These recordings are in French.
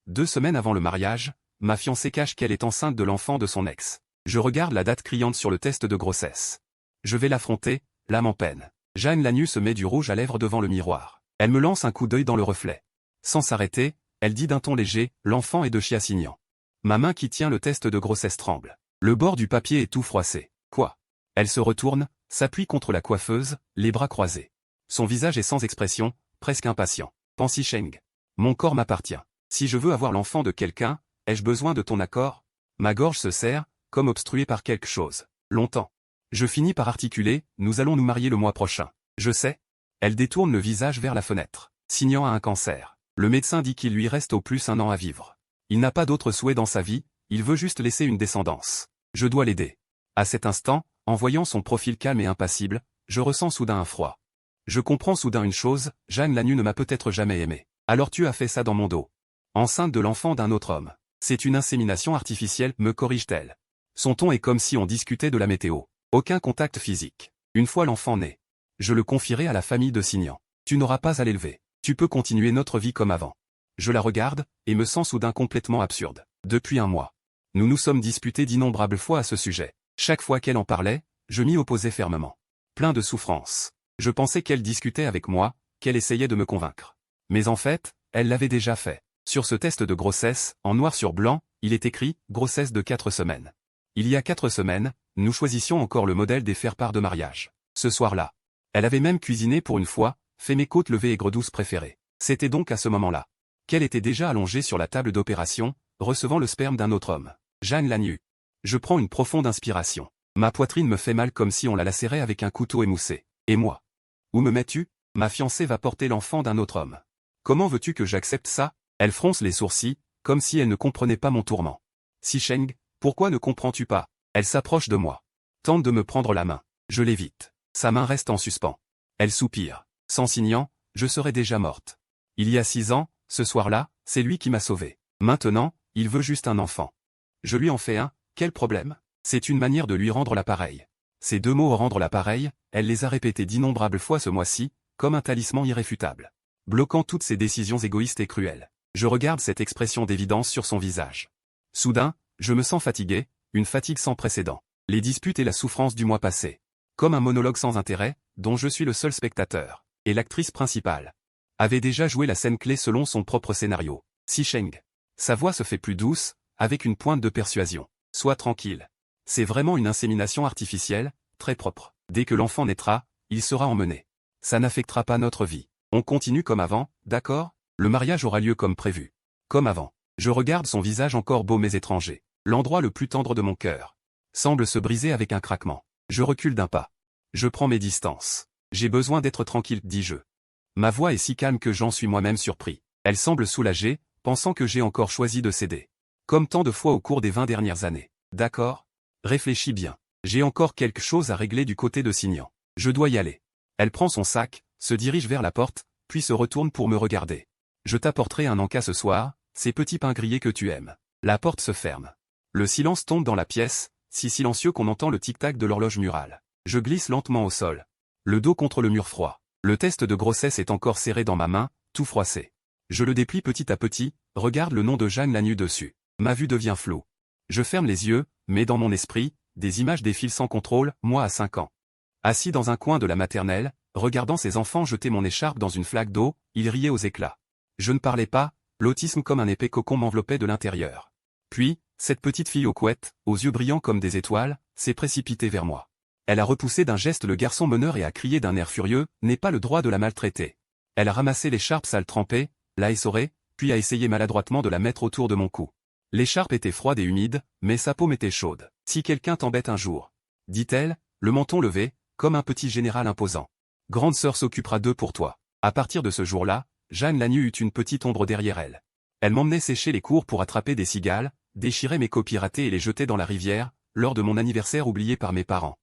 2 semaines avant le mariage, ma fiancée cache qu'elle est enceinte de l'enfant de son ex. Je regarde la date criante sur le test de grossesse. Je vais l'affronter, l'âme en peine. Jeanne Lannu se met du rouge à lèvres devant le miroir. Elle me lance un coup d'œil dans le reflet. Sans s'arrêter, elle dit d'un ton léger, l'enfant est de Chiassignan. Ma main qui tient le test de grossesse tremble. Le bord du papier est tout froissé. Quoi? Elle se retourne, s'appuie contre la coiffeuse, les bras croisés. Son visage est sans expression, presque impatient. Pansy Cheng. Mon corps m'appartient. Si je veux avoir l'enfant de quelqu'un, ai-je besoin de ton accord? Ma gorge se serre, comme obstruée par quelque chose. Longtemps. Je finis par articuler, nous allons nous marier le mois prochain. Je sais. Elle détourne le visage vers la fenêtre. Signan a un cancer. Le médecin dit qu'il lui reste au plus 1 an à vivre. Il n'a pas d'autre souhait dans sa vie, il veut juste laisser une descendance. Je dois l'aider. À cet instant, en voyant son profil calme et impassible, je ressens soudain un froid. Je comprends soudain une chose, Jeanne Lannu ne m'a peut-être jamais aimé. Alors tu as fait ça dans mon dos. Enceinte de l'enfant d'un autre homme. C'est une insémination artificielle, me corrige-t-elle. Son ton est comme si on discutait de la météo. Aucun contact physique. Une fois l'enfant né. Je le confierai à la famille de Signan. Tu n'auras pas à l'élever. Tu peux continuer notre vie comme avant. Je la regarde, et me sens soudain complètement absurde. Depuis 1 mois. Nous nous sommes disputés d'innombrables fois à ce sujet. Chaque fois qu'elle en parlait, je m'y opposais fermement. Plein de souffrance. Je pensais qu'elle discutait avec moi, qu'elle essayait de me convaincre. Mais en fait, elle l'avait déjà fait. Sur ce test de grossesse, en noir sur blanc, il est écrit « Grossesse de 4 semaines ». Il y a 4 semaines, nous choisissions encore le modèle des faire-part de mariage. Ce soir-là. Elle avait même cuisiné pour une fois, fait mes côtes levées aigres douces préférées. C'était donc à ce moment-là qu'elle était déjà allongée sur la table d'opération, recevant le sperme d'un autre homme. Jeanne Lannu. Je prends une profonde inspiration. Ma poitrine me fait mal comme si on la lacérait avec un couteau émoussé. Et moi? Où me mets-tu? Ma fiancée va porter l'enfant d'un autre homme. Comment veux-tu que j'accepte ça? Elle fronce les sourcils, comme si elle ne comprenait pas mon tourment. Si Cheng, pourquoi ne comprends-tu pas? Elle s'approche de moi. Tente de me prendre la main. Je l'évite. Sa main reste en suspens. Elle soupire. Sans Signan, je serais déjà morte. Il y a 6 ans, ce soir-là, c'est lui qui m'a sauvé. Maintenant, il veut juste un enfant. Je lui en fais un, quel problème? C'est une manière de lui rendre l'appareil. Ces 2 mots rendre l'appareil, elle les a répétés d'innombrables fois ce mois-ci, comme un talisman irréfutable. Bloquant toutes ses décisions égoïstes et cruelles. Je regarde cette expression d'évidence sur son visage. Soudain, je me sens fatigué, une fatigue sans précédent. Les disputes et la souffrance du mois passé. Comme un monologue sans intérêt, dont je suis le seul spectateur. Et l'actrice principale avait déjà joué la scène clé selon son propre scénario. Si Cheng. Sa voix se fait plus douce, avec une pointe de persuasion. Sois tranquille. C'est vraiment une insémination artificielle, très propre. Dès que l'enfant naîtra, il sera emmené. Ça n'affectera pas notre vie. On continue comme avant, d'accord? Le mariage aura lieu comme prévu. Comme avant. Je regarde son visage encore beau mais étranger. L'endroit le plus tendre de mon cœur semble se briser avec un craquement. Je recule d'un pas. Je prends mes distances. J'ai besoin d'être tranquille, dis-je. Ma voix est si calme que j'en suis moi-même surpris. Elle semble soulagée, pensant que j'ai encore choisi de céder. Comme tant de fois au cours des 20 dernières années. D'accord? Réfléchis bien. J'ai encore quelque chose à régler du côté de Signan. Je dois y aller. Elle prend son sac, se dirige vers la porte, puis se retourne pour me regarder. Je t'apporterai un encas ce soir, ces petits pains grillés que tu aimes. La porte se ferme. Le silence tombe dans la pièce, si silencieux qu'on entend le tic-tac de l'horloge murale. Je glisse lentement au sol. Le dos contre le mur froid. Le test de grossesse est encore serré dans ma main, tout froissé. Je le déplie petit à petit, regarde le nom de Jeanne Lannu dessus. Ma vue devient floue. Je ferme les yeux, mais dans mon esprit, des images défilent sans contrôle, moi à 5 ans. Assis dans un coin de la maternelle, regardant ses enfants jeter mon écharpe dans une flaque d'eau, ils riaient aux éclats. Je ne parlais pas, l'autisme comme un épais cocon m'enveloppait de l'intérieur. Puis, cette petite fille aux couettes, aux yeux brillants comme des étoiles, s'est précipitée vers moi. Elle a repoussé d'un geste le garçon meneur et a crié d'un air furieux, « N'ai pas le droit de la maltraiter !» Elle a ramassé l'écharpe sale trempée, l'a essorée, puis a essayé maladroitement de la mettre autour de mon cou. L'écharpe était froide et humide, mais sa paume était chaude. « Si quelqu'un t'embête un jour, » dit-elle, le menton levé, comme un petit général imposant. « Grande sœur s'occupera d'eux pour toi. » À partir de ce jour-là, Jeanne Lannu eut une petite ombre derrière elle. Elle m'emmenait sécher les cours pour attraper des cigales, déchirer mes copies ratées et les jeter dans la rivière, lors de mon anniversaire oublié par mes parents.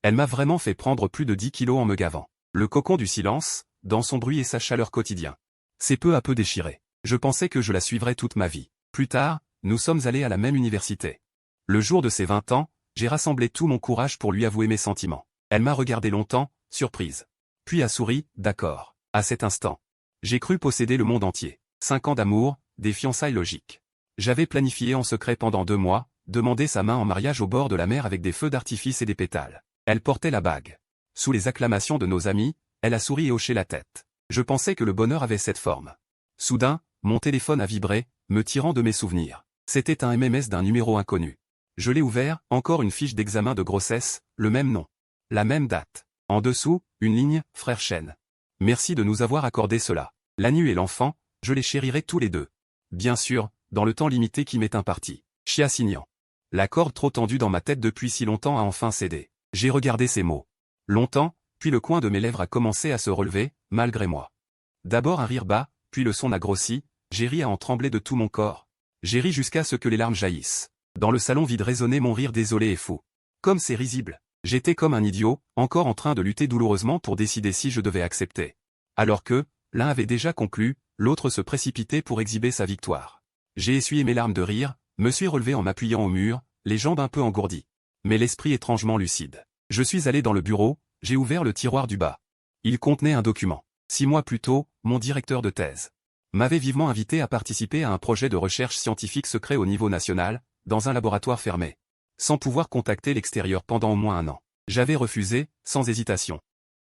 Elle m'a vraiment fait prendre plus de 10 kilos en me gavant. Le cocon du silence, dans son bruit et sa chaleur quotidien. C'est peu à peu déchiré. Je pensais que je la suivrais toute ma vie. Plus tard, nous sommes allés à la même université. Le jour de ses 20 ans, J'ai rassemblé tout mon courage pour lui avouer mes sentiments. Elle m'a regardé longtemps, surprise. Puis a souri, d'accord. À cet instant, j'ai cru posséder le monde entier. 5 ans d'amour, des fiançailles logiques. J'avais planifié en secret pendant 2 mois, demander sa main en mariage au bord de la mer avec des feux d'artifice et des pétales. Elle portait la bague. Sous les acclamations de nos amis, elle a souri et hoché la tête. Je pensais que le bonheur avait cette forme. Soudain, mon téléphone a vibré, me tirant de mes souvenirs. C'était un MMS d'un numéro inconnu. Je l'ai ouvert, encore une fiche d'examen de grossesse, le même nom. La même date. En dessous, une ligne, frère Chen. Merci de nous avoir accordé cela. Lannu et l'enfant, je les chérirai tous les deux. Bien sûr, dans le temps limité qui m'est imparti. Chiasignan. La corde trop tendue dans ma tête depuis si longtemps a enfin cédé. J'ai regardé ces mots. Longtemps, puis le coin de mes lèvres a commencé à se relever, malgré moi. D'abord un rire bas, puis le son a grossi, j'ai ri à en trembler de tout mon corps. J'ai ri jusqu'à ce que les larmes jaillissent. Dans le salon vide résonnait mon rire désolé et fou. Comme c'est risible. J'étais comme un idiot, encore en train de lutter douloureusement pour décider si je devais accepter. Alors que, l'un avait déjà conclu, l'autre se précipitait pour exhiber sa victoire. J'ai essuyé mes larmes de rire, me suis relevé en m'appuyant au mur, les jambes un peu engourdies. Mais l'esprit étrangement lucide. Je suis allé dans le bureau, j'ai ouvert le tiroir du bas. Il contenait un document. 6 mois plus tôt, mon directeur de thèse m'avait vivement invité à participer à un projet de recherche scientifique secret au niveau national, dans un laboratoire fermé. Sans pouvoir contacter l'extérieur pendant au moins 1 an. J'avais refusé, sans hésitation.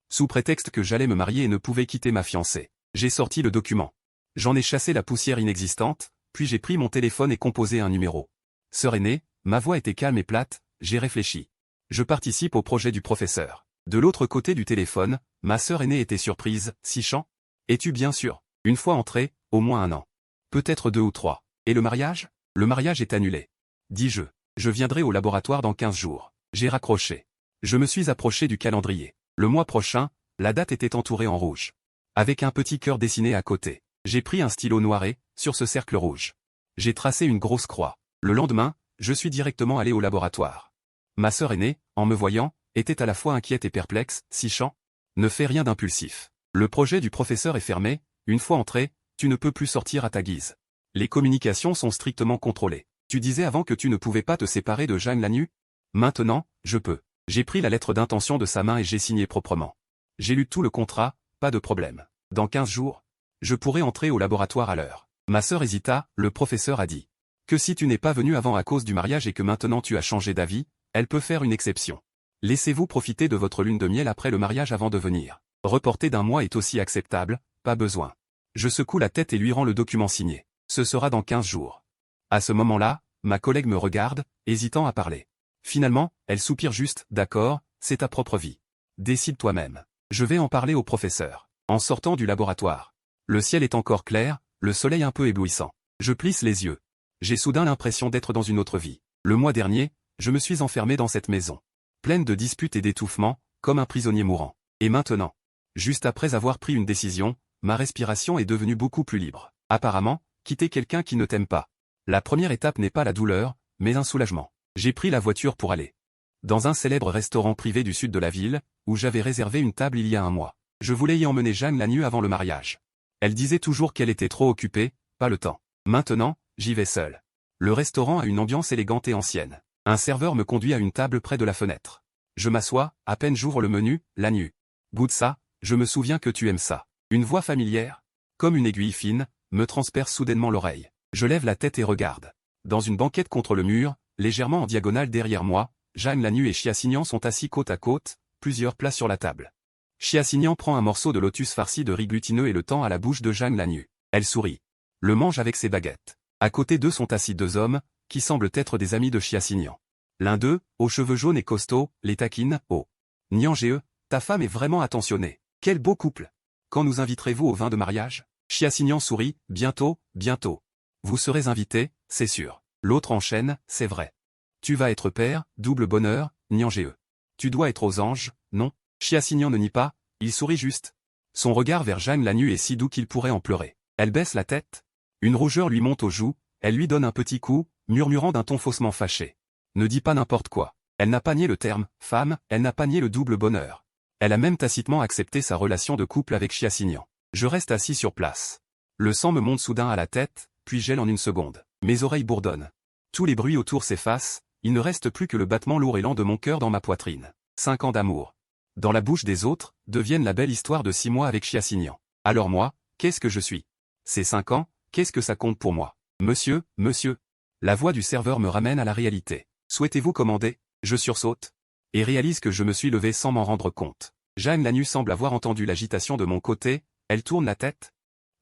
Sous prétexte que j'allais me marier et ne pouvais quitter ma fiancée. J'ai sorti le document. J'en ai chassé la poussière inexistante, puis j'ai pris mon téléphone et composé un numéro. Sœur aînée, ma voix était calme et plate, j'ai réfléchi. Je participe au projet du professeur. De l'autre côté du téléphone, ma sœur aînée était surprise. Sichan? Es-tu bien sûr? Une fois entré, au moins 1 an. Peut-être 2 ou 3. Et le mariage? Le mariage est annulé. Dis-je. Je viendrai au laboratoire dans 15 jours. J'ai raccroché. Je me suis approché du calendrier. Le mois prochain, la date était entourée en rouge. Avec un petit cœur dessiné à côté. J'ai pris un stylo noiré, sur ce cercle rouge. J'ai tracé une grosse croix. Le lendemain, je suis directement allé au laboratoire. Ma sœur aînée, en me voyant, était à la fois inquiète et perplexe. Sichan? Ne fais rien d'impulsif. Le projet du professeur est fermé, une fois entré, tu ne peux plus sortir à ta guise. Les communications sont strictement contrôlées. Tu disais avant que tu ne pouvais pas te séparer de Jeanne Lannu? Maintenant, je peux. J'ai pris la lettre d'intention de sa main et j'ai signé proprement. J'ai lu tout le contrat, pas de problème. Dans 15 jours, je pourrai entrer au laboratoire à l'heure. Ma sœur hésita, le professeur a dit. Que si tu n'es pas venu avant à cause du mariage et que maintenant tu as changé d'avis, elle peut faire une exception. Laissez-vous profiter de votre lune de miel après le mariage avant de venir. Reporter d'1 mois est aussi acceptable, pas besoin. Je secoue la tête et lui rends le document signé. Ce sera dans 15 jours. À ce moment-là, ma collègue me regarde, hésitant à parler. Finalement, elle soupire juste, d'accord, c'est ta propre vie. Décide toi-même. Je vais en parler au professeur. En sortant du laboratoire. Le ciel est encore clair, le soleil un peu éblouissant. Je plisse les yeux. J'ai soudain l'impression d'être dans une autre vie. Le mois dernier, je me suis enfermé dans cette maison. Pleine de disputes et d'étouffements, comme un prisonnier mourant. Et maintenant, juste après avoir pris une décision, ma respiration est devenue beaucoup plus libre. Apparemment, quitter quelqu'un qui ne t'aime pas. La première étape n'est pas la douleur, mais un soulagement. J'ai pris la voiture pour aller dans un célèbre restaurant privé du sud de la ville, où j'avais réservé une table il y a 1 mois. Je voulais y emmener Jeanne Lannu avant le mariage. Elle disait toujours qu'elle était trop occupée, pas le temps. Maintenant, j'y vais seul. Le restaurant a une ambiance élégante et ancienne. Un serveur me conduit à une table près de la fenêtre. Je m'assois, à peine j'ouvre le menu, Lannu. Goûte ça, je me souviens que tu aimes ça. Une voix familière, comme une aiguille fine, me transperce soudainement l'oreille. Je lève la tête et regarde. Dans une banquette contre le mur, légèrement en diagonale derrière moi, Jeanne Lannu et Chiasignan sont assis côte à côte, plusieurs plats sur la table. Chiasignan prend un morceau de lotus farci de riz glutineux et le tend à la bouche de Jeanne Lannu. Elle sourit. Le mange avec ses baguettes. À côté d'eux sont assis 2 hommes, qui semblent être des amis de Chiasignan. L'un d'eux, aux cheveux jaunes et costauds, les taquine. Oh. Niangé, ta femme est vraiment attentionnée. Quel beau couple. Quand nous inviterez-vous au vin de mariage? Chiasignan sourit, bientôt, bientôt. Vous serez invité, c'est sûr. L'autre enchaîne, c'est vrai. Tu vas être père, double bonheur, Niangé. Tu dois être aux anges, non? Chiasignan ne nie pas, il sourit juste. Son regard vers Jeanne Lannu est si doux qu'il pourrait en pleurer. Elle baisse la tête. Une rougeur lui monte aux joues, elle lui donne un petit coup, murmurant d'un ton faussement fâché. Ne dis pas n'importe quoi. Elle n'a pas nié le terme « femme », elle n'a pas nié le double bonheur. Elle a même tacitement accepté sa relation de couple avec Chiasignan. Je reste assis sur place. Le sang me monte soudain à la tête, puis gèle en 1 seconde. Mes oreilles bourdonnent. Tous les bruits autour s'effacent, il ne reste plus que le battement lourd et lent de mon cœur dans ma poitrine. 5 ans d'amour. Dans la bouche des autres, deviennent la belle histoire de 6 mois avec Chiassignan. Alors moi, qu'est-ce que je suis? Ces 5 ans, qu'est-ce que ça compte pour moi? Monsieur, monsieur. La voix du serveur me ramène à la réalité. Souhaitez-vous commander? Je sursaute. Et réalise que je me suis levé sans m'en rendre compte. Jeanne Lannu semble avoir entendu l'agitation de mon côté, elle tourne la tête.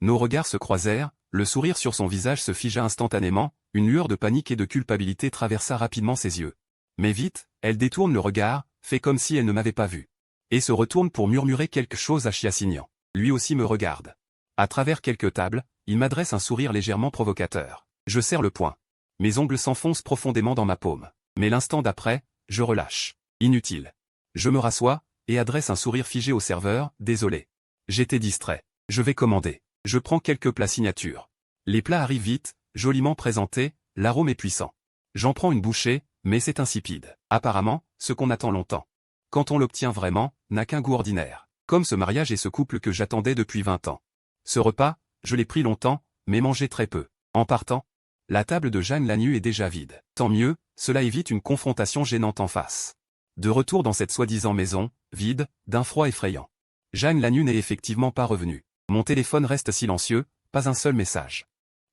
Nos regards se croisèrent, le sourire sur son visage se figea instantanément, une lueur de panique et de culpabilité traversa rapidement ses yeux. Mais vite, elle détourne le regard, fait comme si elle ne m'avait pas vu. Et se retourne pour murmurer quelque chose à Chiassignan. Lui aussi me regarde. À travers quelques tables, il m'adresse un sourire légèrement provocateur. Je serre le poing. Mes ongles s'enfoncent profondément dans ma paume. Mais l'instant d'après, je relâche. Inutile. Je me rassois, et adresse un sourire figé au serveur, désolé. J'étais distrait. Je vais commander. Je prends quelques plats signature. Les plats arrivent vite, joliment présentés, l'arôme est puissant. J'en prends une bouchée, mais c'est insipide. Apparemment, ce qu'on attend longtemps. Quand on l'obtient vraiment, n'a qu'un goût ordinaire. Comme ce mariage et ce couple que j'attendais depuis 20 ans. Ce repas, je l'ai pris longtemps, mais mangé très peu. En partant, la table de Jeanne Lannu est déjà vide. Tant mieux, cela évite une confrontation gênante en face. De retour dans cette soi-disant maison, vide, d'un froid effrayant. Jeanne Lannu n'est effectivement pas revenue. Mon téléphone reste silencieux, pas un seul message.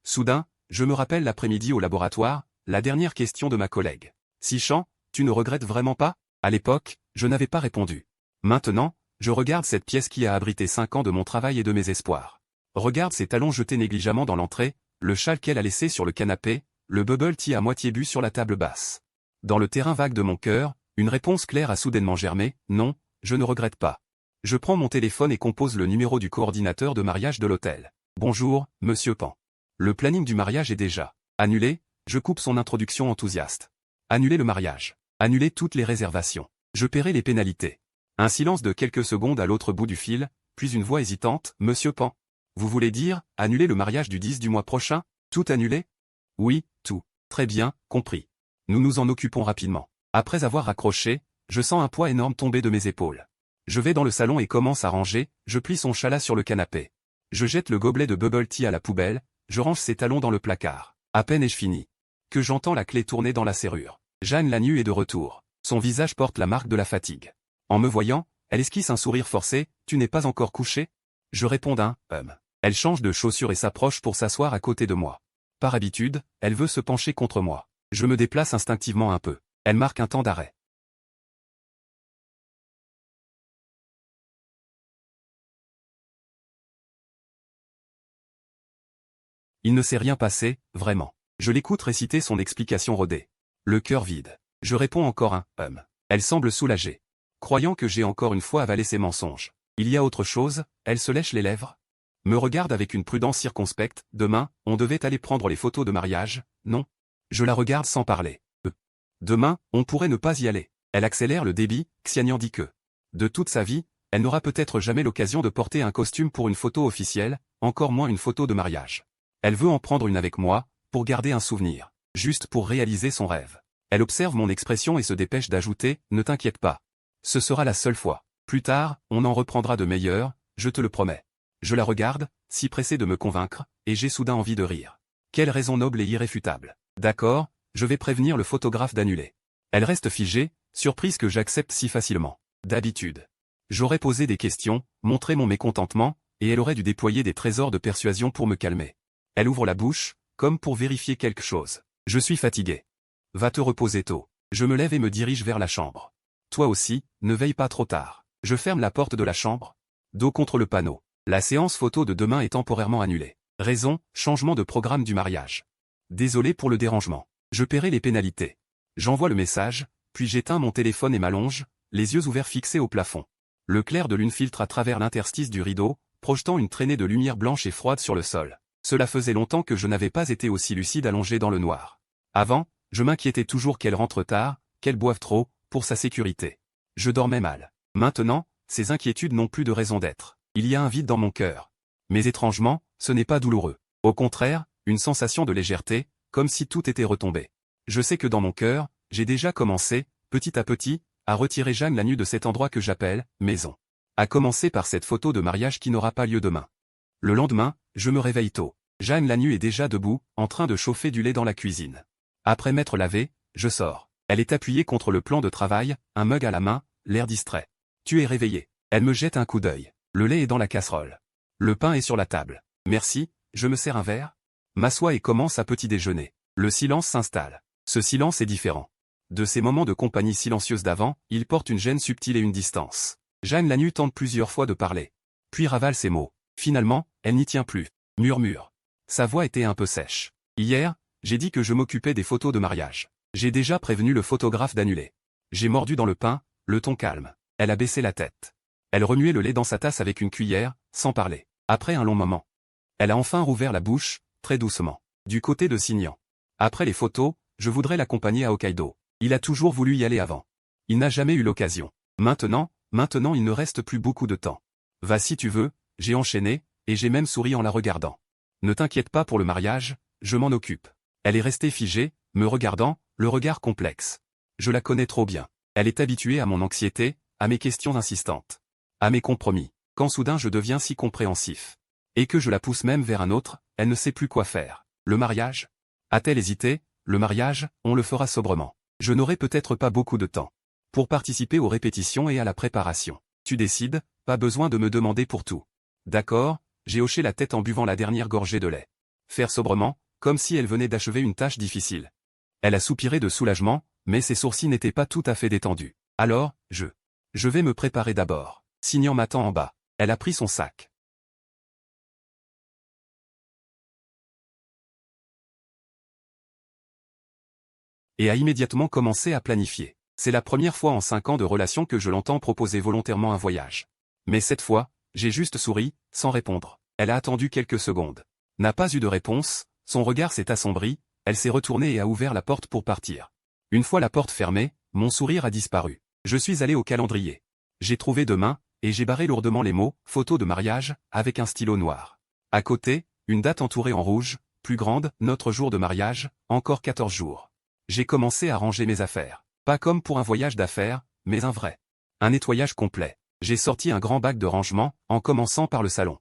Soudain, je me rappelle l'après-midi au laboratoire, la dernière question de ma collègue. Sichan, tu ne regrettes vraiment pas? À l'époque, je n'avais pas répondu. Maintenant, je regarde cette pièce qui a abrité 5 ans de mon travail et de mes espoirs. Regarde ses talons jetés négligemment dans l'entrée, le châle qu'elle a laissé sur le canapé, le bubble tea à moitié bu sur la table basse. Dans le terrain vague de mon cœur, une réponse claire a soudainement germé, non, je ne regrette pas. Je prends mon téléphone et compose le numéro du coordinateur de mariage de l'hôtel. Bonjour, monsieur Pan. Le planning du mariage est déjà annulé, je coupe son introduction enthousiaste. Annuler le mariage. Annuler toutes les réservations. Je paierai les pénalités. Un silence de quelques secondes à l'autre bout du fil, puis une voix hésitante, monsieur Pan. Vous voulez dire, annuler le mariage du 10 du mois prochain? Tout annuler? Oui, tout. Très bien, compris. Nous nous en occupons rapidement. Après avoir raccroché, je sens un poids énorme tomber de mes épaules. Je vais dans le salon et commence à ranger, je plie son chalas sur le canapé. Je jette le gobelet de bubble tea à la poubelle, je range ses talons dans le placard. À peine ai-je fini que j'entends la clé tourner dans la serrure. Jeanne Lannu est de retour. Son visage porte la marque de la fatigue. En me voyant, elle esquisse un sourire forcé, « Tu n'es pas encore couché ?» Je réponds d'un « Elle change de chaussures et s'approche pour s'asseoir à côté de moi. Par habitude, elle veut se pencher contre moi. Je me déplace instinctivement un peu. Elle marque un temps d'arrêt. Il ne s'est rien passé, vraiment. Je l'écoute réciter son explication rodée. Le cœur vide. Je réponds encore un « Elle semble soulagée. Croyant que j'ai encore une fois avalé ses mensonges. Il y a autre chose, elle se lèche les lèvres. Me regarde avec une prudence circonspecte, demain, on devait aller prendre les photos de mariage, non? Je la regarde sans parler. Demain, on pourrait ne pas y aller. Elle accélère le débit, Xiagnan dit que. De toute sa vie, elle n'aura peut-être jamais l'occasion de porter un costume pour une photo officielle, encore moins une photo de mariage. Elle veut en prendre une avec moi, pour garder un souvenir, juste pour réaliser son rêve. Elle observe mon expression et se dépêche d'ajouter, ne t'inquiète pas. Ce sera la seule fois. Plus tard, on en reprendra de meilleurs, je te le promets. Je la regarde, si pressée de me convaincre, et j'ai soudain envie de rire. Quelle raison noble et irréfutable. D'accord, je vais prévenir le photographe d'annuler. Elle reste figée, surprise que j'accepte si facilement. D'habitude. J'aurais posé des questions, montré mon mécontentement, et elle aurait dû déployer des trésors de persuasion pour me calmer. Elle ouvre la bouche, comme pour vérifier quelque chose. Je suis fatigué. Va te reposer tôt. Je me lève et me dirige vers la chambre. Toi aussi, ne veille pas trop tard. Je ferme la porte de la chambre. Dos contre le panneau. La séance photo de demain est temporairement annulée. Raison, changement de programme du mariage. Désolé pour le dérangement. Je paierai les pénalités. J'envoie le message, puis j'éteins mon téléphone et m'allonge, les yeux ouverts fixés au plafond. Le clair de lune filtre à travers l'interstice du rideau, projetant une traînée de lumière blanche et froide sur le sol. Cela faisait longtemps que je n'avais pas été aussi lucide allongé dans le noir. Avant, je m'inquiétais toujours qu'elle rentre tard, qu'elle boive trop, pour sa sécurité. Je dormais mal. Maintenant, ces inquiétudes n'ont plus de raison d'être. Il y a un vide dans mon cœur. Mais étrangement, ce n'est pas douloureux. Au contraire, une sensation de légèreté, comme si tout était retombé. Je sais que dans mon cœur, j'ai déjà commencé, petit à petit, à retirer Jeanne Lannu de cet endroit que j'appelle maison. À commencer par cette photo de mariage qui n'aura pas lieu demain. Le lendemain, je me réveille tôt. Jeanne Lannu est déjà debout, en train de chauffer du lait dans la cuisine. Après m'être lavé, je sors. Elle est appuyée contre le plan de travail, un mug à la main, l'air distrait. Tu es réveillé. Elle me jette un coup d'œil. Le lait est dans la casserole. Le pain est sur la table. Merci, je me sers un verre. M'assois et commence à petit déjeuner. Le silence s'installe. Ce silence est différent. De ces moments de compagnie silencieuse d'avant, il porte une gêne subtile et une distance. Jeanne Lannu tente plusieurs fois de parler. Puis ravale ses mots. Finalement, elle n'y tient plus. Murmure. Sa voix était un peu sèche. Hier, j'ai dit que je m'occupais des photos de mariage. J'ai déjà prévenu le photographe d'annuler. J'ai mordu dans le pain, le ton calme. Elle a baissé la tête. Elle remuait le lait dans sa tasse avec une cuillère, sans parler. Après un long moment. Elle a enfin rouvert la bouche, très doucement. Du côté de Signan. Après les photos, je voudrais l'accompagner à Hokkaido. Il a toujours voulu y aller avant. Il n'a jamais eu l'occasion. Maintenant il ne reste plus beaucoup de temps. Va si tu veux, j'ai enchaîné, et j'ai même souri en la regardant. Ne t'inquiète pas pour le mariage, je m'en occupe. Elle est restée figée, me regardant, le regard complexe. Je la connais trop bien. Elle est habituée à mon anxiété, à mes questions insistantes. À mes compromis. Quand soudain je deviens si compréhensif. Et que je la pousse même vers un autre, elle ne sait plus quoi faire. Le mariage? A-t-elle hésité? Le mariage, on le fera sobrement. Je n'aurai peut-être pas beaucoup de temps. Pour participer aux répétitions et à la préparation. Tu décides, pas besoin de me demander pour tout. D'accord, j'ai hoché la tête en buvant la dernière gorgée de lait. Faire sobrement, comme si elle venait d'achever une tâche difficile. Elle a soupiré de soulagement, mais ses sourcils n'étaient pas tout à fait détendus. Alors, je vais me préparer d'abord. Signan m'attend en bas. Elle a pris son sac. Et a immédiatement commencé à planifier. C'est la première fois en 5 ans de relation que je l'entends proposer volontairement un voyage. Mais cette fois, j'ai juste souri, sans répondre. Elle a attendu quelques secondes. N'a pas eu de réponse, son regard s'est assombri, elle s'est retournée et a ouvert la porte pour partir. Une fois la porte fermée, mon sourire a disparu. Je suis allé au calendrier. J'ai trouvé demain, et j'ai barré lourdement les mots « photo de mariage » avec un stylo noir. À côté, une date entourée en rouge, plus grande, notre jour de mariage, encore 14 jours. J'ai commencé à ranger mes affaires. Pas comme pour un voyage d'affaires, mais un vrai. Un nettoyage complet. J'ai sorti un grand bac de rangement, en commençant par le salon.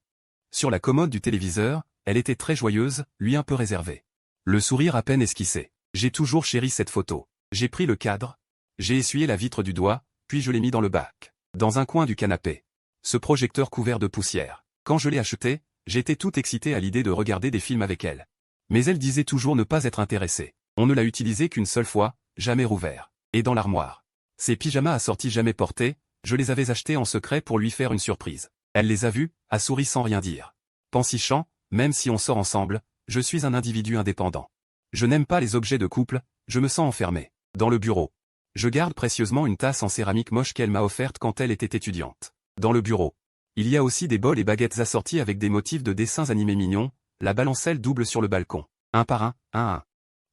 Sur la commode du téléviseur, elle était très joyeuse, lui un peu réservée. Le sourire à peine esquissé. J'ai toujours chéri cette photo. J'ai pris le cadre. J'ai essuyé la vitre du doigt, puis je l'ai mis dans le bac. Dans un coin du canapé. Ce projecteur couvert de poussière. Quand je l'ai acheté, j'étais tout excité à l'idée de regarder des films avec elle. Mais elle disait toujours ne pas être intéressée. On ne l'a utilisé qu'une seule fois, jamais rouvert. Et dans l'armoire. Ses pyjamas assortis jamais portés, je les avais achetés en secret pour lui faire une surprise. Elle les a vus, a souri sans rien dire. Pensichant, même si on sort ensemble, je suis un individu indépendant. Je n'aime pas les objets de couple, je me sens enfermé. Dans le bureau. Je garde précieusement une tasse en céramique moche qu'elle m'a offerte quand elle était étudiante. Dans le bureau. Il y a aussi des bols et baguettes assortis avec des motifs de dessins animés mignons, la balancelle double sur le balcon. Un par un, un.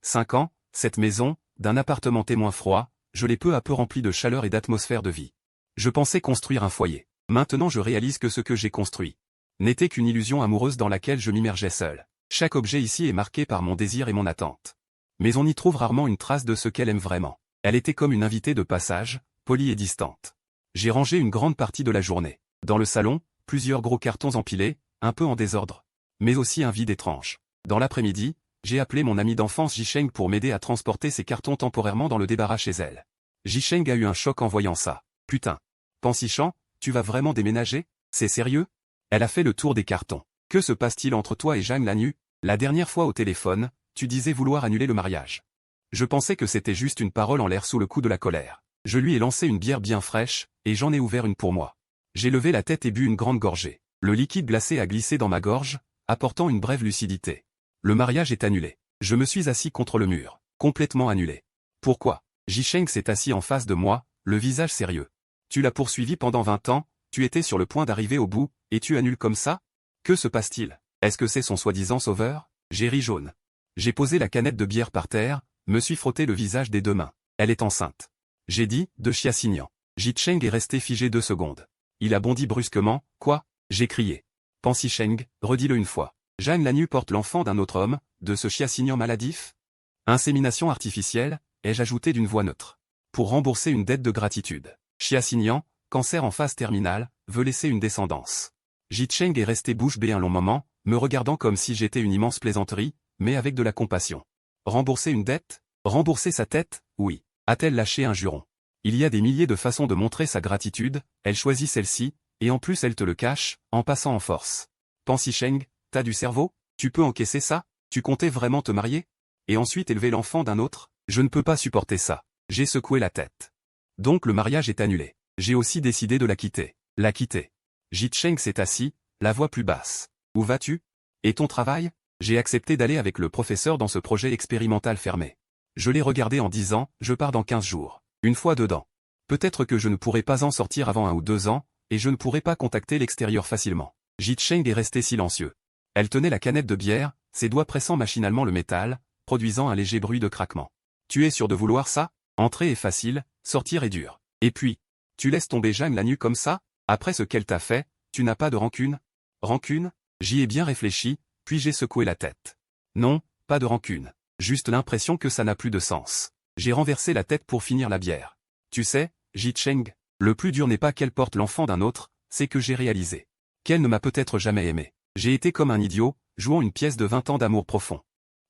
5 ans, cette maison, d'un appartement témoin froid, je l'ai peu à peu remplie de chaleur et d'atmosphère de vie. Je pensais construire un foyer. Maintenant je réalise que ce que j'ai construit n'était qu'une illusion amoureuse dans laquelle je m'immergeais seul. Chaque objet ici est marqué par mon désir et mon attente. Mais on y trouve rarement une trace de ce qu'elle aime vraiment. Elle était comme une invitée de passage, polie et distante. J'ai rangé une grande partie de la journée. Dans le salon, plusieurs gros cartons empilés, un peu en désordre. Mais aussi un vide étrange. Dans l'après-midi, j'ai appelé mon ami d'enfance Jisheng pour m'aider à transporter ces cartons temporairement dans le débarras chez elle. Jisheng a eu un choc en voyant ça. Putain. Pensichant, tu vas vraiment déménager? C'est sérieux? Elle a fait le tour des cartons. Que se passe-t-il entre toi et Jeanne Lannu? La dernière fois au téléphone, tu disais vouloir annuler le mariage. Je pensais que c'était juste une parole en l'air sous le coup de la colère. Je lui ai lancé une bière bien fraîche, et j'en ai ouvert une pour moi. J'ai levé la tête et bu une grande gorgée. Le liquide glacé a glissé dans ma gorge, apportant une brève lucidité. Le mariage est annulé. Je me suis assis contre le mur. Complètement annulé. Pourquoi? Jisheng s'est assis en face de moi, le visage sérieux. Tu l'as poursuivi pendant 20 ans, tu étais sur le point d'arriver au bout, et tu annules comme ça? Que se passe-t-il? Est-ce que c'est son soi-disant sauveur? J'ai ri jaune. J'ai posé la canette de bière par terre, me suis frotté le visage des deux mains. Elle est enceinte. J'ai dit, de Chia Signan. Jisheng est resté figé 2 secondes. Il a bondi brusquement, quoi? J'ai crié. Pensicheng, redis-le une fois. Jeanne Lannu porte l'enfant d'un autre homme, de ce Chia Signan maladif? Insémination artificielle, ai-je ajouté d'une voix neutre. Pour rembourser une dette de gratitude. Chia Signan, cancer en phase terminale, veut laisser une descendance. Jisheng est resté bouche bée un long moment, me regardant comme si j'étais une immense plaisanterie, mais avec de la compassion. Rembourser une dette? Rembourser sa tête? Oui. A-t-elle lâché un juron? Il y a des milliers de façons de montrer sa gratitude, elle choisit celle-ci, et en plus elle te le cache, en passant en force. Pan Sheng, t'as du cerveau? Tu peux encaisser ça? Tu comptais vraiment te marier? Et ensuite élever l'enfant d'un autre? Je ne peux pas supporter ça. J'ai secoué la tête. Donc le mariage est annulé. J'ai aussi décidé de la quitter. La quitter. Sheng s'est assis, la voix plus basse. Où vas-tu? Et ton travail? J'ai accepté d'aller avec le professeur dans ce projet expérimental fermé. Je l'ai regardé en disant, je pars dans 15 jours. Une fois dedans. Peut-être que je ne pourrai pas en sortir avant 1 ou 2 ans, et je ne pourrai pas contacter l'extérieur facilement. Sheng est resté silencieux. Elle tenait la canette de bière, ses doigts pressant machinalement le métal, produisant un léger bruit de craquement. Tu es sûr de vouloir ça? Entrer est facile, sortir est dur. Et puis, tu laisses tomber Jeanne la nuit comme ça? Après ce qu'elle t'a fait, tu n'as pas de rancune? Rancune? J'y ai bien réfléchi, puis j'ai secoué la tête. Non, pas de rancune. Juste l'impression que ça n'a plus de sens. J'ai renversé la tête pour finir la bière. Tu sais, Sheng, le plus dur n'est pas qu'elle porte l'enfant d'un autre, c'est que j'ai réalisé qu'elle ne m'a peut-être jamais aimé. J'ai été comme un idiot, jouant une pièce de 20 ans d'amour profond.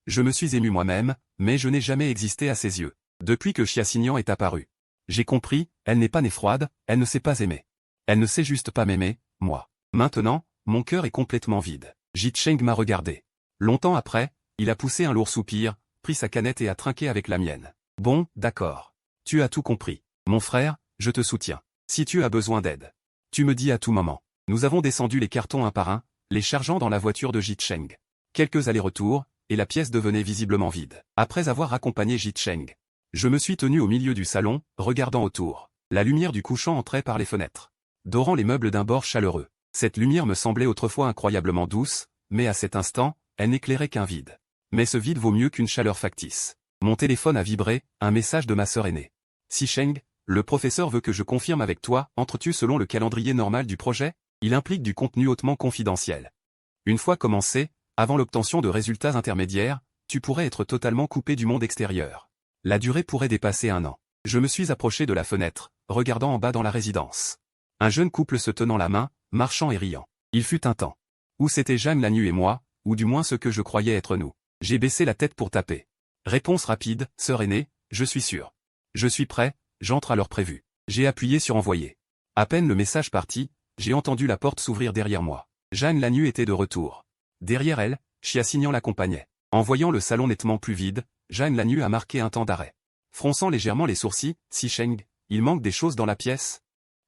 Je me suis ému moi-même, mais je n'ai jamais existé à ses yeux. Depuis que Xiaxignan est apparu. J'ai compris, elle n'est pas née froide, elle ne sait pas aimer. Elle ne sait juste pas m'aimer, moi. Maintenant, mon cœur est complètement vide. Sheng m'a regardé. Longtemps après, il a poussé un lourd soupir, pris sa canette et a trinqué avec la mienne. Bon, d'accord. Tu as tout compris. Mon frère, je te soutiens. Si tu as besoin d'aide. Tu me dis à tout moment. Nous avons descendu les cartons un par un, les chargeant dans la voiture de Sheng. Quelques allers-retours, et la pièce devenait visiblement vide. Après avoir accompagné Sheng, je me suis tenu au milieu du salon, regardant autour. La lumière du couchant entrait par les fenêtres, dorant les meubles d'un bord chaleureux. Cette lumière me semblait autrefois incroyablement douce, mais à cet instant, elle n'éclairait qu'un vide. Mais ce vide vaut mieux qu'une chaleur factice. Mon téléphone a vibré, un message de ma sœur aînée. Sheng, le professeur veut que je confirme avec toi, entres-tu selon le calendrier normal du projet? Il implique du contenu hautement confidentiel. Une fois commencé, avant l'obtention de résultats intermédiaires, tu pourrais être totalement coupé du monde extérieur. La durée pourrait dépasser 1 an. Je me suis approché de la fenêtre, regardant en bas dans la résidence. Un jeune couple se tenant la main, marchant et riant. Il fut un temps où c'était Jeanne la nuit et moi, ou du moins ce que je croyais être nous. J'ai baissé la tête pour taper. Réponse rapide, sœur aînée, je suis sûr. Je suis prêt, j'entre à l'heure prévue. J'ai appuyé sur envoyer. À peine le message parti, j'ai entendu la porte s'ouvrir derrière moi. Jeanne la nuit était de retour. Derrière elle, Xiaxignan l'accompagnait. En voyant le salon nettement plus vide, Jeanne la nuit a marqué un temps d'arrêt. Fronçant légèrement les sourcils, Sheng, il manque des choses dans la pièce?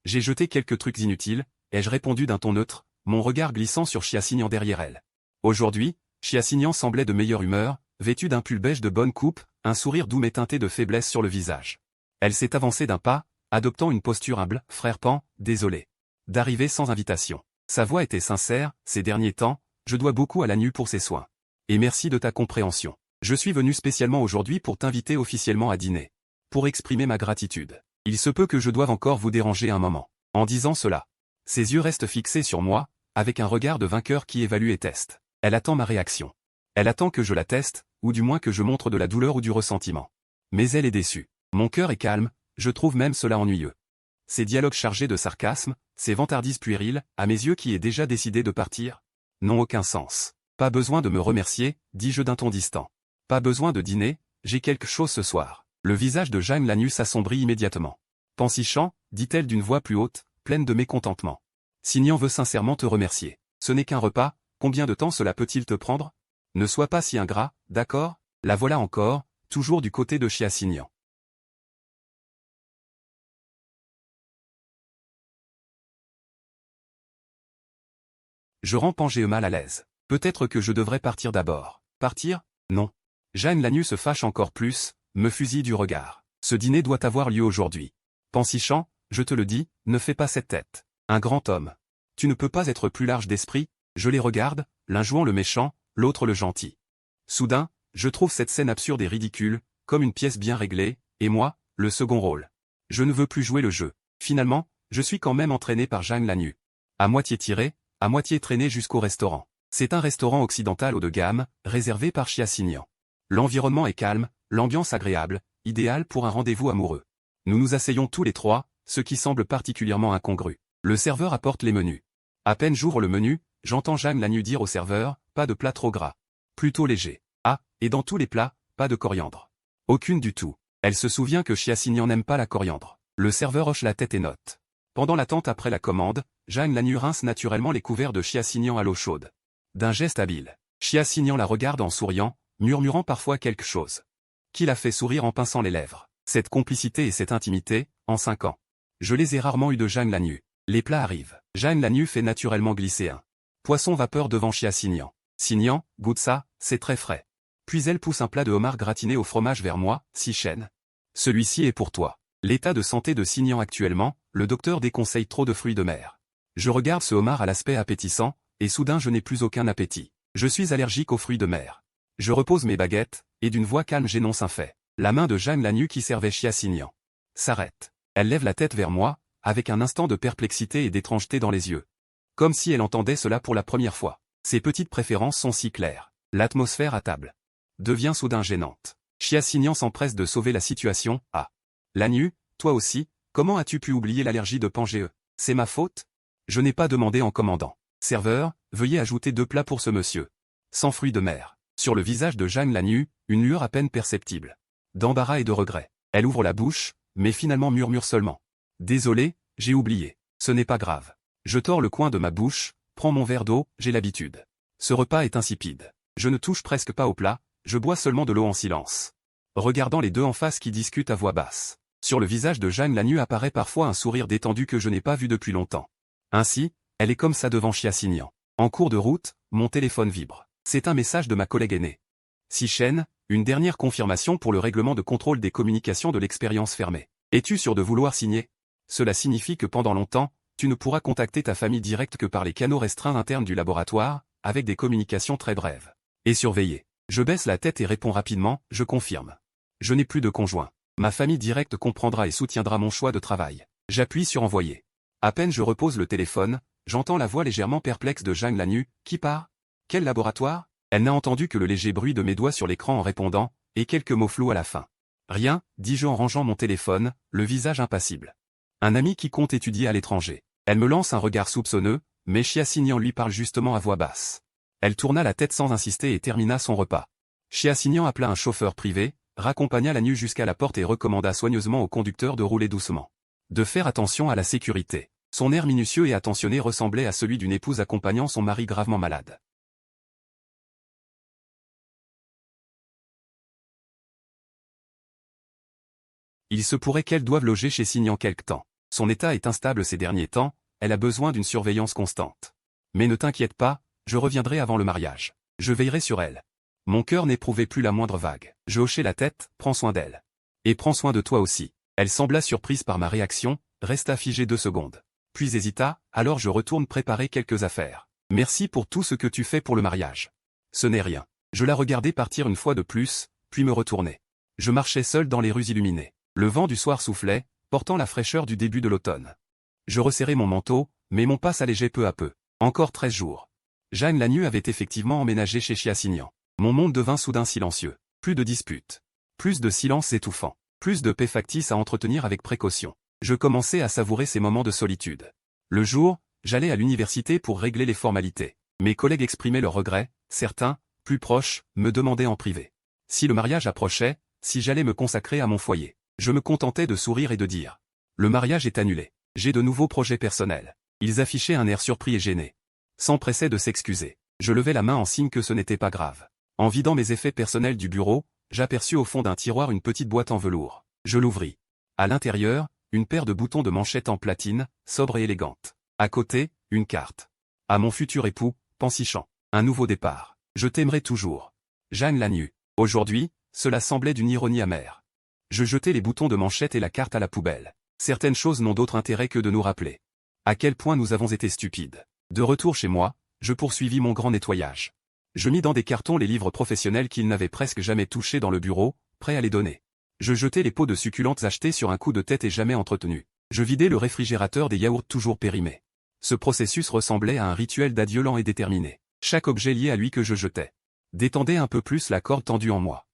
J'ai jeté quelques trucs inutiles, ai-je répondu d'un ton neutre, mon regard glissant sur Xiaxignan derrière elle. Aujourd'hui, Xiaxignan semblait de meilleure humeur, vêtue d'un pull beige de bonne coupe, un sourire doux mais teinté de faiblesse sur le visage. Elle s'est avancée d'un pas, adoptant une posture humble, frère Pan, désolé. D'arriver sans invitation. Sa voix était sincère, ces derniers temps, je dois beaucoup à la nuit pour ses soins. Et merci de ta compréhension. Je suis venu spécialement aujourd'hui pour t'inviter officiellement à dîner. Pour exprimer ma gratitude. Il se peut que je doive encore vous déranger un moment. En disant cela, ses yeux restent fixés sur moi, avec un regard de vainqueur qui évalue et teste. Elle attend ma réaction. Elle attend que je la teste, ou du moins que je montre de la douleur ou du ressentiment. Mais elle est déçue. Mon cœur est calme, je trouve même cela ennuyeux. Ces dialogues chargés de sarcasme, ces vantardises puériles, à mes yeux qui ai déjà décidé de partir, n'ont aucun sens. Pas besoin de me remercier, dis-je d'un ton distant. Pas besoin de dîner, j'ai quelque chose ce soir. Le visage de Jeanne Lanus s'assombrit immédiatement. Pensichant, dit-elle d'une voix plus haute, pleine de mécontentement. Signan veut sincèrement te remercier. Ce n'est qu'un repas, combien de temps cela peut-il te prendre? Ne sois pas si ingrat, d'accord? La voilà encore, toujours du côté de Xiaxignan. Je rends Pangée mal à l'aise. Peut-être que je devrais partir d'abord. Partir? Non. Jeanne Lanus se fâche encore plus, me fusille du regard. Ce dîner doit avoir lieu aujourd'hui. Pensichant, je te le dis, ne fais pas cette tête. Un grand homme. Tu ne peux pas être plus large d'esprit, je les regarde, l'un jouant le méchant, l'autre le gentil. Soudain, je trouve cette scène absurde et ridicule, comme une pièce bien réglée, et moi, le second rôle. Je ne veux plus jouer le jeu. Finalement, je suis quand même entraîné par Jeanne Lanus. À moitié tiré, à moitié traîné jusqu'au restaurant. C'est un restaurant occidental haut de gamme, réservé par Xiaxignan. L'environnement est calme, l'ambiance agréable, idéal pour un rendez-vous amoureux. Nous nous asseyons tous les trois, ce qui semble particulièrement incongru. Le serveur apporte les menus. À peine j'ouvre le menu, j'entends Jeanne Lanus dire au serveur, pas de plat trop gras. Plutôt léger. Ah, et dans tous les plats, pas de coriandre. Aucune du tout. Elle se souvient que Chiassignan n'aime pas la coriandre. Le serveur hoche la tête et note. Pendant l'attente après la commande, Jeanne Lannu rince naturellement les couverts de Chiassignan à l'eau chaude. D'un geste habile, Chiassignan la regarde en souriant, murmurant parfois quelque chose. Qui la fait sourire en pinçant les lèvres. Cette complicité et cette intimité, en 5 ans. Je les ai rarement eues de Jeanne Lannu. Les plats arrivent. Jeanne Lannu fait naturellement glisser un poisson vapeur devant Chiassignan. Signan, goûte ça, c'est très frais. Puis elle pousse un plat de homard gratiné au fromage vers moi, Sichen. Celui-ci est pour toi. L'état de santé de Signan actuellement, le docteur déconseille trop de fruits de mer. Je regarde ce homard à l'aspect appétissant, et soudain je n'ai plus aucun appétit. Je suis allergique aux fruits de mer. Je repose mes baguettes, et d'une voix calme j'énonce un fait. La main de Jeanne Lannu qui servait Chiassignan s'arrête. Elle lève la tête vers moi, avec un instant de perplexité et d'étrangeté dans les yeux. Comme si elle entendait cela pour la première fois. Ses petites préférences sont si claires. L'atmosphère à table devient soudain gênante. Chiassignan s'empresse de sauver la situation. Ah. Lannu, toi aussi, comment as-tu pu oublier l'allergie de Pangée? C'est ma faute? Je n'ai pas demandé en commandant. Serveur, veuillez ajouter 2 plats pour ce monsieur. Sans fruits de mer. Sur le visage de Jeanne Lannu, une lueur à peine perceptible. D'embarras et de regret. Elle ouvre la bouche, mais finalement murmure seulement. Désolé, j'ai oublié. Ce n'est pas grave. Je tords le coin de ma bouche, prends mon verre d'eau, j'ai l'habitude. Ce repas est insipide. Je ne touche presque pas au plat, je bois seulement de l'eau en silence. Regardant les deux en face qui discutent à voix basse. Sur le visage de Jeanne Lannu apparaît parfois un sourire détendu que je n'ai pas vu depuis longtemps. Ainsi, elle est comme ça devant Chiassignan. En cours de route, mon téléphone vibre. C'est un message de ma collègue aînée. Sichen, une dernière confirmation pour le règlement de contrôle des communications de l'expérience fermée. Es-tu sûr de vouloir signer? Cela signifie que pendant longtemps, tu ne pourras contacter ta famille directe que par les canaux restreints internes du laboratoire, avec des communications très brèves. Et surveillées. Je baisse la tête et réponds rapidement, je confirme. Je n'ai plus de conjoint. Ma famille directe comprendra et soutiendra mon choix de travail. J'appuie sur envoyer. À peine je repose le téléphone, j'entends la voix légèrement perplexe de Jeanne Lannu, qui part? Quel laboratoire? Elle n'a entendu que le léger bruit de mes doigts sur l'écran en répondant, et quelques mots flous à la fin. Rien, dis-je en rangeant mon téléphone, le visage impassible. Un ami qui compte étudier à l'étranger. Elle me lance un regard soupçonneux, mais Chiassignan lui parle justement à voix basse. Elle tourna la tête sans insister et termina son repas. Chiassignan appela un chauffeur privé, raccompagna Lannu jusqu'à la porte et recommanda soigneusement au conducteur de rouler doucement. De faire attention à la sécurité. Son air minutieux et attentionné ressemblait à celui d'une épouse accompagnant son mari gravement malade. Il se pourrait qu'elle doive loger chez Signan quelque temps. Son état est instable ces derniers temps, elle a besoin d'une surveillance constante. Mais ne t'inquiète pas, je reviendrai avant le mariage. Je veillerai sur elle. Mon cœur n'éprouvait plus la moindre vague. Je hochai la tête, prends soin d'elle. Et prends soin de toi aussi. Elle sembla surprise par ma réaction, resta figée 2 secondes. Puis hésita, alors je retourne préparer quelques affaires. Merci pour tout ce que tu fais pour le mariage. Ce n'est rien. Je la regardais partir une fois de plus, puis me retournai. Je marchais seul dans les rues illuminées. Le vent du soir soufflait, portant la fraîcheur du début de l'automne. Je resserrai mon manteau, mais mon pas s'allégeait peu à peu. Encore 13 jours. Jeanne Lannu avait effectivement emménagé chez Chiassignan. Mon monde devint soudain silencieux. Plus de disputes. Plus de silence étouffant. Plus de paix factice à entretenir avec précaution. Je commençais à savourer ces moments de solitude. Le jour, j'allais à l'université pour régler les formalités. Mes collègues exprimaient leurs regrets, certains, plus proches, me demandaient en privé. Si le mariage approchait, si j'allais me consacrer à mon foyer. Je me contentais de sourire et de dire. Le mariage est annulé. J'ai de nouveaux projets personnels. Ils affichaient un air surpris et gêné. S'empressaient de s'excuser. Je levai la main en signe que ce n'était pas grave. En vidant mes effets personnels du bureau, j'aperçus au fond d'un tiroir une petite boîte en velours. Je l'ouvris. À l'intérieur, une paire de boutons de manchette en platine, sobre et élégante. À côté, une carte. À mon futur époux, Pansichant. Un nouveau départ. Je t'aimerai toujours. Jeanne Lannu. Aujourd'hui, cela semblait d'une ironie amère. Je jetai les boutons de manchette et la carte à la poubelle. Certaines choses n'ont d'autre intérêt que de nous rappeler à quel point nous avons été stupides. De retour chez moi, je poursuivis mon grand nettoyage. Je mis dans des cartons les livres professionnels qu'il n'avait presque jamais touchés dans le bureau, prêts à les donner. Je jetai les pots de succulentes achetés sur un coup de tête et jamais entretenus. Je vidai le réfrigérateur des yaourts toujours périmés. Ce processus ressemblait à un rituel d'adieu lent et déterminé. Chaque objet lié à lui que je jetais détendait un peu plus la corde tendue en moi.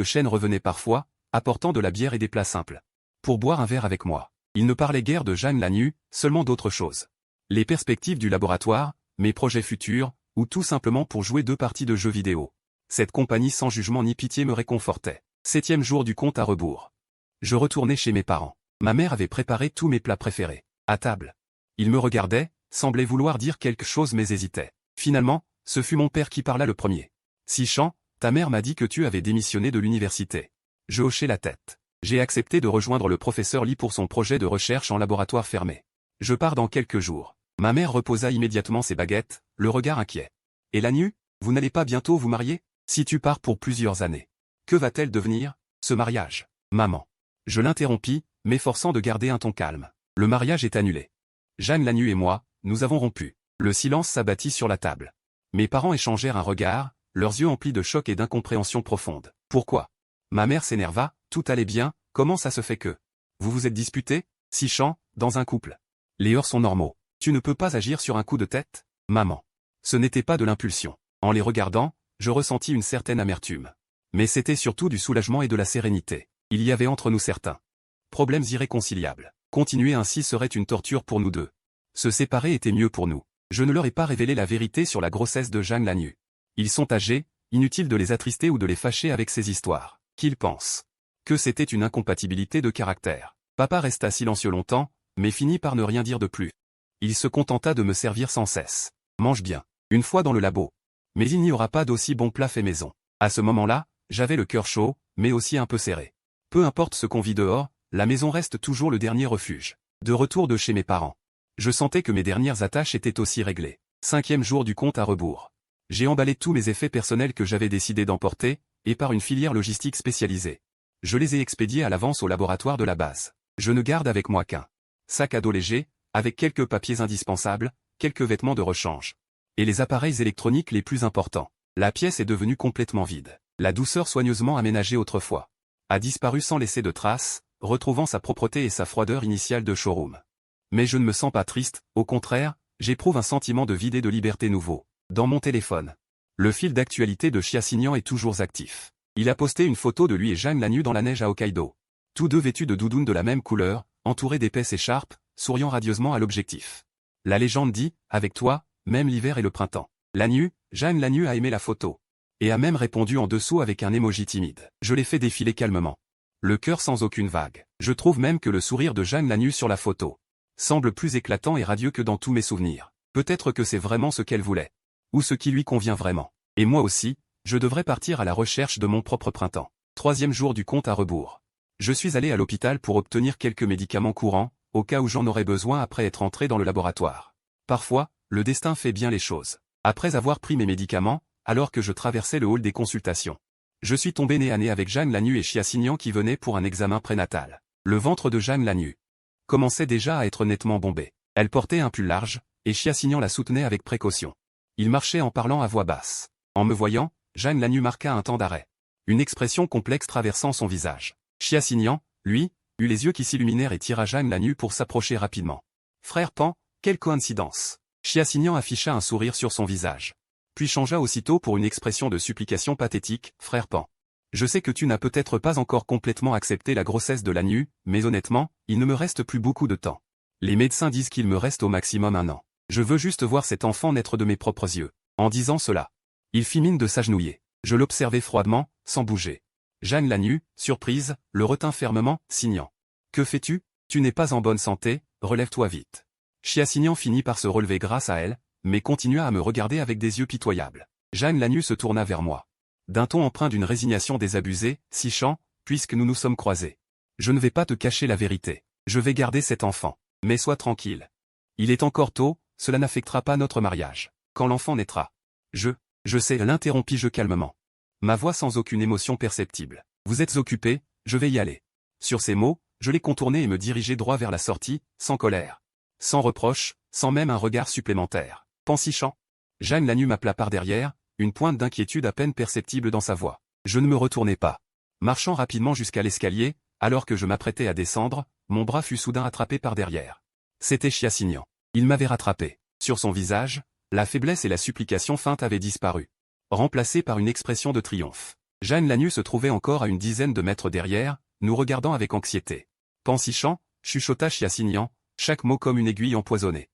Chêne revenait parfois, apportant de la bière et des plats simples. Pour boire un verre avec moi. Il ne parlait guère de Jeanne Lannu, seulement d'autre chose. Les perspectives du laboratoire, mes projets futurs, ou tout simplement pour jouer 2 parties de jeux vidéo. Cette compagnie sans jugement ni pitié me réconfortait. 7e jour du compte à rebours. Je retournai chez mes parents. Ma mère avait préparé tous mes plats préférés. À table. Il me regardait, semblait vouloir dire quelque chose mais hésitait. Finalement, ce fut mon père qui parla le premier. Sichan, ta mère m'a dit que tu avais démissionné de l'université. Je hochai la tête. J'ai accepté de rejoindre le professeur Lee pour son projet de recherche en laboratoire fermé. Je pars dans quelques jours. Ma mère reposa immédiatement ses baguettes, le regard inquiet. Et Lanyu, vous n'allez pas bientôt vous marier? Si tu pars pour plusieurs années. Que va-t-elle devenir, ce mariage? Maman. Je l'interrompis, m'efforçant de garder un ton calme. Le mariage est annulé. Jeanne Lanyu et moi, nous avons rompu. Le silence s'abattit sur la table. Mes parents échangèrent un regard, leurs yeux emplis de choc et d'incompréhension profonde. Pourquoi? Ma mère s'énerva, tout allait bien, comment ça se fait que? Vous vous êtes disputés? Sichan, dans un couple. Les heurts sont normaux. Tu ne peux pas agir sur un coup de tête? Maman. Ce n'était pas de l'impulsion. En les regardant, je ressentis une certaine amertume. Mais c'était surtout du soulagement et de la sérénité. Il y avait entre nous certains problèmes irréconciliables. Continuer ainsi serait une torture pour nous deux. Se séparer était mieux pour nous. Je ne leur ai pas révélé la vérité sur la grossesse de Jeanne Lanyu. Ils sont âgés, inutile de les attrister ou de les fâcher avec ces histoires. Qu'ils pensent que c'était une incompatibilité de caractère. Papa resta silencieux longtemps, mais finit par ne rien dire de plus. Il se contenta de me servir sans cesse. Mange bien. Une fois dans le labo. Mais il n'y aura pas d'aussi bon plat fait maison. À ce moment-là, j'avais le cœur chaud, mais aussi un peu serré. Peu importe ce qu'on vit dehors, la maison reste toujours le dernier refuge. De retour de chez mes parents. Je sentais que mes dernières attaches étaient aussi réglées. 5e jour du compte à rebours. J'ai emballé tous mes effets personnels que j'avais décidé d'emporter, et par une filière logistique spécialisée. Je les ai expédiés à l'avance au laboratoire de la base. Je ne garde avec moi qu'un sac à dos léger, avec quelques papiers indispensables, quelques vêtements de rechange. Et les appareils électroniques les plus importants. La pièce est devenue complètement vide. La douceur soigneusement aménagée autrefois a disparu sans laisser de traces, retrouvant sa propreté et sa froideur initiale de showroom. Mais je ne me sens pas triste, au contraire, j'éprouve un sentiment de vide et de liberté nouveau. Dans mon téléphone. Le fil d'actualité de Chiassignan est toujours actif. Il a posté une photo de lui et Jeanne Lanyu dans la neige à Hokkaido. Tous deux vêtus de doudounes de la même couleur, entourés d'épaisses écharpes, souriant radieusement à l'objectif. La légende dit, avec toi, même l'hiver et le printemps. Lanyu, Jeanne Lanyu a aimé la photo. Et a même répondu en dessous avec un émoji timide. Je l'ai fait défiler calmement. Le cœur sans aucune vague. Je trouve même que le sourire de Jeanne Lanyu sur la photo semble plus éclatant et radieux que dans tous mes souvenirs. Peut-être que c'est vraiment ce qu'elle voulait. Ou ce qui lui convient vraiment. Et moi aussi, je devrais partir à la recherche de mon propre printemps. 3e jour du compte à rebours. Je suis allé à l'hôpital pour obtenir quelques médicaments courants, au cas où j'en aurais besoin après être entré dans le laboratoire. Parfois, le destin fait bien les choses. Après avoir pris mes médicaments, alors que je traversais le hall des consultations, je suis tombé nez à nez avec Jeanne Lanyu et Chiassignan qui venaient pour un examen prénatal. Le ventre de Jeanne Lanyu commençait déjà à être nettement bombé. Elle portait un pull large, et Chiassignan la soutenait avec précaution. Il marchait en parlant à voix basse. En me voyant, Jeanne Lanyu marqua un temps d'arrêt. Une expression complexe traversant son visage. Chiassignan, lui, eut les yeux qui s'illuminèrent et tira Jeanne Lanyu pour s'approcher rapidement. Frère Pan, quelle coïncidence. Chiassignan afficha un sourire sur son visage. Puis changea aussitôt pour une expression de supplication pathétique, frère Pan. Je sais que tu n'as peut-être pas encore complètement accepté la grossesse de Lanyu, mais honnêtement, il ne me reste plus beaucoup de temps. Les médecins disent qu'il me reste au maximum 1 an. Je veux juste voir cet enfant naître de mes propres yeux. En disant cela, il fit mine de s'agenouiller. Je l'observai froidement, sans bouger. Jeanne Lanyu, surprise, le retint fermement, signant. Que fais-tu? Tu n'es pas en bonne santé, relève-toi vite. Chiassignan finit par se relever grâce à elle, mais continua à me regarder avec des yeux pitoyables. Jeanne Lanyu se tourna vers moi. D'un ton empreint d'une résignation désabusée, Sichan, puisque nous nous sommes croisés. Je ne vais pas te cacher la vérité. Je vais garder cet enfant. Mais sois tranquille. Il est encore tôt, cela n'affectera pas notre mariage. Quand l'enfant naîtra. Je sais, l'interrompis-je calmement. Ma voix sans aucune émotion perceptible. Vous êtes occupé, je vais y aller. Sur ces mots, je l'ai contourné et me dirigeai droit vers la sortie, sans colère. Sans reproche, sans même un regard supplémentaire. Sichan. Jeanne Lanyu m'appela par derrière, une pointe d'inquiétude à peine perceptible dans sa voix. Je ne me retournai pas. Marchant rapidement jusqu'à l'escalier, alors que je m'apprêtais à descendre, mon bras fut soudain attrapé par derrière. C'était Chiassignan. Il m'avait rattrapé. Sur son visage, la faiblesse et la supplication feinte avaient disparu, remplacées par une expression de triomphe. Jeanne Lanyu se trouvait encore à une dizaine de mètres derrière, nous regardant avec anxiété. Sichan, chuchota Chiassignan, chaque mot comme une aiguille empoisonnée.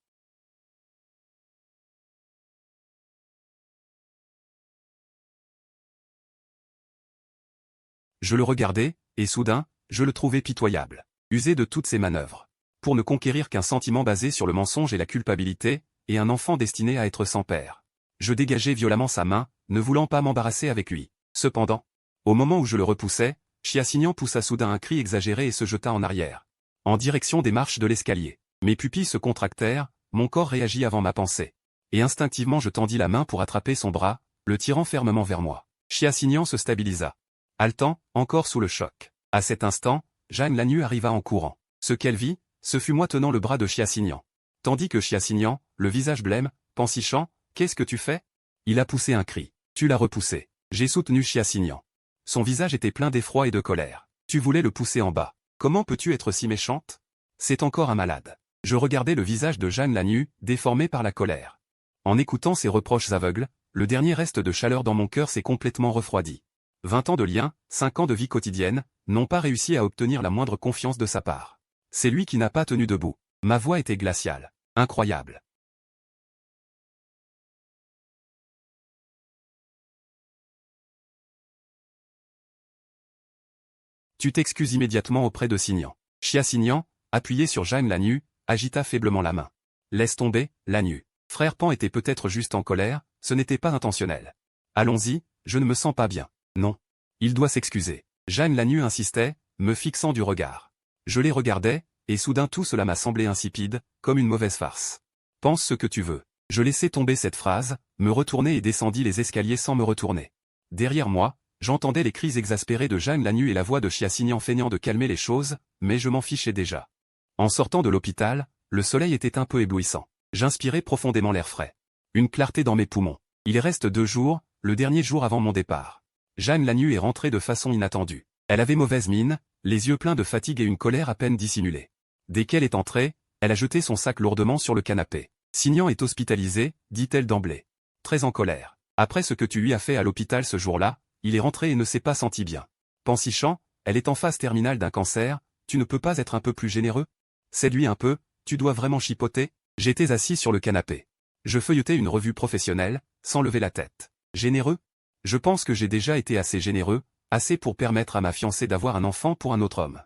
Je le regardai, et soudain, je le trouvais pitoyable. Usé de toutes ses manœuvres. Pour ne conquérir qu'un sentiment basé sur le mensonge et la culpabilité, et un enfant destiné à être sans père. Je dégageai violemment sa main, ne voulant pas m'embarrasser avec lui. Cependant, au moment où je le repoussais, Chiassignan poussa soudain un cri exagéré et se jeta en arrière. En direction des marches de l'escalier. Mes pupilles se contractèrent, mon corps réagit avant ma pensée. Et instinctivement je tendis la main pour attraper son bras, le tirant fermement vers moi. Chiassignan se stabilisa. Haletant, encore sous le choc. À cet instant, Jeanne Lannu arriva en courant. Ce qu'elle vit, ce fut moi tenant le bras de Chiassignan. Tandis que Chiassignan, le visage blême, pensichant, « Qu'est-ce que tu fais ?» Il a poussé un cri. « Tu l'as repoussé. » J'ai soutenu Chiassignan. Son visage était plein d'effroi et de colère. « Tu voulais le pousser en bas. Comment peux-tu être si méchante ? C'est encore un malade. » Je regardais le visage de Jeanne Lannu, déformé par la colère. En écoutant ses reproches aveugles, le dernier reste de chaleur dans mon cœur s'est complètement refroidi. 20 ans de lien, 5 ans de vie quotidienne, n'ont pas réussi à obtenir la moindre confiance de sa part. C'est lui qui n'a pas tenu debout. Ma voix était glaciale. Incroyable. Tu t'excuses immédiatement auprès de Signan. Chiassignan, appuyé sur Jeanne Lannu, agita faiblement la main. Laisse tomber, Lannu. Frère Pan était peut-être juste en colère, ce n'était pas intentionnel. Allons-y, je ne me sens pas bien. Non. Il doit s'excuser. Jeanne Lannu insistait, me fixant du regard. Je les regardais, et soudain tout cela m'a semblé insipide, comme une mauvaise farce. Pense ce que tu veux. Je laissai tomber cette phrase, me retournai et descendis les escaliers sans me retourner. Derrière moi, j'entendais les cris exaspérés de Jeanne Lannu et la voix de Chiassignan feignant de calmer les choses, mais je m'en fichais déjà. En sortant de l'hôpital, le soleil était un peu éblouissant. J'inspirais profondément l'air frais. Une clarté dans mes poumons. Il reste 2 jours, le dernier jour avant mon départ. Jeanne Lannu est rentrée de façon inattendue. Elle avait mauvaise mine, les yeux pleins de fatigue et une colère à peine dissimulée. Dès qu'elle est entrée, elle a jeté son sac lourdement sur le canapé. « Signan est hospitalisé », dit-elle d'emblée. Très en colère. « Après ce que tu lui as fait à l'hôpital ce jour-là, il est rentré et ne s'est pas senti bien. Pensichant, elle est en phase terminale d'un cancer, tu ne peux pas être un peu plus généreux ? Séduis un peu, tu dois vraiment chipoter ?» J'étais assis sur le canapé. Je feuilletais une revue professionnelle, sans lever la tête. Généreux ? Je pense que j'ai déjà été assez généreux, assez pour permettre à ma fiancée d'avoir un enfant pour un autre homme.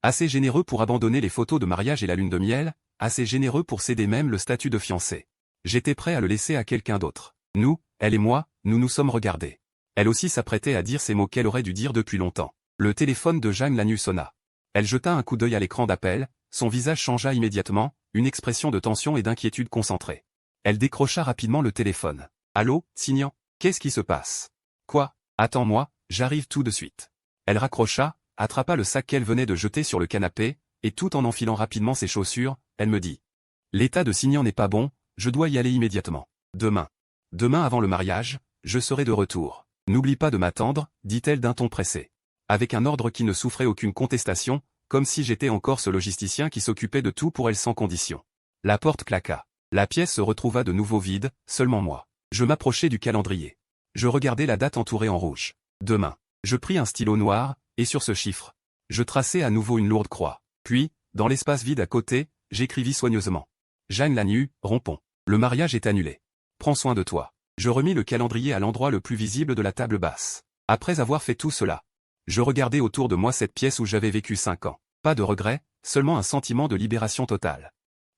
Assez généreux pour abandonner les photos de mariage et la lune de miel, assez généreux pour céder même le statut de fiancé. J'étais prêt à le laisser à quelqu'un d'autre. Nous, elle et moi, nous nous sommes regardés. Elle aussi s'apprêtait à dire ces mots qu'elle aurait dû dire depuis longtemps. Le téléphone de Jeanne Lannu sonna. Elle jeta un coup d'œil à l'écran d'appel, son visage changea immédiatement, une expression de tension et d'inquiétude concentrée. Elle décrocha rapidement le téléphone. « Allô, Signan ? Qu'est-ce qui se passe ? Quoi ? Attends-moi, j'arrive tout de suite. » Elle raccrocha, attrapa le sac qu'elle venait de jeter sur le canapé, et tout en enfilant rapidement ses chaussures, elle me dit. « L'état de Signan n'est pas bon, je dois y aller immédiatement. Demain. Demain avant le mariage, je serai de retour. N'oublie pas de m'attendre, dit-elle d'un ton pressé. Avec un ordre qui ne souffrait aucune contestation, comme si j'étais encore ce logisticien qui s'occupait de tout pour elle sans condition. La porte claqua. La pièce se retrouva de nouveau vide, seulement moi. Je m'approchai du calendrier. Je regardai la date entourée en rouge. Demain. Je pris un stylo noir, et sur ce chiffre, je traçai à nouveau une lourde croix. Puis, dans l'espace vide à côté, j'écrivis soigneusement. Jeanne Lannu, rompons. Le mariage est annulé. Prends soin de toi. Je remis le calendrier à l'endroit le plus visible de la table basse. Après avoir fait tout cela, je regardais autour de moi cette pièce où j'avais vécu 5 ans. Pas de regret, seulement un sentiment de libération totale.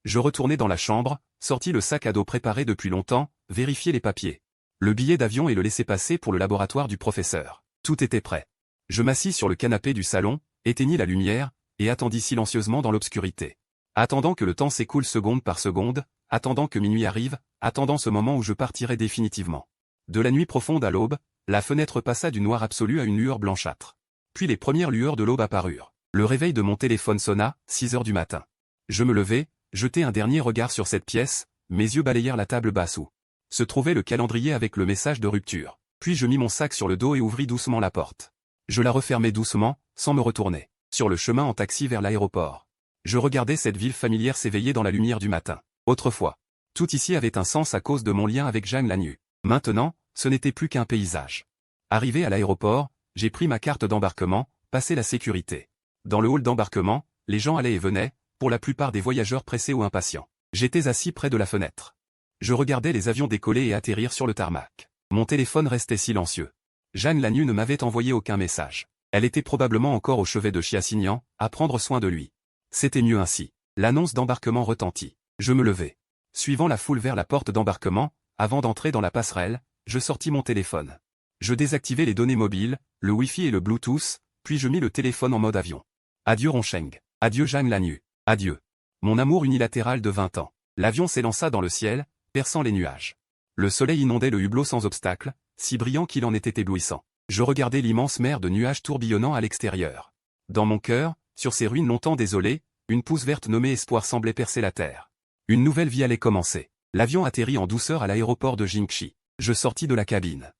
Je retournai dans la chambre, sortis le sac à dos préparé depuis longtemps, vérifiai les papiers. Le billet d'avion et le laissez-passer pour le laboratoire du professeur. Tout était prêt. Je m'assis sur le canapé du salon, éteignis la lumière, et attendis silencieusement dans l'obscurité. Attendant que le temps s'écoule seconde par seconde, attendant que minuit arrive, attendant ce moment où je partirai définitivement. De la nuit profonde à l'aube, la fenêtre passa du noir absolu à une lueur blanchâtre. Puis les premières lueurs de l'aube apparurent. Le réveil de mon téléphone sonna, 6 heures du matin. Je me levai, jetai un dernier regard sur cette pièce, mes yeux balayèrent la table basse où se trouvait le calendrier avec le message de rupture. Puis je mis mon sac sur le dos et ouvris doucement la porte. Je la refermai doucement, sans me retourner. Sur le chemin en taxi vers l'aéroport. Je regardais cette ville familière s'éveiller dans la lumière du matin. Autrefois, tout ici avait un sens à cause de mon lien avec Jeanne Lannu. Maintenant, ce n'était plus qu'un paysage. Arrivé à l'aéroport, j'ai pris ma carte d'embarquement, passé la sécurité. Dans le hall d'embarquement, les gens allaient et venaient, pour la plupart des voyageurs pressés ou impatients. J'étais assis près de la fenêtre. Je regardais les avions décoller et atterrir sur le tarmac. Mon téléphone restait silencieux. Jeanne Lannu ne m'avait envoyé aucun message. Elle était probablement encore au chevet de Chiassignan, à prendre soin de lui. C'était mieux ainsi. L'annonce d'embarquement retentit. Je me levai. Suivant la foule vers la porte d'embarquement, avant d'entrer dans la passerelle, je sortis mon téléphone. Je désactivai les données mobiles, le Wi-Fi et le Bluetooth, puis je mis le téléphone en mode avion. Adieu Roncheng. Adieu Jeanne Lannu. Adieu. Mon amour unilatéral de 20 ans. L'avion s'élança dans le ciel, perçant les nuages. Le soleil inondait le hublot sans obstacle, si brillant qu'il en était éblouissant. Je regardais l'immense mer de nuages tourbillonnant à l'extérieur. Dans mon cœur, sur ces ruines longtemps désolées, une pousse verte nommée Espoir semblait percer la terre. Une nouvelle vie allait commencer. L'avion atterrit en douceur à l'aéroport de Jingxi. Je sortis de la cabine.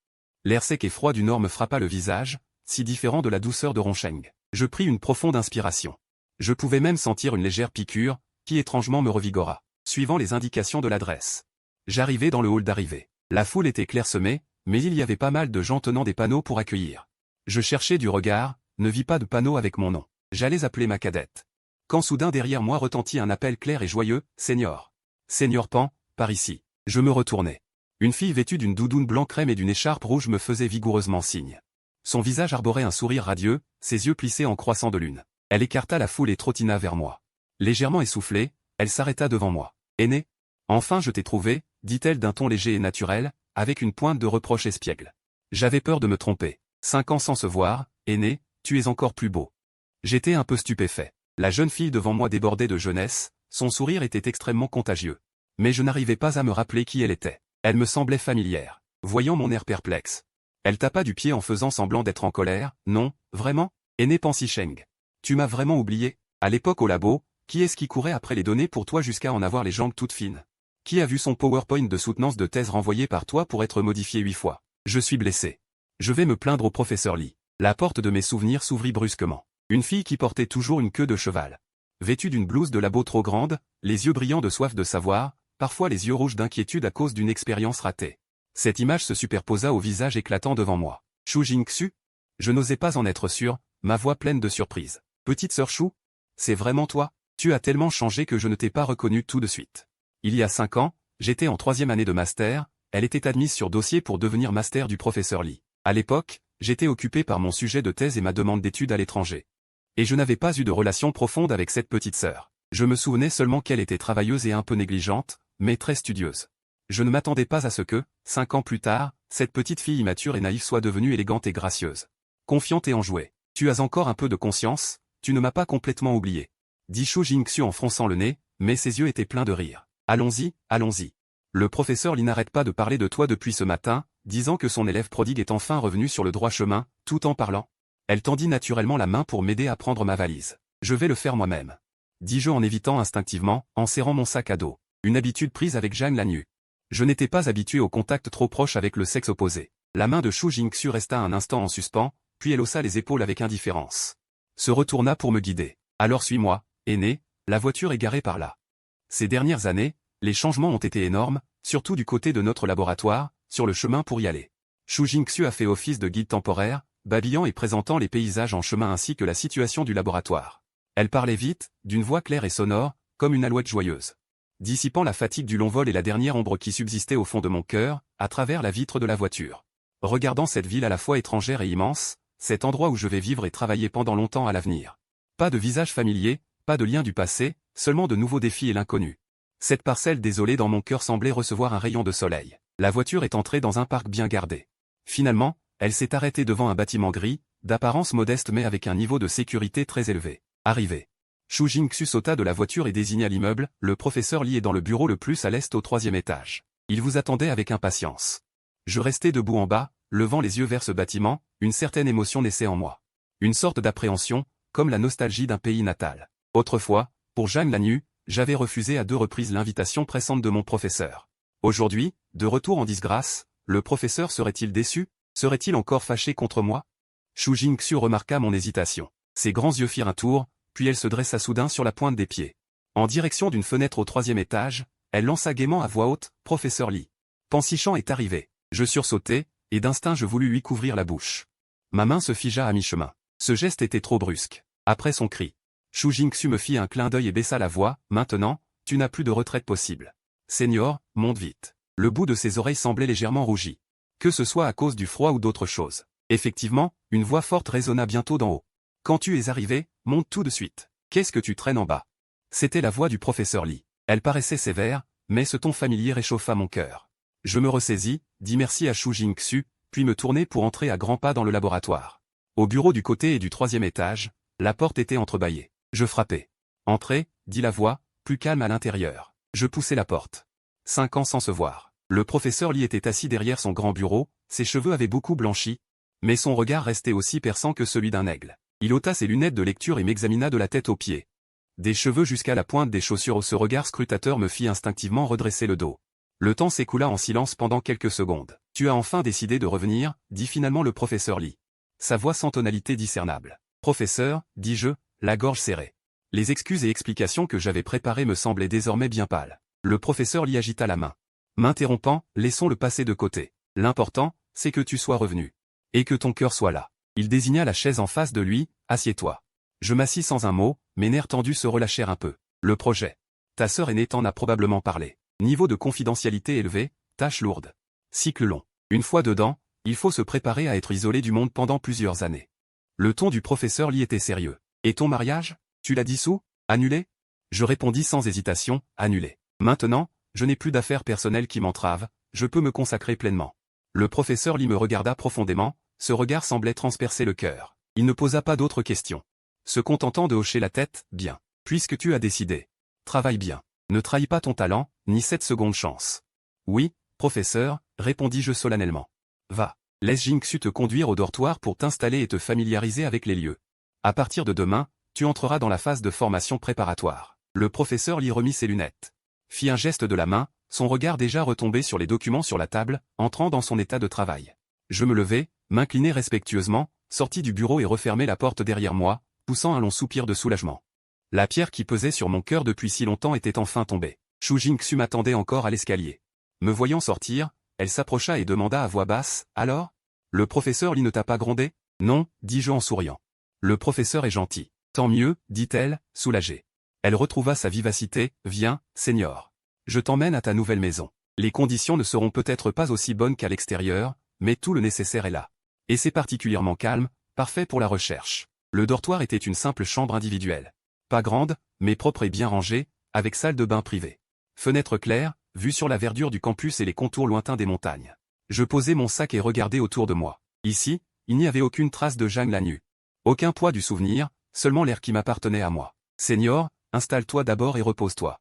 L'air sec et froid du nord me frappa le visage, si différent de la douceur de Roncheng. Je pris une profonde inspiration. Je pouvais même sentir une légère piqûre, qui étrangement me revigora, suivant les indications de l'adresse. J'arrivai dans le hall d'arrivée. La foule était clairsemée, mais il y avait pas mal de gens tenant des panneaux pour accueillir. Je cherchais du regard, ne vis pas de panneau avec mon nom. J'allais appeler ma cadette. Quand soudain derrière moi retentit un appel clair et joyeux, « Senior. Senior Pan, par ici. » Je me retournai. Une fille vêtue d'une doudoune blanc crème et d'une écharpe rouge me faisait vigoureusement signe. Son visage arborait un sourire radieux, ses yeux plissés en croissant de lune. Elle écarta la foule et trottina vers moi. Légèrement essoufflée, elle s'arrêta devant moi. « Aîné ? Enfin je t'ai trouvé, » dit-elle d'un ton léger et naturel, avec une pointe de reproche espiègle. J'avais peur de me tromper. 5 ans sans se voir, aîné, tu es encore plus beau. J'étais un peu stupéfait. La jeune fille devant moi débordait de jeunesse, son sourire était extrêmement contagieux. Mais je n'arrivais pas à me rappeler qui elle était. Elle me semblait familière. Voyant mon air perplexe. Elle tapa du pied en faisant semblant d'être en colère. « Non, vraiment, aîné Pansicheng. Tu m'as vraiment oublié. À l'époque au labo, qui est-ce qui courait après les données pour toi jusqu'à en avoir les jambes toutes fines? Qui a vu son PowerPoint de soutenance de thèse renvoyé par toi pour être modifié 8 fois? Je suis blessé. Je vais me plaindre au professeur Lee. » La porte de mes souvenirs s'ouvrit brusquement. Une fille qui portait toujours une queue de cheval. Vêtue d'une blouse de labo trop grande, les yeux brillants de soif de savoir, parfois les yeux rouges d'inquiétude à cause d'une expérience ratée. Cette image se superposa au visage éclatant devant moi. « Chou Jingxu ?» Je n'osais pas en être sûr, ma voix pleine de surprise. « Petite sœur Chou? C'est vraiment toi? Tu as tellement changé que je ne t'ai pas reconnu tout de suite. » Il y a 5 ans, j'étais en 3e année de master, elle était admise sur dossier pour devenir master du professeur Lee. À l'époque, j'étais occupé par mon sujet de thèse et ma demande d'études à l'étranger. Et je n'avais pas eu de relation profonde avec cette petite sœur. Je me souvenais seulement qu'elle était travailleuse et un peu négligente, mais très studieuse. Je ne m'attendais pas à ce que, 5 ans plus tard, cette petite fille immature et naïve soit devenue élégante et gracieuse. Confiante et enjouée. « Tu as encore un peu de conscience, tu ne m'as pas complètement oublié. » dit Chou Jingxu en fronçant le nez, mais ses yeux étaient pleins de rire. « Allons-y, allons-y. Le professeur Lee n'arrête pas de parler de toi depuis ce matin, disant que son élève prodigue est enfin revenu sur le droit chemin, tout en parlant. » Elle tendit naturellement la main pour m'aider à prendre ma valise. « Je vais le faire moi-même. » dis-je en évitant instinctivement, en serrant mon sac à dos. Une habitude prise avec Jeanne Lannu. Je n'étais pas habitué au contact trop proche avec le sexe opposé. La main de Chou Jingxu resta un instant en suspens, puis elle haussa les épaules avec indifférence. Se retourna pour me guider. « Alors suis-moi, aîné, la voiture est garée par là. » Ces dernières années, les changements ont été énormes, surtout du côté de notre laboratoire, sur le chemin pour y aller. Chou Jingxu a fait office de guide temporaire, babillant et présentant les paysages en chemin ainsi que la situation du laboratoire. Elle parlait vite, d'une voix claire et sonore, comme une alouette joyeuse. Dissipant la fatigue du long vol et la dernière ombre qui subsistait au fond de mon cœur, à travers la vitre de la voiture. Regardant cette ville à la fois étrangère et immense, cet endroit où je vais vivre et travailler pendant longtemps à l'avenir. Pas de visage familier, pas de lien du passé, seulement de nouveaux défis et l'inconnu. Cette parcelle désolée dans mon cœur semblait recevoir un rayon de soleil. La voiture est entrée dans un parc bien gardé. Finalement, elle s'est arrêtée devant un bâtiment gris, d'apparence modeste mais avec un niveau de sécurité très élevé. Arrivé. Chou Jingxu sauta de la voiture et désigna l'immeuble. Le professeur Lee est dans le bureau le plus à l'est au 3e étage. Il vous attendait avec impatience. Je restais debout en bas, levant les yeux vers ce bâtiment, une certaine émotion naissait en moi. Une sorte d'appréhension, comme la nostalgie d'un pays natal. Autrefois, pour Jeanne Lannu, j'avais refusé à 2 reprises l'invitation pressante de mon professeur. Aujourd'hui, de retour en disgrâce, le professeur serait-il déçu? Serait-il encore fâché contre moi? Chou Jingxu remarqua mon hésitation. Ses grands yeux firent un tour, puis elle se dressa soudain sur la pointe des pieds. En direction d'une fenêtre au 3e étage, elle lança gaiement à voix haute, « Professeur Lee. Pansichan est arrivé. » Je sursautai, et d'instinct je voulus lui couvrir la bouche. Ma main se figea à mi-chemin. Ce geste était trop brusque. Après son cri, Chou Jingxu me fit un clin d'œil et baissa la voix, « Maintenant, tu n'as plus de retraite possible. Senior, monte vite. » Le bout de ses oreilles semblait légèrement rougi. Que ce soit à cause du froid ou d'autre chose. Effectivement, une voix forte résonna bientôt d'en haut. Quand tu es arrivé, monte tout de suite. Qu'est-ce que tu traînes en bas? C'était la voix du professeur Lee. Elle paraissait sévère, mais ce ton familier réchauffa mon cœur. Je me ressaisis, dis merci à Shu Jingxu, puis me tournai pour entrer à grands pas dans le laboratoire. Au bureau du côté et du 3e étage, la porte était entrebâillée. Je frappai. Entrez, dit la voix, plus calme à l'intérieur. Je poussai la porte. 5 ans sans se voir. Le professeur Lee était assis derrière son grand bureau, ses cheveux avaient beaucoup blanchi, mais son regard restait aussi perçant que celui d'un aigle. Il ôta ses lunettes de lecture et m'examina de la tête aux pieds. Des cheveux jusqu'à la pointe des chaussures, ce regard scrutateur me fit instinctivement redresser le dos. Le temps s'écoula en silence pendant quelques secondes. Tu as enfin décidé de revenir, dit finalement le professeur Lee. Sa voix sans tonalité discernable. Professeur, dis-je, la gorge serrée. Les excuses et explications que j'avais préparées me semblaient désormais bien pâles. Le professeur Lee agita la main. M'interrompant, laissons le passé de côté. L'important, c'est que tu sois revenu. Et que ton cœur soit là. Il désigna la chaise en face de lui, assieds-toi. Je m'assis sans un mot, mes nerfs tendus se relâchèrent un peu. Le projet. Ta sœur aînée t'en a probablement parlé. Niveau de confidentialité élevé, tâche lourde. Cycle long. Une fois dedans, il faut se préparer à être isolé du monde pendant plusieurs années. Le ton du professeur Lee était sérieux. Et ton mariage? Tu l'as dissous? Annulé? Je répondis sans hésitation, annulé. Maintenant, je n'ai plus d'affaires personnelles qui m'entravent, je peux me consacrer pleinement. Le professeur Lee me regarda profondément, ce regard semblait transpercer le cœur. Il ne posa pas d'autres questions. Se contentant de hocher la tête, bien. Puisque tu as décidé. Travaille bien. Ne trahis pas ton talent, ni cette seconde chance. Oui, professeur, répondis-je solennellement. Va. Laisse Jingxu te conduire au dortoir pour t'installer et te familiariser avec les lieux. À partir de demain, tu entreras dans la phase de formation préparatoire. Le professeur Lee remit ses lunettes. Fit un geste de la main, son regard déjà retombé sur les documents sur la table, entrant dans son état de travail. Je me levai, m'inclinai respectueusement, sortis du bureau et refermai la porte derrière moi, poussant un long soupir de soulagement. La pierre qui pesait sur mon cœur depuis si longtemps était enfin tombée. Shu Jingxu m'attendait encore à l'escalier. Me voyant sortir, elle s'approcha et demanda à voix basse, « Alors? Le professeur Lee ne t'a pas grondé? » « Non, dis-je en souriant. Le professeur est gentil. Tant mieux, dit-elle, soulagée. Elle retrouva sa vivacité, « Viens, Senior. Je t'emmène à ta nouvelle maison. Les conditions ne seront peut-être pas aussi bonnes qu'à l'extérieur, mais tout le nécessaire est là. Et c'est particulièrement calme, parfait pour la recherche. » Le dortoir était une simple chambre individuelle. Pas grande, mais propre et bien rangée, avec salle de bain privée. Fenêtre claire, vue sur la verdure du campus et les contours lointains des montagnes. Je posai mon sac et regardai autour de moi. Ici, il n'y avait aucune trace de Zhang Lanyu. Aucun poids du souvenir, seulement l'air qui m'appartenait à moi. Senior, installe-toi d'abord et repose-toi.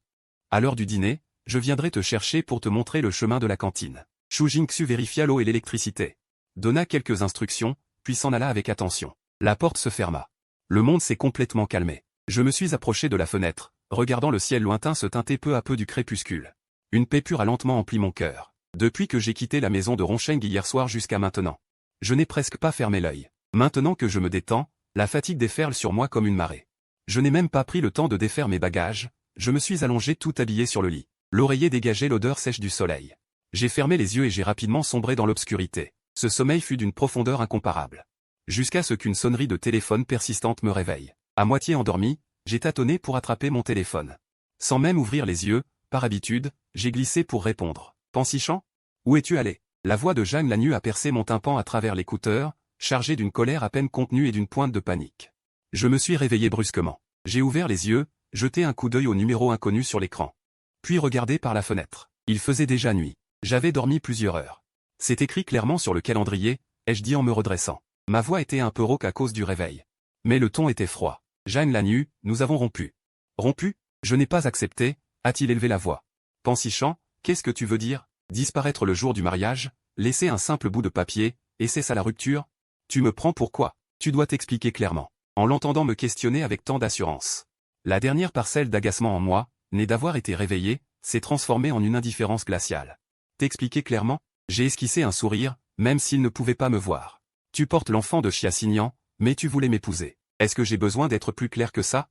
À l'heure du dîner, je viendrai te chercher pour te montrer le chemin de la cantine. Shu Jingxu vérifia l'eau et l'électricité. Donna quelques instructions, puis s'en alla avec attention. La porte se ferma. Le monde s'est complètement calmé. Je me suis approché de la fenêtre, regardant le ciel lointain se teinter peu à peu du crépuscule. Une paix pure a lentement empli mon cœur. Depuis que j'ai quitté la maison de Ronsheng hier soir jusqu'à maintenant. Je n'ai presque pas fermé l'œil. Maintenant que je me détends, la fatigue déferle sur moi comme une marée. Je n'ai même pas pris le temps de défaire mes bagages, je me suis allongé tout habillé sur le lit. L'oreiller dégageait l'odeur sèche du soleil. J'ai fermé les yeux et j'ai rapidement sombré dans l'obscurité. Ce sommeil fut d'une profondeur incomparable. Jusqu'à ce qu'une sonnerie de téléphone persistante me réveille. À moitié endormi, j'ai tâtonné pour attraper mon téléphone. Sans même ouvrir les yeux, par habitude, j'ai glissé pour répondre. « Pansichan? Où es-tu allé ?» La voix de Zhang Lanyu a percé mon tympan à travers l'écouteur, chargé d'une colère à peine contenue et d'une pointe de panique. Je me suis réveillé brusquement. J'ai ouvert les yeux, jeté un coup d'œil au numéro inconnu sur l'écran. Puis regardé par la fenêtre. Il faisait déjà nuit. J'avais dormi plusieurs heures. C'est écrit clairement sur le calendrier, ai-je dit en me redressant. Ma voix était un peu rauque à cause du réveil. Mais le ton était froid. Zhang Lanyu, nous avons rompu. Rompu? Je n'ai pas accepté, a-t-il élevé la voix. Pansichan, qu'est-ce que tu veux dire? Disparaître le jour du mariage, laisser un simple bout de papier, et c'est ça la rupture? Tu me prends pour quoi? Tu dois t'expliquer clairement. En l'entendant me questionner avec tant d'assurance. La dernière parcelle d'agacement en moi, née d'avoir été réveillée, s'est transformée en une indifférence glaciale. T'expliquer clairement? J'ai esquissé un sourire, même s'il ne pouvait pas me voir. Tu portes l'enfant de Xia Xinyan, mais tu voulais m'épouser. Est-ce que j'ai besoin d'être plus clair que ça?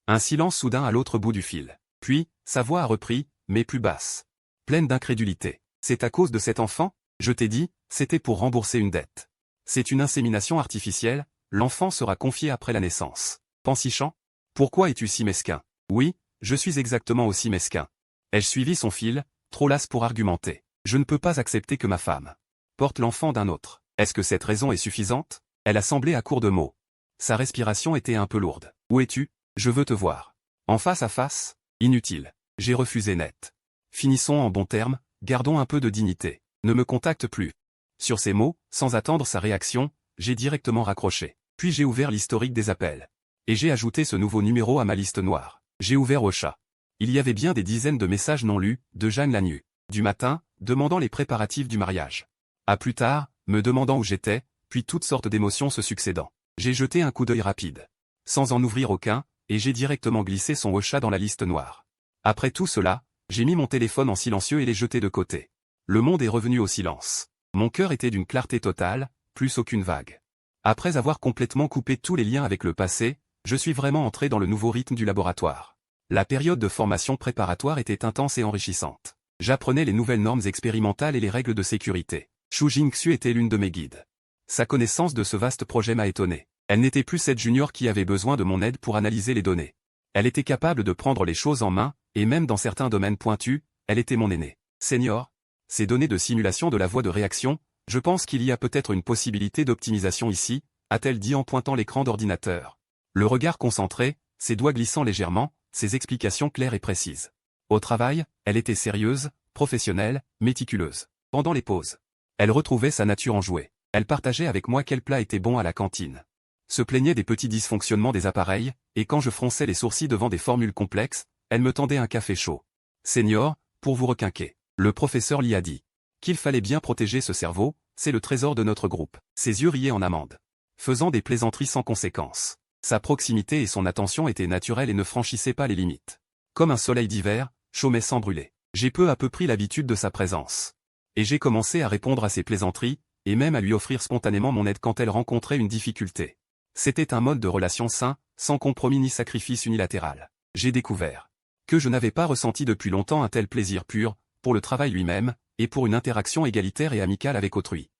Un silence soudain à l'autre bout du fil. Puis, sa voix a repris, mais plus basse. Pleine d'incrédulité. C'est à cause de cet enfant? Je t'ai dit, c'était pour rembourser une dette. C'est une insémination artificielle, l'enfant sera confié après la naissance. Pansichan? Pourquoi es-tu si mesquin? Oui, je suis exactement aussi mesquin. Ai-je suivi son fil, trop lasse pour argumenter. Je ne peux pas accepter que ma femme porte l'enfant d'un autre. Est-ce que cette raison est suffisante? Elle a semblé à court de mots. Sa respiration était un peu lourde. Où es-tu? Je veux te voir. En face à face? Inutile. J'ai refusé net. Finissons en bons termes, gardons un peu de dignité. Ne me contacte plus. Sur ces mots, sans attendre sa réaction, j'ai directement raccroché. Puis j'ai ouvert l'historique des appels. Et j'ai ajouté ce nouveau numéro à ma liste noire. J'ai ouvert au chat. Il y avait bien des dizaines de messages non lus, de Jeanne Lagnu. Du matin, demandant les préparatifs du mariage. À plus tard, me demandant où j'étais, puis toutes sortes d'émotions se succédant. J'ai jeté un coup d'œil rapide. Sans en ouvrir aucun, et j'ai directement glissé son chat dans la liste noire. Après tout cela, j'ai mis mon téléphone en silencieux et l'ai jeté de côté. Le monde est revenu au silence. Mon cœur était d'une clarté totale, plus aucune vague. Après avoir complètement coupé tous les liens avec le passé, je suis vraiment entré dans le nouveau rythme du laboratoire. La période de formation préparatoire était intense et enrichissante. J'apprenais les nouvelles normes expérimentales et les règles de sécurité. Xu Jingxu était l'une de mes guides. Sa connaissance de ce vaste projet m'a étonné. Elle n'était plus cette junior qui avait besoin de mon aide pour analyser les données. Elle était capable de prendre les choses en main, et même dans certains domaines pointus, elle était mon aînée. Senior, ces données de simulation de la voie de réaction, je pense qu'il y a peut-être une possibilité d'optimisation ici, a-t-elle dit en pointant l'écran d'ordinateur. Le regard concentré, ses doigts glissant légèrement, ses explications claires et précises. Au travail, elle était sérieuse, professionnelle, méticuleuse. Pendant les pauses, elle retrouvait sa nature enjouée. Elle partageait avec moi quel plat était bon à la cantine. Se plaignait des petits dysfonctionnements des appareils, et quand je fronçais les sourcils devant des formules complexes, elle me tendait un café chaud. Senior, pour vous requinquer. Le professeur l'y a dit. Qu'il fallait bien protéger ce cerveau, c'est le trésor de notre groupe. Ses yeux riaient en amande. Faisant des plaisanteries sans conséquence. Sa proximité et son attention étaient naturelles et ne franchissaient pas les limites. Comme un soleil d'hiver, chaud mais sans brûler. J'ai peu à peu pris l'habitude de sa présence. Et j'ai commencé à répondre à ses plaisanteries, et même à lui offrir spontanément mon aide quand elle rencontrait une difficulté. C'était un mode de relation sain, sans compromis ni sacrifice unilatéral. J'ai découvert que je n'avais pas ressenti depuis longtemps un tel plaisir pur, pour le travail lui-même, et pour une interaction égalitaire et amicale avec autrui.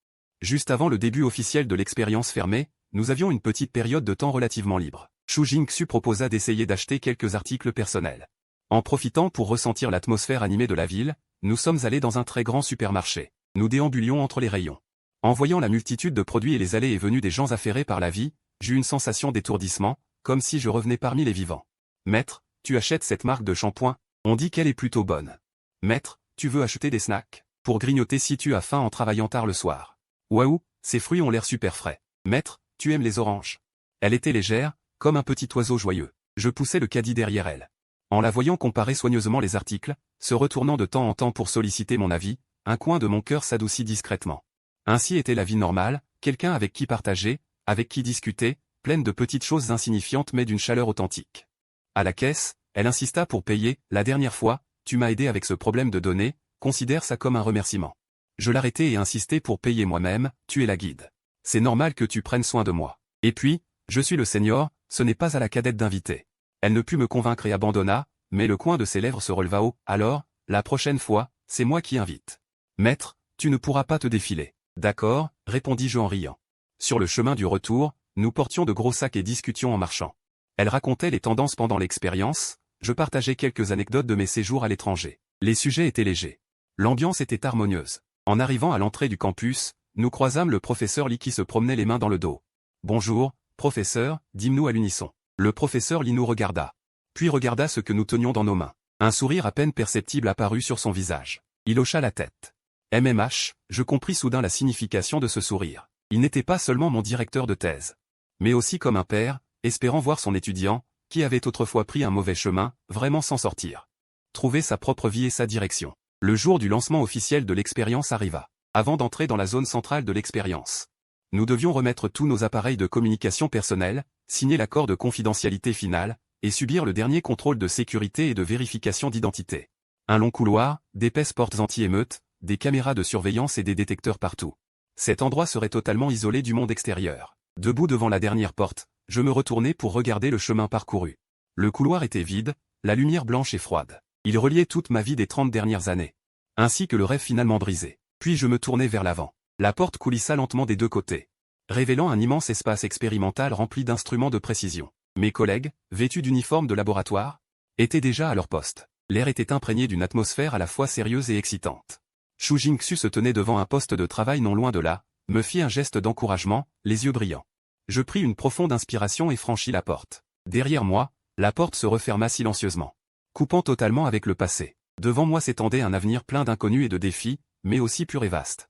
Juste avant le début officiel de l'expérience fermée, nous avions une petite période de temps relativement libre. Xu Jingxu proposa d'essayer d'acheter quelques articles personnels. En profitant pour ressentir l'atmosphère animée de la ville, nous sommes allés dans un très grand supermarché. Nous déambulions entre les rayons. En voyant la multitude de produits et les allées et venues des gens affairés par la vie, j'eus une sensation d'étourdissement, comme si je revenais parmi les vivants. Maître, tu achètes cette marque de shampoing? On dit qu'elle est plutôt bonne. Maître, tu veux acheter des snacks? Pour grignoter si tu as faim en travaillant tard le soir. Waouh, ces fruits ont l'air super frais. Maître, tu aimes les oranges? Elle était légère, comme un petit oiseau joyeux. Je poussais le caddie derrière elle. En la voyant comparer soigneusement les articles, se retournant de temps en temps pour solliciter mon avis, un coin de mon cœur s'adoucit discrètement. Ainsi était la vie normale, quelqu'un avec qui partager, avec qui discuter, pleine de petites choses insignifiantes mais d'une chaleur authentique. À la caisse, elle insista pour payer. La dernière fois, tu m'as aidé avec ce problème de données, considère ça comme un remerciement. Je l'arrêtai et insistai pour payer moi-même, tu es la guide. C'est normal que tu prennes soin de moi. Et puis, je suis le senior, ce n'est pas à la cadette d'inviter. Elle ne put me convaincre et abandonna, mais le coin de ses lèvres se releva haut. Alors, la prochaine fois, c'est moi qui invite. Maître, tu ne pourras pas te défiler. D'accord, répondis-je en riant. Sur le chemin du retour, nous portions de gros sacs et discutions en marchant. Elle racontait les tendances pendant l'expérience, je partageais quelques anecdotes de mes séjours à l'étranger. Les sujets étaient légers. L'ambiance était harmonieuse. En arrivant à l'entrée du campus, nous croisâmes le professeur Li qui se promenait les mains dans le dos. Bonjour, professeur, dîmes-nous à l'unisson. Le professeur Li nous regarda. Puis regarda ce que nous tenions dans nos mains. Un sourire à peine perceptible apparut sur son visage. Il hocha la tête. MMH, je compris soudain la signification de ce sourire. Il n'était pas seulement mon directeur de thèse, mais aussi comme un père, espérant voir son étudiant, qui avait autrefois pris un mauvais chemin, vraiment s'en sortir. Trouver sa propre vie et sa direction. Le jour du lancement officiel de l'expérience arriva. Avant d'entrer dans la zone centrale de l'expérience, nous devions remettre tous nos appareils de communication personnelle, signer l'accord de confidentialité finale, et subir le dernier contrôle de sécurité et de vérification d'identité. Un long couloir, d'épaisses portes anti-émeutes, des caméras de surveillance et des détecteurs partout. Cet endroit serait totalement isolé du monde extérieur. Debout devant la dernière porte, je me retournai pour regarder le chemin parcouru. Le couloir était vide, la lumière blanche et froide. Il reliait toute ma vie des 30 dernières années. Ainsi que le rêve finalement brisé. Puis je me tournai vers l'avant. La porte coulissa lentement des deux côtés, révélant un immense espace expérimental rempli d'instruments de précision. Mes collègues, vêtus d'uniformes de laboratoire, étaient déjà à leur poste. L'air était imprégné d'une atmosphère à la fois sérieuse et excitante. Xu Jingxu se tenait devant un poste de travail non loin de là, me fit un geste d'encouragement, les yeux brillants. Je pris une profonde inspiration et franchis la porte. Derrière moi, la porte se referma silencieusement, coupant totalement avec le passé. Devant moi s'étendait un avenir plein d'inconnus et de défis, mais aussi pur et vaste.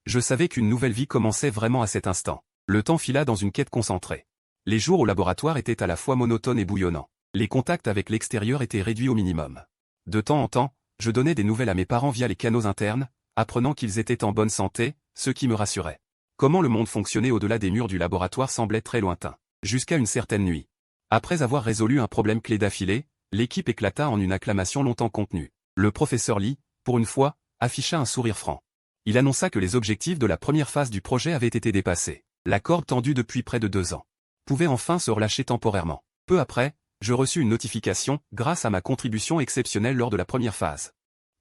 Je savais qu'une nouvelle vie commençait vraiment à cet instant. Le temps fila dans une quête concentrée. Les jours au laboratoire étaient à la fois monotones et bouillonnants. Les contacts avec l'extérieur étaient réduits au minimum. De temps en temps, je donnais des nouvelles à mes parents via les canaux internes, apprenant qu'ils étaient en bonne santé, ce qui me rassurait. Comment le monde fonctionnait au-delà des murs du laboratoire semblait très lointain. Jusqu'à une certaine nuit. Après avoir résolu un problème clé d'affilée, l'équipe éclata en une acclamation longtemps contenue. Le professeur Lee, pour une fois, afficha un sourire franc. Il annonça que les objectifs de la première phase du projet avaient été dépassés. La corde tendue depuis près de 2 ans pouvait enfin se relâcher temporairement. Peu après, je reçus une notification, grâce à ma contribution exceptionnelle lors de la première phase.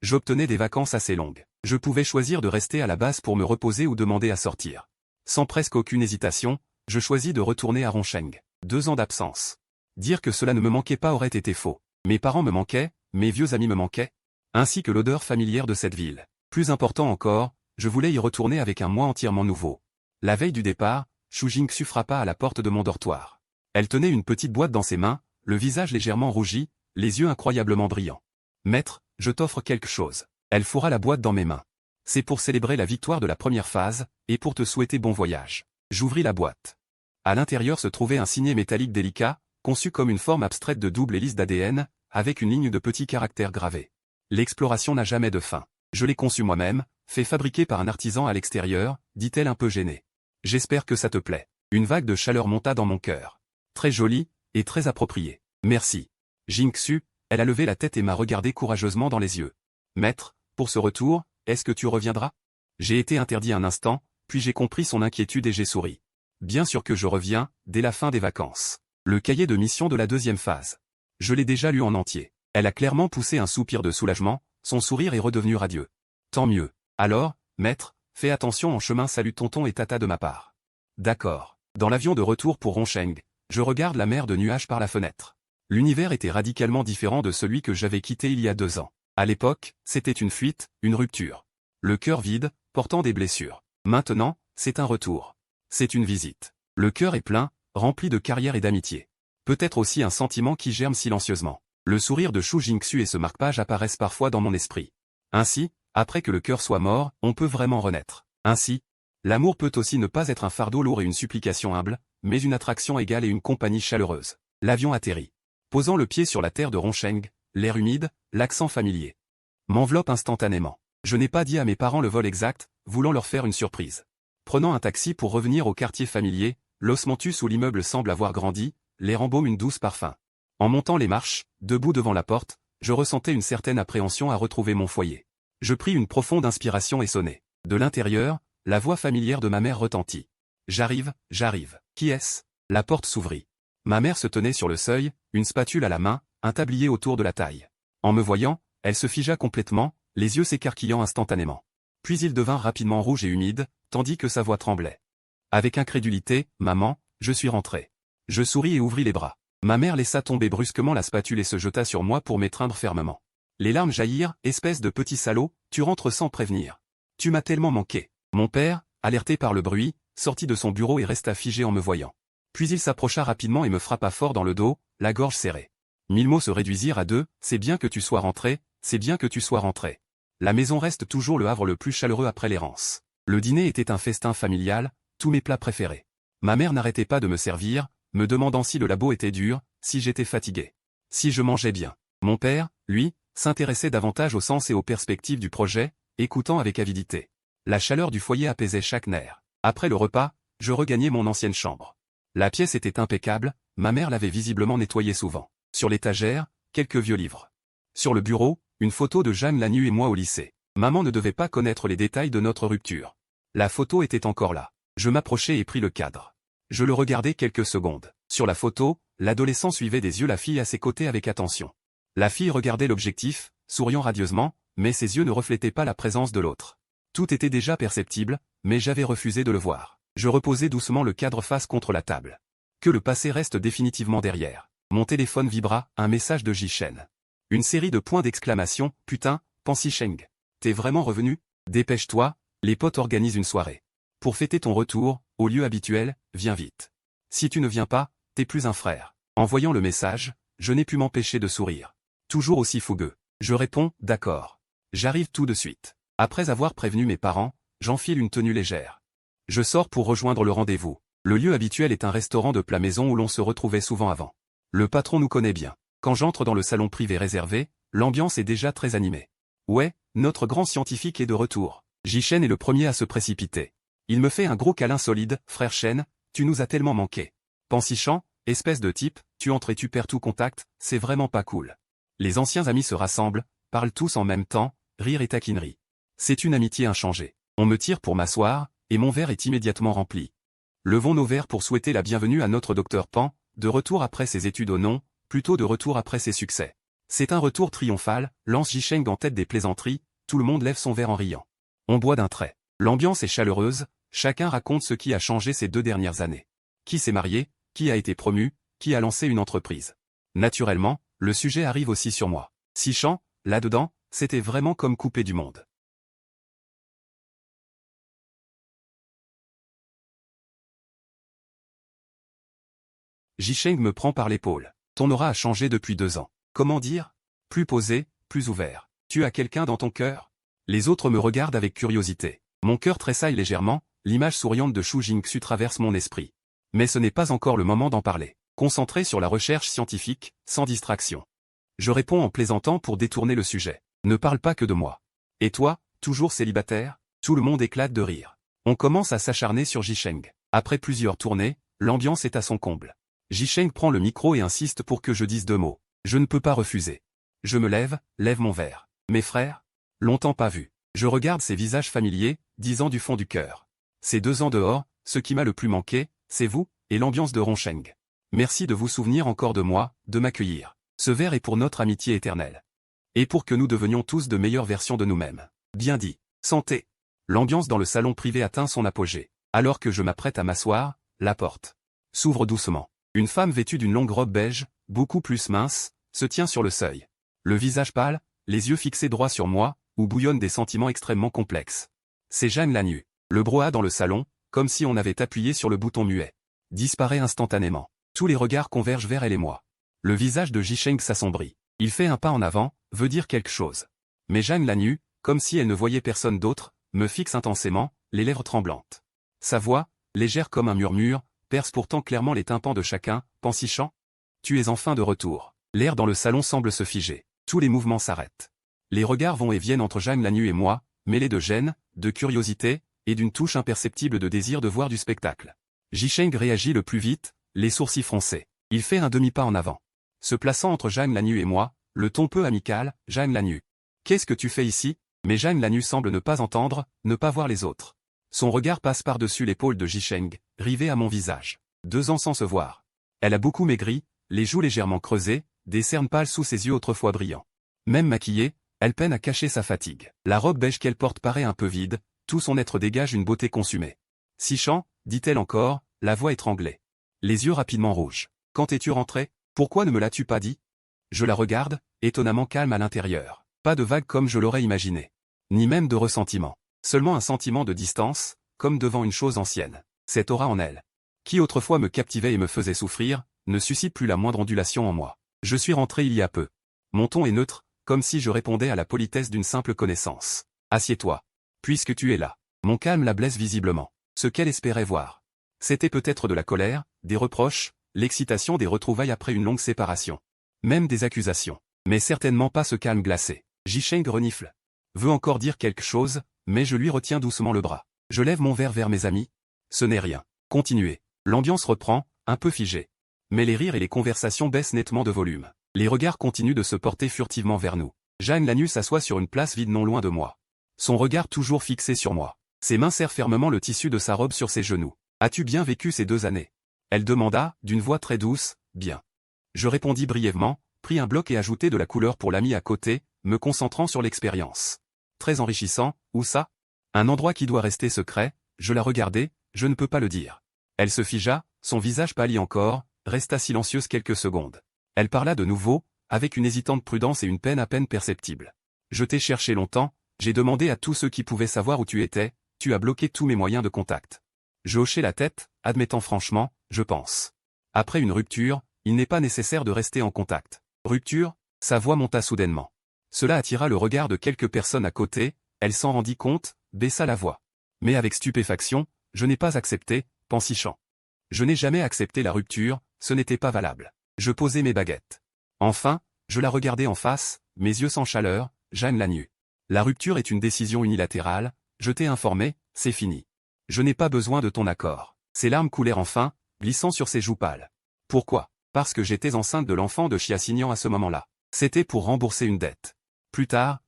J'obtenais des vacances assez longues. Je pouvais choisir de rester à la base pour me reposer ou demander à sortir. Sans presque aucune hésitation, je choisis de retourner à Rongsheng. 2 ans d'absence. Dire que cela ne me manquait pas aurait été faux. Mes parents me manquaient, mes vieux amis me manquaient, ainsi que l'odeur familière de cette ville. Plus important encore, je voulais y retourner avec un moi entièrement nouveau. La veille du départ, Shu Jingxu frappa à la porte de mon dortoir. Elle tenait une petite boîte dans ses mains, le visage légèrement rougi, les yeux incroyablement brillants. « Maître, je t'offre quelque chose. » Elle fourra la boîte dans mes mains. « C'est pour célébrer la victoire de la première phase, et pour te souhaiter bon voyage. » J'ouvris la boîte. À l'intérieur se trouvait un signet métallique délicat, conçu comme une forme abstraite de double hélice d'ADN, avec une ligne de petits caractères gravés. L'exploration n'a jamais de fin. Je l'ai conçu moi-même, fait fabriquer par un artisan à l'extérieur, dit-elle un peu gênée. J'espère que ça te plaît. Une vague de chaleur monta dans mon cœur. Très joli, et très approprié. Merci. Jingxu, elle a levé la tête et m'a regardé courageusement dans les yeux. Maître, pour ce retour, est-ce que tu reviendras? J'ai été interdit un instant, puis j'ai compris son inquiétude et j'ai souri. Bien sûr que je reviens, dès la fin des vacances. Le cahier de mission de la deuxième phase. Je l'ai déjà lu en entier. Elle a clairement poussé un soupir de soulagement, son sourire est redevenu radieux. Tant mieux. Alors, maître, fais attention en chemin, salut tonton et tata de ma part. D'accord. Dans l'avion de retour pour Rongsheng, je regarde la mer de nuages par la fenêtre. L'univers était radicalement différent de celui que j'avais quitté il y a 2 ans. À l'époque, c'était une fuite, une rupture. Le cœur vide, portant des blessures. Maintenant, c'est un retour. C'est une visite. Le cœur est plein, rempli de carrière et d'amitié. Peut-être aussi un sentiment qui germe silencieusement. Le sourire de Shu Jingxu et ce marque-page apparaissent parfois dans mon esprit. Ainsi, après que le cœur soit mort, on peut vraiment renaître. Ainsi, l'amour peut aussi ne pas être un fardeau lourd et une supplication humble, mais une attraction égale et une compagnie chaleureuse. L'avion atterrit. Posant le pied sur la terre de Rongsheng, l'air humide, l'accent familier m'enveloppe instantanément. Je n'ai pas dit à mes parents le vol exact, voulant leur faire une surprise. Prenant un taxi pour revenir au quartier familier, l'osmanthus où l'immeuble semble avoir grandi, l'air embaume une douce parfum. En montant les marches, debout devant la porte, je ressentais une certaine appréhension à retrouver mon foyer. Je pris une profonde inspiration et sonnai. De l'intérieur, la voix familière de ma mère retentit. « J'arrive, j'arrive. » Qui est-ce? La porte s'ouvrit. Ma mère se tenait sur le seuil, une spatule à la main, un tablier autour de la taille. En me voyant, elle se figea complètement, les yeux s'écarquillant instantanément. Puis il devint rapidement rouge et humide, tandis que sa voix tremblait. Avec incrédulité, « Maman, je suis rentré. » Je souris et ouvris les bras. Ma mère laissa tomber brusquement la spatule et se jeta sur moi pour m'étreindre fermement. Les larmes jaillirent, « Espèce de petit salaud, tu rentres sans prévenir. Tu m'as tellement manqué. » Mon père, alerté par le bruit, sortit de son bureau et resta figé en me voyant. Puis il s'approcha rapidement et me frappa fort dans le dos, la gorge serrée. 1000 mots se réduisirent à 2, « C'est bien que tu sois rentré, c'est bien que tu sois rentré. » La maison reste toujours le havre le plus chaleureux après l'errance. Le dîner était un festin familial, tous mes plats préférés. Ma mère n'arrêtait pas de me servir, me demandant si le labo était dur, si j'étais fatigué, si je mangeais bien. Mon père, lui, s'intéressait davantage au sens et aux perspectives du projet, écoutant avec avidité. La chaleur du foyer apaisait chaque nerf. Après le repas, je regagnai mon ancienne chambre. La pièce était impeccable, ma mère l'avait visiblement nettoyée souvent. Sur l'étagère, quelques vieux livres. Sur le bureau, une photo de Jeanne Lannu et moi au lycée. Maman ne devait pas connaître les détails de notre rupture. La photo était encore là. Je m'approchai et pris le cadre. Je le regardai quelques secondes. Sur la photo, l'adolescent suivait des yeux la fille à ses côtés avec attention. La fille regardait l'objectif, souriant radieusement, mais ses yeux ne reflétaient pas la présence de l'autre. Tout était déjà perceptible, mais j'avais refusé de le voir. Je reposai doucement le cadre face contre la table. Que le passé reste définitivement derrière. Mon téléphone vibra, un message de Jishen. Une série de points d'exclamation, putain, Pansy Sheng. T'es vraiment revenu? Dépêche-toi, les potes organisent une soirée. Pour fêter ton retour, au lieu habituel, viens vite. Si tu ne viens pas, t'es plus un frère. En voyant le message, je n'ai pu m'empêcher de sourire. Toujours aussi fougueux. Je réponds, d'accord. J'arrive tout de suite. Après avoir prévenu mes parents, j'enfile une tenue légère. Je sors pour rejoindre le rendez-vous. Le lieu habituel est un restaurant de plat maison où l'on se retrouvait souvent avant. Le patron nous connaît bien. Quand j'entre dans le salon privé réservé, l'ambiance est déjà très animée. Ouais, notre grand scientifique est de retour. Jichen est le premier à se précipiter. Il me fait un gros câlin solide, frère Shen, tu nous as tellement manqué. Pansichan, espèce de type, tu entres et tu perds tout contact, c'est vraiment pas cool. Les anciens amis se rassemblent, parlent tous en même temps, rire et taquinerie. C'est une amitié inchangée. On me tire pour m'asseoir, et mon verre est immédiatement rempli. Levons nos verres pour souhaiter la bienvenue à notre docteur Pan, de retour après ses études au non, plutôt de retour après ses succès. C'est un retour triomphal, lance Jicheng en tête des plaisanteries, tout le monde lève son verre en riant. On boit d'un trait. L'ambiance est chaleureuse, chacun raconte ce qui a changé ces 2 dernières années. Qui s'est marié, qui a été promu, qui a lancé une entreprise. Naturellement, le sujet arrive aussi sur moi. Sichan, là-dedans, c'était vraiment comme coupé du monde. Jicheng me prend par l'épaule. Ton aura a changé depuis 2 ans. Comment dire? Plus posé, plus ouvert. Tu as quelqu'un dans ton cœur? Les autres me regardent avec curiosité. Mon cœur tressaille légèrement, l'image souriante de Shu Jingxu traverse mon esprit. Mais ce n'est pas encore le moment d'en parler. Concentré sur la recherche scientifique, sans distraction. Je réponds en plaisantant pour détourner le sujet. Ne parle pas que de moi. Et toi, toujours célibataire? Tout le monde éclate de rire. On commence à s'acharner sur Jicheng. Après plusieurs tournées, l'ambiance est à son comble. Jicheng prend le micro et insiste pour que je dise 2 mots. Je ne peux pas refuser. Je me lève mon verre. Mes frères? Longtemps pas vus. Je regarde ces visages familiers, disant du fond du cœur. Ces 2 ans dehors, ce qui m'a le plus manqué, c'est vous, et l'ambiance de Ronsheng. Merci de vous souvenir encore de moi, de m'accueillir. Ce verre est pour notre amitié éternelle. Et pour que nous devenions tous de meilleures versions de nous-mêmes. Bien dit. Santé. L'ambiance dans le salon privé atteint son apogée. Alors que je m'apprête à m'asseoir, la porte s'ouvre doucement. Une femme vêtue d'une longue robe beige, beaucoup plus mince, se tient sur le seuil. Le visage pâle, les yeux fixés droit sur moi, où bouillonnent des sentiments extrêmement complexes. C'est Jeanne Lannu. Le brouhaha dans le salon, comme si on avait appuyé sur le bouton muet. Disparaît instantanément. Tous les regards convergent vers elle et moi. Le visage de Jicheng s'assombrit. Il fait un pas en avant, veut dire quelque chose. Mais Jeanne Lannu, comme si elle ne voyait personne d'autre, me fixe intensément, les lèvres tremblantes. Sa voix, légère comme un murmure, perce pourtant clairement les tympans de chacun, Pansichan. Tu es enfin de retour. L'air dans le salon semble se figer. Tous les mouvements s'arrêtent. Les regards vont et viennent entre Jeanne Lannu et moi, mêlés de gêne, de curiosité, et d'une touche imperceptible de désir de voir du spectacle. Jicheng réagit le plus vite, les sourcils froncés. Il fait un demi-pas en avant. Se plaçant entre Jeanne Lannu et moi, le ton peu amical, Jeanne Lannu. Qu'est-ce que tu fais ici? Mais Jeanne Lannu semble ne pas entendre, ne pas voir les autres. Son regard passe par-dessus l'épaule de Jicheng, rivé à mon visage. 2 ans sans se voir. Elle a beaucoup maigri, les joues légèrement creusées, des cernes pâles sous ses yeux autrefois brillants. Même maquillée, elle peine à cacher sa fatigue. La robe beige qu'elle porte paraît un peu vide, tout son être dégage une beauté consumée. Sichan, dit-elle encore, la voix étranglée. Les yeux rapidement rouges. Quand es-tu rentré? Pourquoi ne me l'as-tu pas dit? Je la regarde, étonnamment calme à l'intérieur. Pas de vague comme je l'aurais imaginé. Ni même de ressentiment. Seulement un sentiment de distance, comme devant une chose ancienne. Cette aura en elle, qui autrefois me captivait et me faisait souffrir, ne suscite plus la moindre ondulation en moi. Je suis rentré il y a peu. Mon ton est neutre, comme si je répondais à la politesse d'une simple connaissance. Assieds-toi. Puisque tu es là. Mon calme la blesse visiblement. Ce qu'elle espérait voir. C'était peut-être de la colère, des reproches, l'excitation des retrouvailles après une longue séparation. Même des accusations. Mais certainement pas ce calme glacé. Jicheng renifle. Veut encore dire quelque chose, mais je lui retiens doucement le bras. Je lève mon verre vers mes amis. Ce n'est rien. Continuez. L'ambiance reprend, un peu figée. Mais les rires et les conversations baissent nettement de volume. Les regards continuent de se porter furtivement vers nous. Jeanne Lannu s'assoit sur une place vide non loin de moi. Son regard toujours fixé sur moi. Ses mains serrent fermement le tissu de sa robe sur ses genoux. As-tu bien vécu ces 2 années? Elle demanda, d'une voix très douce, bien. Je répondis brièvement, pris un bloc et ajoutai de la couleur pour l'ami à côté, me concentrant sur l'expérience. Très enrichissant, où ça? Un endroit qui doit rester secret, je la regardai, je ne peux pas le dire. Elle se figea, son visage pâlit encore, resta silencieuse quelques secondes. Elle parla de nouveau, avec une hésitante prudence et une peine à peine perceptible. Je t'ai cherché longtemps, j'ai demandé à tous ceux qui pouvaient savoir où tu étais, tu as bloqué tous mes moyens de contact. Je hochai la tête, admettant franchement, je pense. Après une rupture, il n'est pas nécessaire de rester en contact. Rupture? Sa voix monta soudainement. Cela attira le regard de quelques personnes à côté, elle s'en rendit compte, baissa la voix. Mais avec stupéfaction, je n'ai pas accepté, pensichant. Je n'ai jamais accepté la rupture, ce n'était pas valable. Je posai mes baguettes. Enfin, je la regardai en face, mes yeux sans chaleur, Jeanne Lagnu. La rupture est une décision unilatérale, je t'ai informé, c'est fini. Je n'ai pas besoin de ton accord. Ses larmes coulèrent enfin, glissant sur ses joues pâles. Pourquoi? Parce que j'étais enceinte de l'enfant de Chiassignan à ce moment-là. C'était pour rembourser une dette. Plus tard,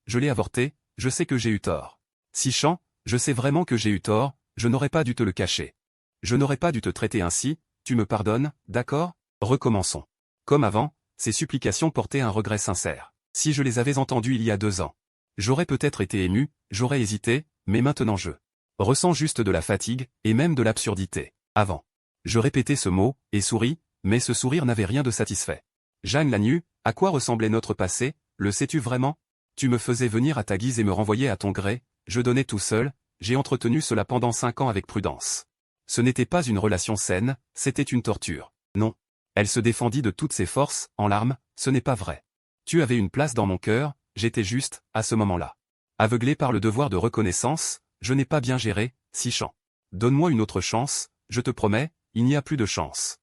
je l'ai avorté, je sais que j'ai eu tort. Sichan, je sais vraiment que j'ai eu tort, je n'aurais pas dû te le cacher. Je n'aurais pas dû te traiter ainsi, tu me pardonnes, d'accord? Recommençons. Comme avant, ces supplications portaient un regret sincère. Si je les avais entendues il y a 2 ans, j'aurais peut-être été ému, j'aurais hésité, mais maintenant je ressens juste de la fatigue, et même de l'absurdité. Avant. Je répétais ce mot, et souris, mais ce sourire n'avait rien de satisfait. Jeanne Lagnu, à quoi ressemblait notre passé, le sais-tu vraiment? Tu me faisais venir à ta guise et me renvoyais à ton gré, je donnais tout seul, j'ai entretenu cela pendant 5 ans avec prudence. Ce n'était pas une relation saine, c'était une torture. Non. Elle se défendit de toutes ses forces, en larmes, ce n'est pas vrai. Tu avais une place dans mon cœur, j'étais juste, à ce moment-là. Aveuglé par le devoir de reconnaissance, je n'ai pas bien géré, Sichan. Donne-moi une autre chance, je te promets, il n'y a plus de chance.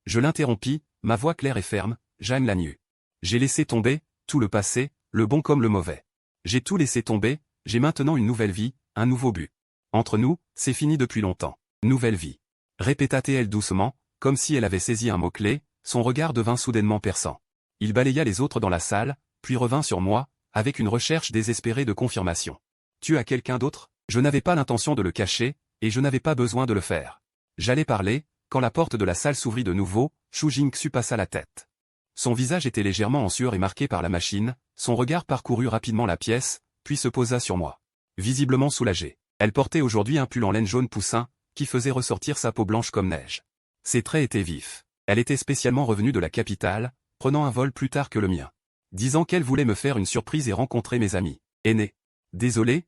Je l'interrompis, ma voix claire et ferme, Jeanne Lagnu. J'ai laissé tomber, tout le passé, le bon comme le mauvais. J'ai tout laissé tomber, j'ai maintenant une nouvelle vie, un nouveau but. Entre nous, c'est fini depuis longtemps. Nouvelle vie. Répéta-t-elle doucement, comme si elle avait saisi un mot-clé, son regard devint soudainement perçant. Il balaya les autres dans la salle, puis revint sur moi, avec une recherche désespérée de confirmation. Tu as quelqu'un d'autre? Je n'avais pas l'intention de le cacher, et je n'avais pas besoin de le faire. J'allais parler, quand la porte de la salle s'ouvrit de nouveau, Shu Jingxu passa la tête. Son visage était légèrement en sueur et marqué par la machine, son regard parcourut rapidement la pièce, puis se posa sur moi. Visiblement soulagée. Elle portait aujourd'hui un pull en laine jaune poussin, qui faisait ressortir sa peau blanche comme neige. Ses traits étaient vifs. Elle était spécialement revenue de la capitale, prenant un vol plus tard que le mien. Disant qu'elle voulait me faire une surprise et rencontrer mes amis aînés. Désolé,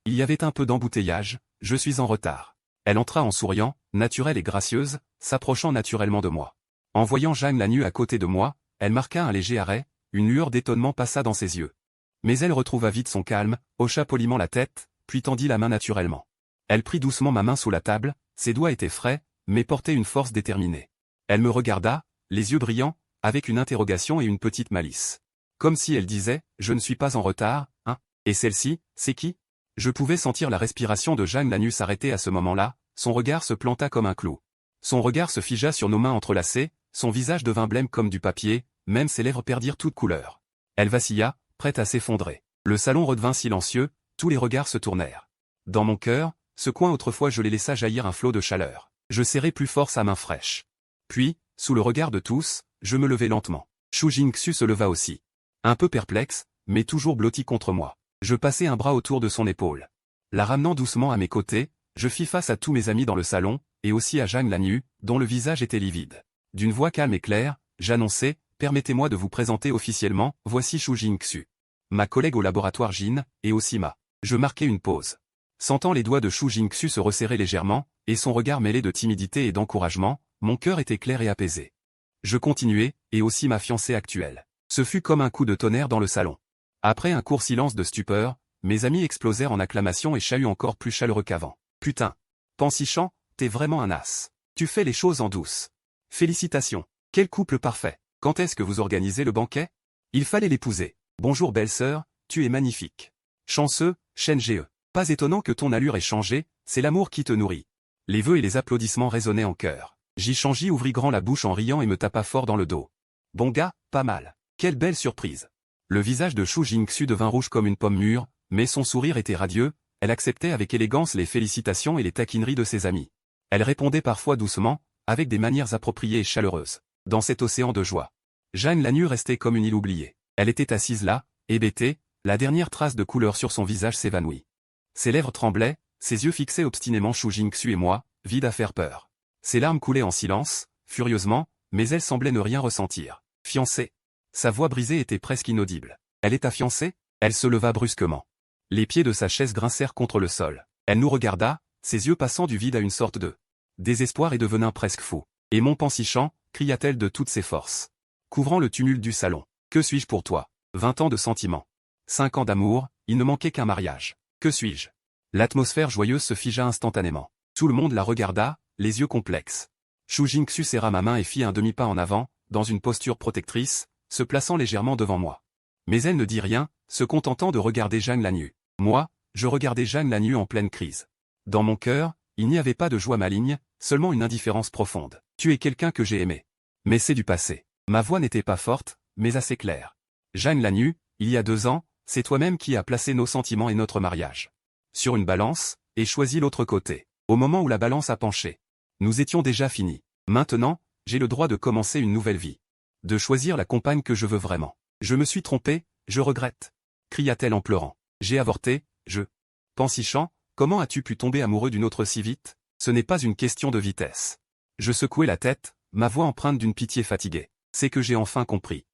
il y avait un peu d'embouteillage, je suis en retard. Elle entra en souriant, naturelle et gracieuse, s'approchant naturellement de moi. En voyant Jeanne Lagnu à côté de moi, elle marqua un léger arrêt, une lueur d'étonnement passa dans ses yeux. Mais elle retrouva vite son calme, hocha poliment la tête, puis tendit la main naturellement. Elle prit doucement ma main sous la table, ses doigts étaient frais, mais portaient une force déterminée. Elle me regarda, les yeux brillants, avec une interrogation et une petite malice. Comme si elle disait, je ne suis pas en retard, hein? Et celle-ci, c'est qui? Je pouvais sentir la respiration de Jeanne Lagnu s'arrêter à ce moment-là, son regard se planta comme un clou. Son regard se figea sur nos mains entrelacées, son visage devint blême comme du papier, même ses lèvres perdirent toute couleur. Elle vacilla, prête à s'effondrer. Le salon redevint silencieux, tous les regards se tournèrent. Dans mon cœur, ce coin autrefois je les laissa jaillir un flot de chaleur. Je serrai plus fort sa main fraîche. Puis, sous le regard de tous, je me levai lentement. Shu Jingxu se leva aussi. Un peu perplexe, mais toujours blotti contre moi. Je passai un bras autour de son épaule. La ramenant doucement à mes côtés, je fis face à tous mes amis dans le salon, et aussi à Jeanne Lagnu, dont le visage était livide. D'une voix calme et claire, j'annonçai, permettez-moi de vous présenter officiellement, voici Shu Jingxu. Ma collègue au laboratoire Jin, et aussi ma. Je marquai une pause. Sentant les doigts de Shu Jingxu se resserrer légèrement, et son regard mêlé de timidité et d'encouragement, mon cœur était clair et apaisé. Je continuai, et aussi ma fiancée actuelle. Ce fut comme un coup de tonnerre dans le salon. Après un court silence de stupeur, mes amis explosèrent en acclamations et chahuts encore plus chaleureux qu'avant. Putain! Pansichan, t'es vraiment un as. Tu fais les choses en douce. Félicitations. Quel couple parfait. Quand est-ce que vous organisez le banquet? Il fallait l'épouser. Bonjour belle-sœur, tu es magnifique. Chanceux, Shen Ge. Pas étonnant que ton allure ait changé, c'est l'amour qui te nourrit. Les vœux et les applaudissements résonnaient en chœur. Jishanji ouvrit grand la bouche en riant et me tapa fort dans le dos. Bon gars, pas mal. Quelle belle surprise. Le visage de Shu Jingxu devint rouge comme une pomme mûre, mais son sourire était radieux, elle acceptait avec élégance les félicitations et les taquineries de ses amis. Elle répondait parfois doucement, avec des manières appropriées et chaleureuses. Dans cet océan de joie. Jeanne Lagnu restait comme une île oubliée. Elle était assise là, hébétée, la dernière trace de couleur sur son visage s'évanouit. Ses lèvres tremblaient, ses yeux fixaient obstinément Shu Jingxu et moi, vides à faire peur. Ses larmes coulaient en silence, furieusement, mais elle semblait ne rien ressentir. Fiancée. Sa voix brisée était presque inaudible. Elle est ta fiancée? Elle se leva brusquement. Les pieds de sa chaise grincèrent contre le sol. Elle nous regarda, ses yeux passant du vide à une sorte de désespoir et devenant presque fou. « Et mon Pensichant » cria-t-elle de toutes ses forces, couvrant le tumulte du salon. « Que suis-je pour toi? 20 ans de sentiments. 5 ans d'amour, il ne manquait qu'un mariage. Que suis-je » L'atmosphère joyeuse se figea instantanément. Tout le monde la regarda, les yeux complexes. Shu Jingxu serra ma main et fit un demi-pas en avant, dans une posture protectrice, se plaçant légèrement devant moi. Mais elle ne dit rien, se contentant de regarder Zhang Lanyu. Moi, je regardais Zhang Lanyu en pleine crise. Dans mon cœur, il n'y avait pas de joie maligne, seulement une indifférence profonde. Tu es quelqu'un que j'ai aimé. Mais c'est du passé. Ma voix n'était pas forte, mais assez claire. Zhang Lanyu, il y a 2 ans, c'est toi-même qui as placé nos sentiments et notre mariage sur une balance, et choisi l'autre côté. Au moment où la balance a penché, nous étions déjà finis. Maintenant, j'ai le droit de commencer une nouvelle vie. De choisir la compagne que je veux vraiment. Je me suis trompé, je regrette. Cria-t-elle en pleurant. J'ai avorté, je. Pensichant, comment as-tu pu tomber amoureux d'une autre si vite? Ce n'est pas une question de vitesse. Je secouai la tête, ma voix empreinte d'une pitié fatiguée. C'est que j'ai enfin compris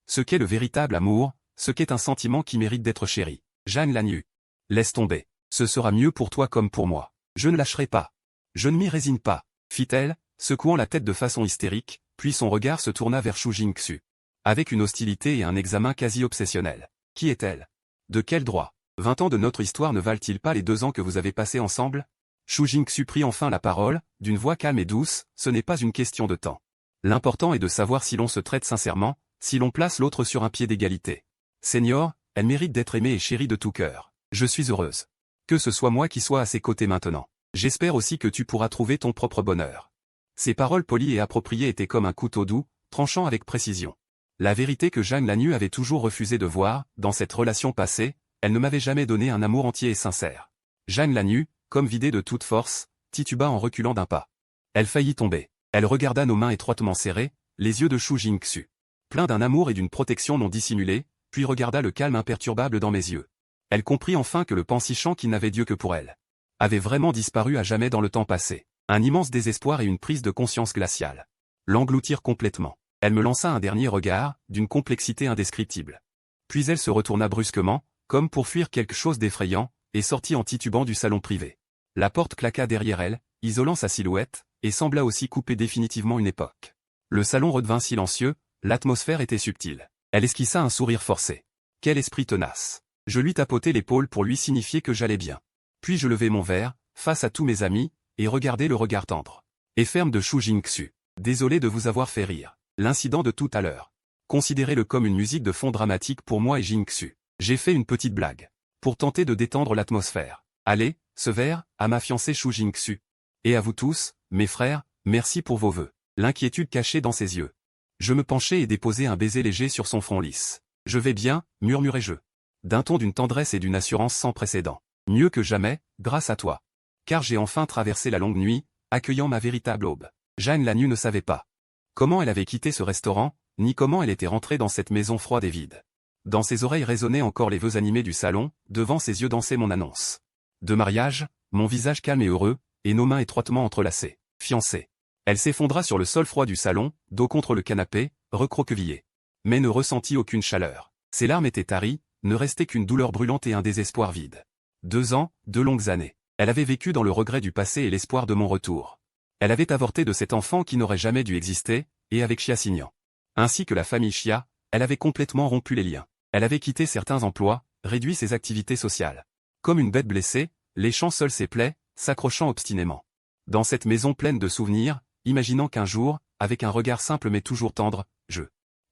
ce qu'est le véritable amour, ce qu'est un sentiment qui mérite d'être chéri. Zhang Lanyu. Laisse tomber. Ce sera mieux pour toi comme pour moi. Je ne lâcherai pas. Je ne m'y résigne pas, fit-elle, secouant la tête de façon hystérique, puis son regard se tourna vers Shu Jingxu. Avec une hostilité et un examen quasi obsessionnel. Qui est-elle? De quel droit? 20 ans de notre histoire ne valent-ils pas les 2 ans que vous avez passés ensemble? Shu Jingxu prit enfin la parole, d'une voix calme et douce, ce n'est pas une question de temps. L'important est de savoir si l'on se traite sincèrement, si l'on place l'autre sur un pied d'égalité. Seigneur, elle mérite d'être aimée et chérie de tout cœur. Je suis heureuse. Que ce soit moi qui sois à ses côtés maintenant. J'espère aussi que tu pourras trouver ton propre bonheur. Ces paroles polies et appropriées étaient comme un couteau doux, tranchant avec précision. La vérité que Zhang Lanyu avait toujours refusé de voir, dans cette relation passée, elle ne m'avait jamais donné un amour entier et sincère. Zhang Lanyu, comme vidée de toute force, tituba en reculant d'un pas. Elle faillit tomber. Elle regarda nos mains étroitement serrées, les yeux de Shu Jingxu. Plein d'un amour et d'une protection non dissimulée, puis regarda le calme imperturbable dans mes yeux. Elle comprit enfin que le Pensichant qui n'avait Dieu que pour elle avait vraiment disparu à jamais dans le temps passé. Un immense désespoir et une prise de conscience glaciale l'engloutirent complètement. Elle me lança un dernier regard, d'une complexité indescriptible. Puis elle se retourna brusquement, comme pour fuir quelque chose d'effrayant, et sortit en titubant du salon privé. La porte claqua derrière elle, isolant sa silhouette, et sembla aussi couper définitivement une époque. Le salon redevint silencieux, l'atmosphère était subtile. Elle esquissa un sourire forcé. Quel esprit tenace! Je lui tapotai l'épaule pour lui signifier que j'allais bien. Puis je levai mon verre, face à tous mes amis, et regardai le regard tendre et ferme de Shu Jingxu. Désolé de vous avoir fait rire. L'incident de tout à l'heure. Considérez-le comme une musique de fond dramatique pour moi et Jingxu. J'ai fait une petite blague. Pour tenter de détendre l'atmosphère. Allez, ce verre, à ma fiancée Shu Jingxu. Et à vous tous, mes frères, merci pour vos vœux. L'inquiétude cachée dans ses yeux. Je me penchai et déposai un baiser léger sur son front lisse. Je vais bien, murmurai-je. D'un ton d'une tendresse et d'une assurance sans précédent. Mieux que jamais, grâce à toi. Car j'ai enfin traversé la longue nuit, accueillant ma véritable aube. Zhang Lanyu ne savait pas comment elle avait quitté ce restaurant, ni comment elle était rentrée dans cette maison froide et vide. Dans ses oreilles résonnaient encore les vœux animés du salon, devant ses yeux dansait mon annonce de mariage, mon visage calme et heureux, et nos mains étroitement entrelacées. Fiancée. Elle s'effondra sur le sol froid du salon, dos contre le canapé, recroquevillée. Mais ne ressentit aucune chaleur. Ses larmes étaient taries, ne restait qu'une douleur brûlante et un désespoir vide. 2 ans, 2 longues années. Elle avait vécu dans le regret du passé et l'espoir de mon retour. Elle avait avorté de cet enfant qui n'aurait jamais dû exister, et avec Xia Xingyan. Ainsi que la famille Xia, elle avait complètement rompu les liens. Elle avait quitté certains emplois, réduit ses activités sociales. Comme une bête blessée, léchant seule ses plaies, s'accrochant obstinément. Dans cette maison pleine de souvenirs, imaginant qu'un jour, avec un regard simple mais toujours tendre, je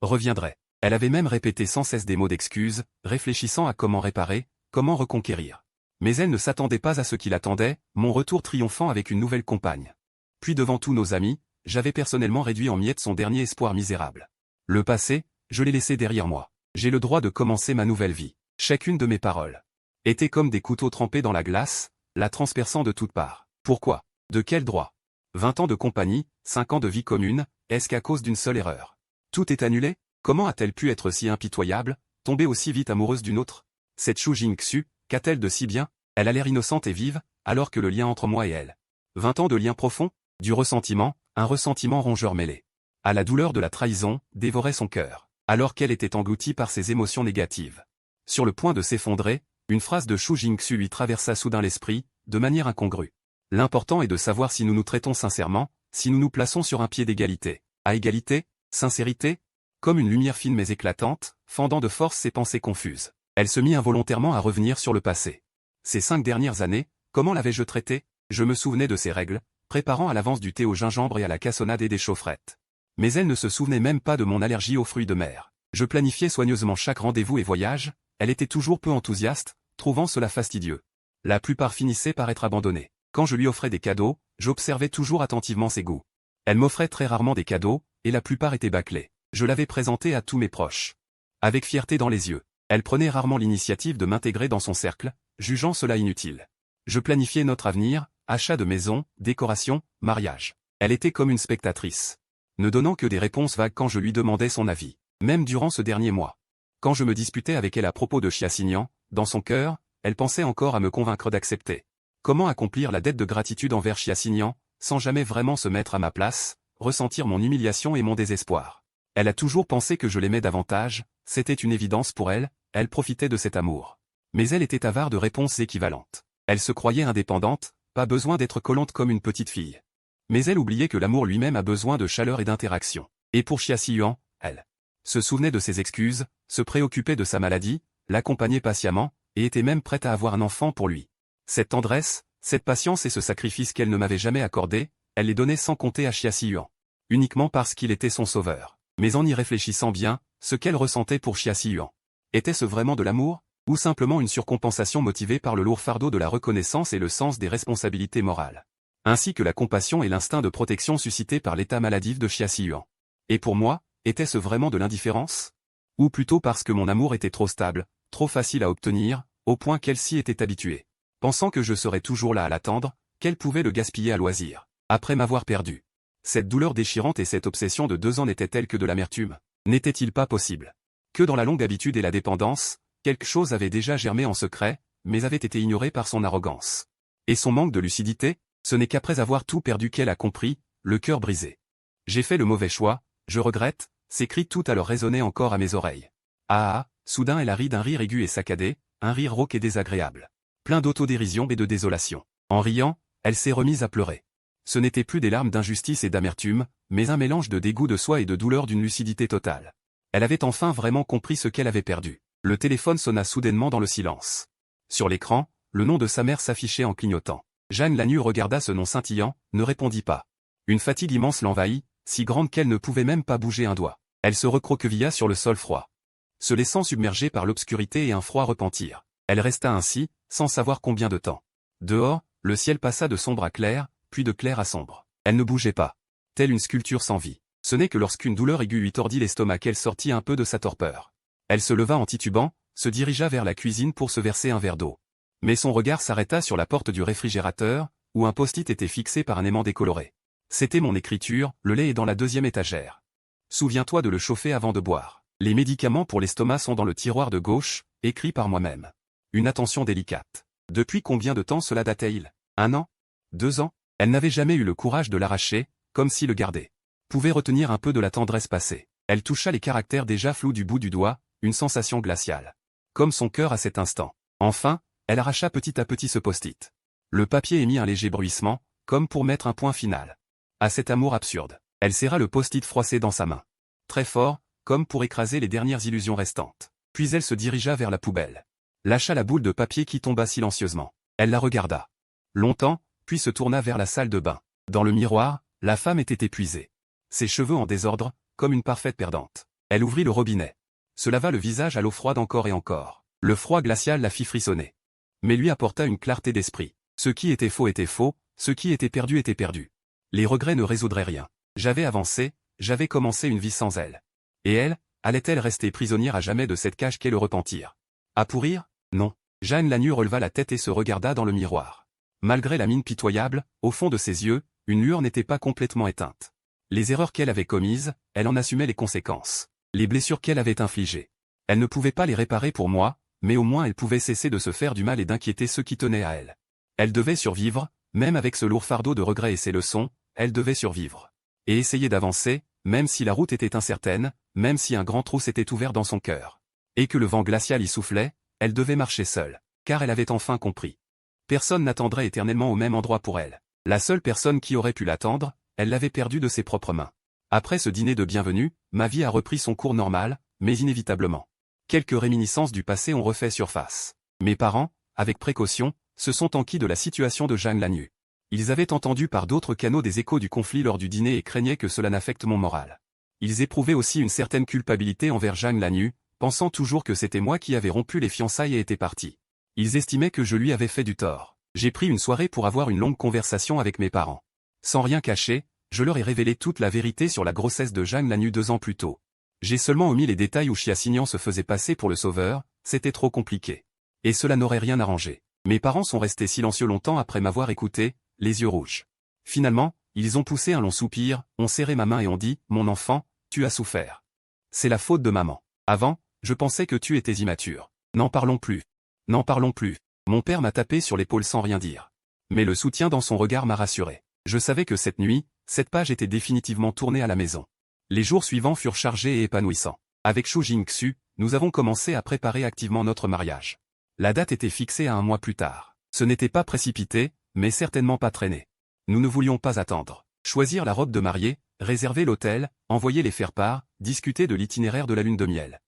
reviendrai. Elle avait même répété sans cesse des mots d'excuses, réfléchissant à comment réparer, comment reconquérir. Mais elle ne s'attendait pas à ce qui l'attendait, mon retour triomphant avec une nouvelle compagne. Puis devant tous nos amis, j'avais personnellement réduit en miettes son dernier espoir misérable. Le passé, je l'ai laissé derrière moi. J'ai le droit de commencer ma nouvelle vie. Chacune de mes paroles était comme des couteaux trempés dans la glace, la transperçant de toutes parts. Pourquoi? De quel droit? 20 ans de compagnie, 5 ans de vie commune, est-ce qu'à cause d'une seule erreur? Tout est annulé? Comment a-t-elle pu être si impitoyable, tomber aussi vite amoureuse d'une autre? Cette Shu Jingxu, qu'a-t-elle de si bien? Elle a l'air innocente et vive, alors que le lien entre moi et elle. 20 ans de lien profond? Du ressentiment, un ressentiment rongeur mêlé à la douleur de la trahison, dévorait son cœur, alors qu'elle était engloutie par ses émotions négatives. Sur le point de s'effondrer, Une phrase de Shu Jingxu lui traversa soudain l'esprit, de manière incongrue. L'important est de savoir si nous nous traitons sincèrement, si nous nous plaçons sur un pied d'égalité. À égalité? Sincérité? Comme une lumière fine mais éclatante, fendant de force ses pensées confuses. Elle se mit involontairement à revenir sur le passé. Ces 5 dernières années, comment l'avais-je traité? Je me souvenais de ses règles, préparant à l'avance du thé au gingembre et à la cassonade et des chaufferettes. Mais elle ne se souvenait même pas de mon allergie aux fruits de mer. Je planifiais soigneusement chaque rendez-vous et voyage, elle était toujours peu enthousiaste, trouvant cela fastidieux. La plupart finissaient par être abandonnés. Quand je lui offrais des cadeaux, j'observais toujours attentivement ses goûts. Elle m'offrait très rarement des cadeaux, et la plupart étaient bâclés. Je l'avais présenté à tous mes proches. Avec fierté dans les yeux. Elle prenait rarement l'initiative de m'intégrer dans son cercle, jugeant cela inutile. Je planifiais notre avenir, achat de maison, décoration, mariage. Elle était comme une spectatrice, ne donnant que des réponses vagues quand je lui demandais son avis, même durant ce dernier mois. Quand je me disputais avec elle à propos de Chiassignan, dans son cœur, elle pensait encore à me convaincre d'accepter. Comment accomplir la dette de gratitude envers Chiassignan, sans jamais vraiment se mettre à ma place, ressentir mon humiliation et mon désespoir. Elle a toujours pensé que je l'aimais davantage, c'était une évidence pour elle, elle profitait de cet amour. Mais elle était avare de réponses équivalentes. Elle se croyait indépendante, pas besoin d'être collante comme une petite fille. Mais elle oubliait que l'amour lui-même a besoin de chaleur et d'interaction. Et pour Chiassignan, elle se souvenait de ses excuses, se préoccupait de sa maladie, l'accompagnait patiemment, et était même prête à avoir un enfant pour lui. Cette tendresse, cette patience et ce sacrifice qu'elle ne m'avait jamais accordé, elle les donnait sans compter à Chiassignan. Uniquement parce qu'il était son sauveur. Mais en y réfléchissant bien, ce qu'elle ressentait pour Chiassignan. Était-ce vraiment de l'amour, ou simplement une surcompensation motivée par le lourd fardeau de la reconnaissance et le sens des responsabilités morales, ainsi que la compassion et l'instinct de protection suscités par l'état maladif de Chiassignan. Et pour moi, était-ce vraiment de l'indifférence? Ou plutôt parce que mon amour était trop stable, trop facile à obtenir, au point qu'elle s'y était habituée. Pensant que je serais toujours là à l'attendre, qu'elle pouvait le gaspiller à loisir, après m'avoir perdu. Cette douleur déchirante et cette obsession de 2 ans n'étaient-elles que de l'amertume? N'était-il pas possible que dans la longue habitude et la dépendance, quelque chose avait déjà germé en secret, mais avait été ignoré par son arrogance. Et son manque de lucidité, ce n'est qu'après avoir tout perdu qu'elle a compris, le cœur brisé. J'ai fait le mauvais choix, je regrette, ces cris tout alors résonnaient encore à mes oreilles. Ah ah, soudain elle a ri d'un rire aigu et saccadé, un rire rauque et désagréable. Plein d'autodérision et de désolation. En riant, elle s'est remise à pleurer. Ce n'était plus des larmes d'injustice et d'amertume, mais un mélange de dégoût de soi et de douleur d'une lucidité totale. Elle avait enfin vraiment compris ce qu'elle avait perdu. Le téléphone sonna soudainement dans le silence. Sur l'écran, le nom de sa mère s'affichait en clignotant. Jeanne Lannu regarda ce nom scintillant, ne répondit pas. Une fatigue immense l'envahit, si grande qu'elle ne pouvait même pas bouger un doigt. Elle se recroquevilla sur le sol froid, se laissant submerger par l'obscurité et un froid repentir. Elle resta ainsi, sans savoir combien de temps. Dehors, le ciel passa de sombre à clair, puis de clair à sombre. Elle ne bougeait pas, telle une sculpture sans vie. Ce n'est que lorsqu'une douleur aiguë lui tordit l'estomac qu'elle sortit un peu de sa torpeur. Elle se leva en titubant, se dirigea vers la cuisine pour se verser un verre d'eau. Mais son regard s'arrêta sur la porte du réfrigérateur, où un post-it était fixé par un aimant décoloré. C'était mon écriture, le lait est dans la 2e étagère. Souviens-toi de le chauffer avant de boire. Les médicaments pour l'estomac sont dans le tiroir de gauche, écrit par moi-même. Une attention délicate. Depuis combien de temps cela datait-il? 1 an? 2 ans? Elle n'avait jamais eu le courage de l'arracher, comme si le garder pouvait retenir un peu de la tendresse passée. Elle toucha les caractères déjà flous du bout du doigt, une sensation glaciale. Comme son cœur à cet instant. Enfin, elle arracha petit à petit ce post-it. Le papier émit un léger bruissement, comme pour mettre un point final à cet amour absurde. Elle serra le post-it froissé dans sa main. Très fort, comme pour écraser les dernières illusions restantes. Puis elle se dirigea vers la poubelle. Lâcha la boule de papier qui tomba silencieusement. Elle la regarda longtemps, puis se tourna vers la salle de bain. Dans le miroir, la femme était épuisée. Ses cheveux en désordre, comme une parfaite perdante. Elle ouvrit le robinet. Se lava le visage à l'eau froide encore et encore. Le froid glacial la fit frissonner. Mais lui apporta une clarté d'esprit. Ce qui était faux, ce qui était perdu. Les regrets ne résoudraient rien. J'avais avancé, j'avais commencé une vie sans elle. Et elle, allait-elle rester prisonnière à jamais de cette cage qu'est le repentir? À pourrir? Non. Jeanne Lannu releva la tête et se regarda dans le miroir. Malgré la mine pitoyable, au fond de ses yeux, une lueur n'était pas complètement éteinte. Les erreurs qu'elle avait commises, elle en assumait les conséquences. Les blessures qu'elle avait infligées. Elle ne pouvait pas les réparer pour moi, mais au moins elle pouvait cesser de se faire du mal et d'inquiéter ceux qui tenaient à elle. Elle devait survivre, même avec ce lourd fardeau de regrets et ses leçons, elle devait survivre. Et essayer d'avancer, même si la route était incertaine, même si un grand trou s'était ouvert dans son cœur. Et que le vent glacial y soufflait, elle devait marcher seule. car elle avait enfin compris. Personne n'attendrait éternellement au même endroit pour elle. La seule personne qui aurait pu l'attendre, elle l'avait perdue de ses propres mains. Après ce dîner de bienvenue, ma vie a repris son cours normal, mais inévitablement. Quelques réminiscences du passé ont refait surface. Mes parents, avec précaution, se sont enquis de la situation de Jeanne Lannu. Ils avaient entendu par d'autres canaux des échos du conflit lors du dîner et craignaient que cela n'affecte mon moral. Ils éprouvaient aussi une certaine culpabilité envers Jeanne Lannu, pensant toujours que c'était moi qui avais rompu les fiançailles et était parti. Ils estimaient que je lui avais fait du tort. J'ai pris une soirée pour avoir une longue conversation avec mes parents. Sans rien cacher, je leur ai révélé toute la vérité sur la grossesse de Jeanne Lannu 2 ans plus tôt. J'ai seulement omis les détails où Chiassignan se faisait passer pour le sauveur, c'était trop compliqué. Et cela n'aurait rien arrangé. Mes parents sont restés silencieux longtemps après m'avoir écouté, les yeux rouges. Finalement, ils ont poussé un long soupir, ont serré ma main et ont dit « Mon enfant, tu as souffert. C'est la faute de maman. Avant, je pensais que tu étais immature. N'en parlons plus. N'en parlons plus. » Mon père m'a tapé sur l'épaule sans rien dire. Mais le soutien dans son regard m'a rassuré. Je savais que cette nuit, cette page était définitivement tournée à la maison. Les jours suivants furent chargés et épanouissants. Avec Shu Jingxu, nous avons commencé à préparer activement notre mariage. La date était fixée à 1 mois plus tard. Ce n'était pas précipité, mais certainement pas traîné. Nous ne voulions pas attendre. Choisir la robe de mariée, réserver l'hôtel, envoyer les faire-part, discuter de l'itinéraire de la lune de miel.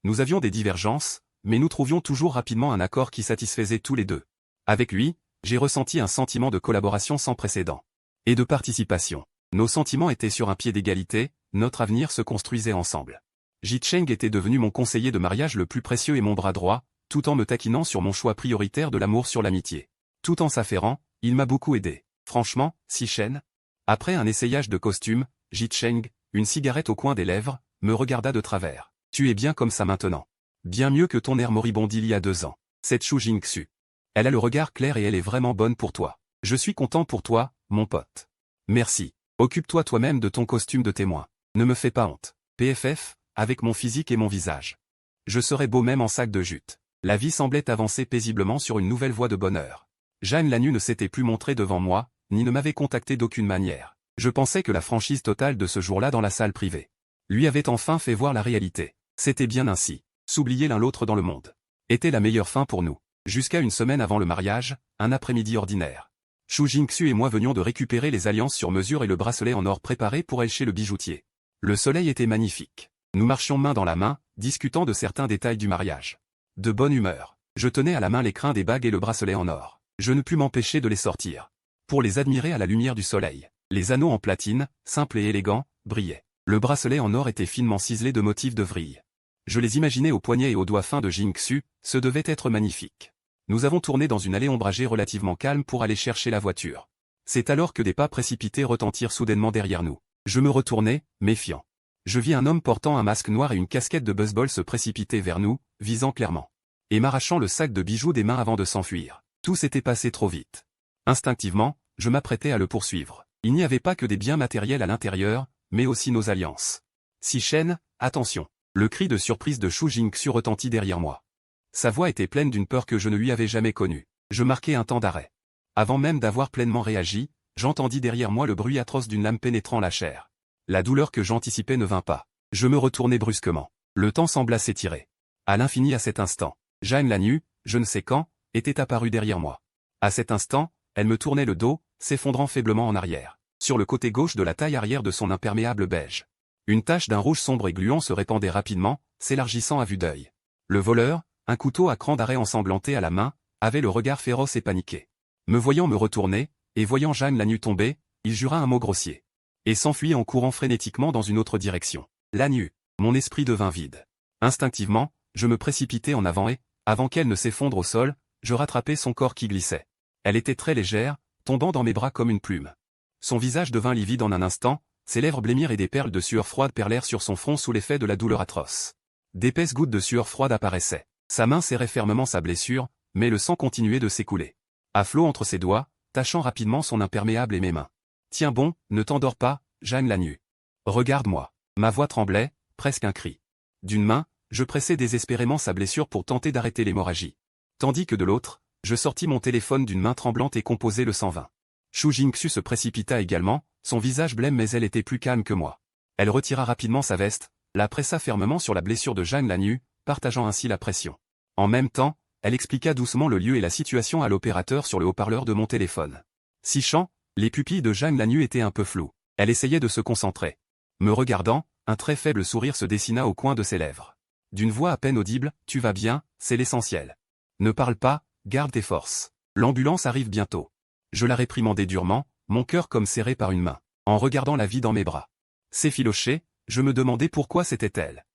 Nous avions des divergences, mais nous trouvions toujours rapidement un accord qui satisfaisait tous les deux. Avec lui, j'ai ressenti un sentiment de collaboration sans précédent. Et de participation. Nos sentiments étaient sur un pied d'égalité, notre avenir se construisait ensemble. Ji-Cheng était devenu mon conseiller de mariage le plus précieux et mon bras droit, tout en me taquinant sur mon choix prioritaire de l'amour sur l'amitié. Tout en s'affairant, il m'a beaucoup aidé. Franchement, Si-Shen. Après un essayage de costume, Ji-Cheng, une cigarette au coin des lèvres, me regarda de travers. Tu es bien comme ça maintenant. Bien mieux que ton air moribond d'il y a 2 ans. Cette Shu Jingxu. Elle a le regard clair et elle est vraiment bonne pour toi. Je suis content pour toi, mon pote. Merci. Occupe-toi toi-même de ton costume de témoin. Ne me fais pas honte. PFF, avec mon physique et mon visage. Je serais beau même en sac de jute. La vie semblait avancer paisiblement sur une nouvelle voie de bonheur. Jeanne Lannu ne s'était plus montrée devant moi, ni ne m'avait contacté d'aucune manière. Je pensais que la franchise totale de ce jour-là dans la salle privée lui avait enfin fait voir la réalité. C'était bien ainsi. S'oublier l'un l'autre dans le monde était la meilleure fin pour nous. Jusqu'à une semaine avant le mariage, un après-midi ordinaire. Shu Jingxu et moi venions de récupérer les alliances sur mesure et le bracelet en or préparé pour elle chez le bijoutier. Le soleil était magnifique. Nous marchions main dans la main, discutant de certains détails du mariage. De bonne humeur. Je tenais à la main l'écrin des bagues et le bracelet en or. Je ne pus m'empêcher de les sortir. Pour les admirer à la lumière du soleil. Les anneaux en platine, simples et élégants, brillaient. Le bracelet en or était finement ciselé de motifs de vrille. Je les imaginais aux poignets et aux doigts fins de Jingxu, ce devait être magnifique. Nous avons tourné dans une allée ombragée relativement calme pour aller chercher la voiture. C'est alors que des pas précipités retentirent soudainement derrière nous. Je me retournai, méfiant. Je vis un homme portant un masque noir et une casquette de baseball se précipiter vers nous, visant clairement. Et m'arrachant le sac de bijoux des mains avant de s'enfuir. Tout s'était passé trop vite. Instinctivement, je m'apprêtais à le poursuivre. Il n'y avait pas que des biens matériels à l'intérieur, mais aussi nos alliances. Si-Shen, attention. Le cri de surprise de Shu Jingxu retentit derrière moi. Sa voix était pleine d'une peur que je ne lui avais jamais connue. Je marquai un temps d'arrêt. Avant même d'avoir pleinement réagi, j'entendis derrière moi le bruit atroce d'une lame pénétrant la chair. La douleur que j'anticipais ne vint pas. Je me retournai brusquement. Le temps sembla s'étirer. À l'infini à cet instant. Jeanne Lannu, je ne sais quand, était apparue derrière moi. À cet instant, elle me tournait le dos, s'effondrant faiblement en arrière. Sur le côté gauche de la taille arrière de son imperméable beige. Une tache d'un rouge sombre et gluant se répandait rapidement, s'élargissant à vue d'œil. Le voleur, un couteau à cran d'arrêt ensanglanté à la main, avait le regard féroce et paniqué. Me voyant me retourner, et voyant Jeanne Lannu tomber, il jura un mot grossier. Et s'enfuit en courant frénétiquement dans une autre direction. Lannu. Mon esprit devint vide. Instinctivement, je me précipitai en avant et, avant qu'elle ne s'effondre au sol, je rattrapai son corps qui glissait. Elle était très légère, tombant dans mes bras comme une plume. Son visage devint livide en un instant, ses lèvres blêmirent et des perles de sueur froide perlèrent sur son front sous l'effet de la douleur atroce. D'épaisses gouttes de sueur froide apparaissaient. Sa main serrait fermement sa blessure, mais le sang continuait de s'écouler. À flot entre ses doigts, tachant rapidement son imperméable et mes mains. Tiens bon, ne t'endors pas, Jeanne Lannu. Regarde-moi. Ma voix tremblait, presque un cri. D'une main, je pressais désespérément sa blessure pour tenter d'arrêter l'hémorragie. Tandis que de l'autre, je sortis mon téléphone d'une main tremblante et composai le 120. Shu Jingxu se précipita également, son visage blême mais elle était plus calme que moi. Elle retira rapidement sa veste, la pressa fermement sur la blessure de Jeanne Lannu, partageant ainsi la pression. En même temps, elle expliqua doucement le lieu et la situation à l'opérateur sur le haut-parleur de mon téléphone. Sachant, les pupilles de Jeanne Lannu étaient un peu floues. Elle essayait de se concentrer. Me regardant, un très faible sourire se dessina au coin de ses lèvres. D'une voix à peine audible, « Tu vas bien, c'est l'essentiel. Ne parle pas, garde tes forces. L'ambulance arrive bientôt. » Je la réprimandai durement, mon cœur comme serré par une main, en regardant la vie dans mes bras. S'effilochée, je me demandais pourquoi c'était elle.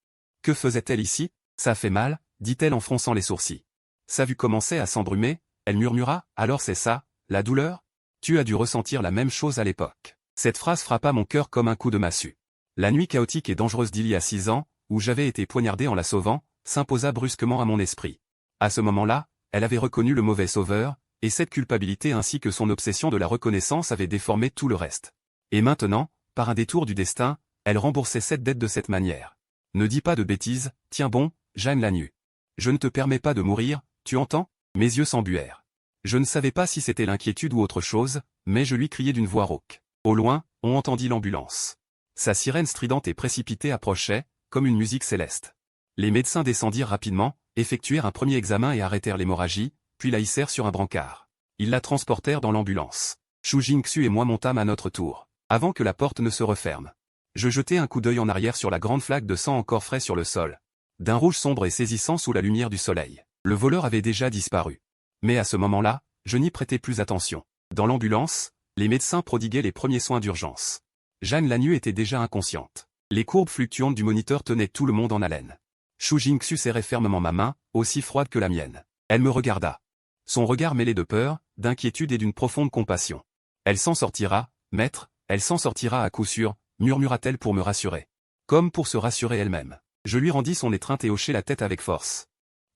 Que faisait-elle ici? Ça fait mal, dit-elle en fronçant les sourcils. Sa vue commençait à s'embrumer, elle murmura, alors c'est ça, la douleur? Tu as dû ressentir la même chose à l'époque. Cette phrase frappa mon cœur comme un coup de massue. La nuit chaotique et dangereuse d'il y a 6 ans, où j'avais été poignardé en la sauvant, s'imposa brusquement à mon esprit. À ce moment-là, elle avait reconnu le mauvais sauveur, et cette culpabilité ainsi que son obsession de la reconnaissance avait déformé tout le reste. Et maintenant, par un détour du destin, elle remboursait cette dette de cette manière. Ne dis pas de bêtises, tiens bon, Jeanne Lannu. Je ne te permets pas de mourir, tu entends? Mes yeux s'embuèrent. Je ne savais pas si c'était l'inquiétude ou autre chose, mais je lui criai d'une voix rauque. Au loin, on entendit l'ambulance. Sa sirène stridente et précipitée approchait, comme une musique céleste. Les médecins descendirent rapidement, effectuèrent un premier examen et arrêtèrent l'hémorragie, puis la hissèrent sur un brancard. Ils la transportèrent dans l'ambulance. Shu Jingxu et moi montâmes à notre tour, avant que la porte ne se referme. Je jetai un coup d'œil en arrière sur la grande flaque de sang encore frais sur le sol, d'un rouge sombre et saisissant sous la lumière du soleil. Le voleur avait déjà disparu. Mais à ce moment-là, je n'y prêtais plus attention. Dans l'ambulance, les médecins prodiguaient les premiers soins d'urgence. Jeanne Lannu était déjà inconsciente. Les courbes fluctuantes du moniteur tenaient tout le monde en haleine. Shu Jingxu serrait fermement ma main, aussi froide que la mienne. Elle me regarda. Son regard mêlé de peur, d'inquiétude et d'une profonde compassion. Elle s'en sortira, maître, elle s'en sortira à coup sûr, murmura-t-elle pour me rassurer. Comme pour se rassurer elle-même. Je lui rendis son étreinte et hochai la tête avec force.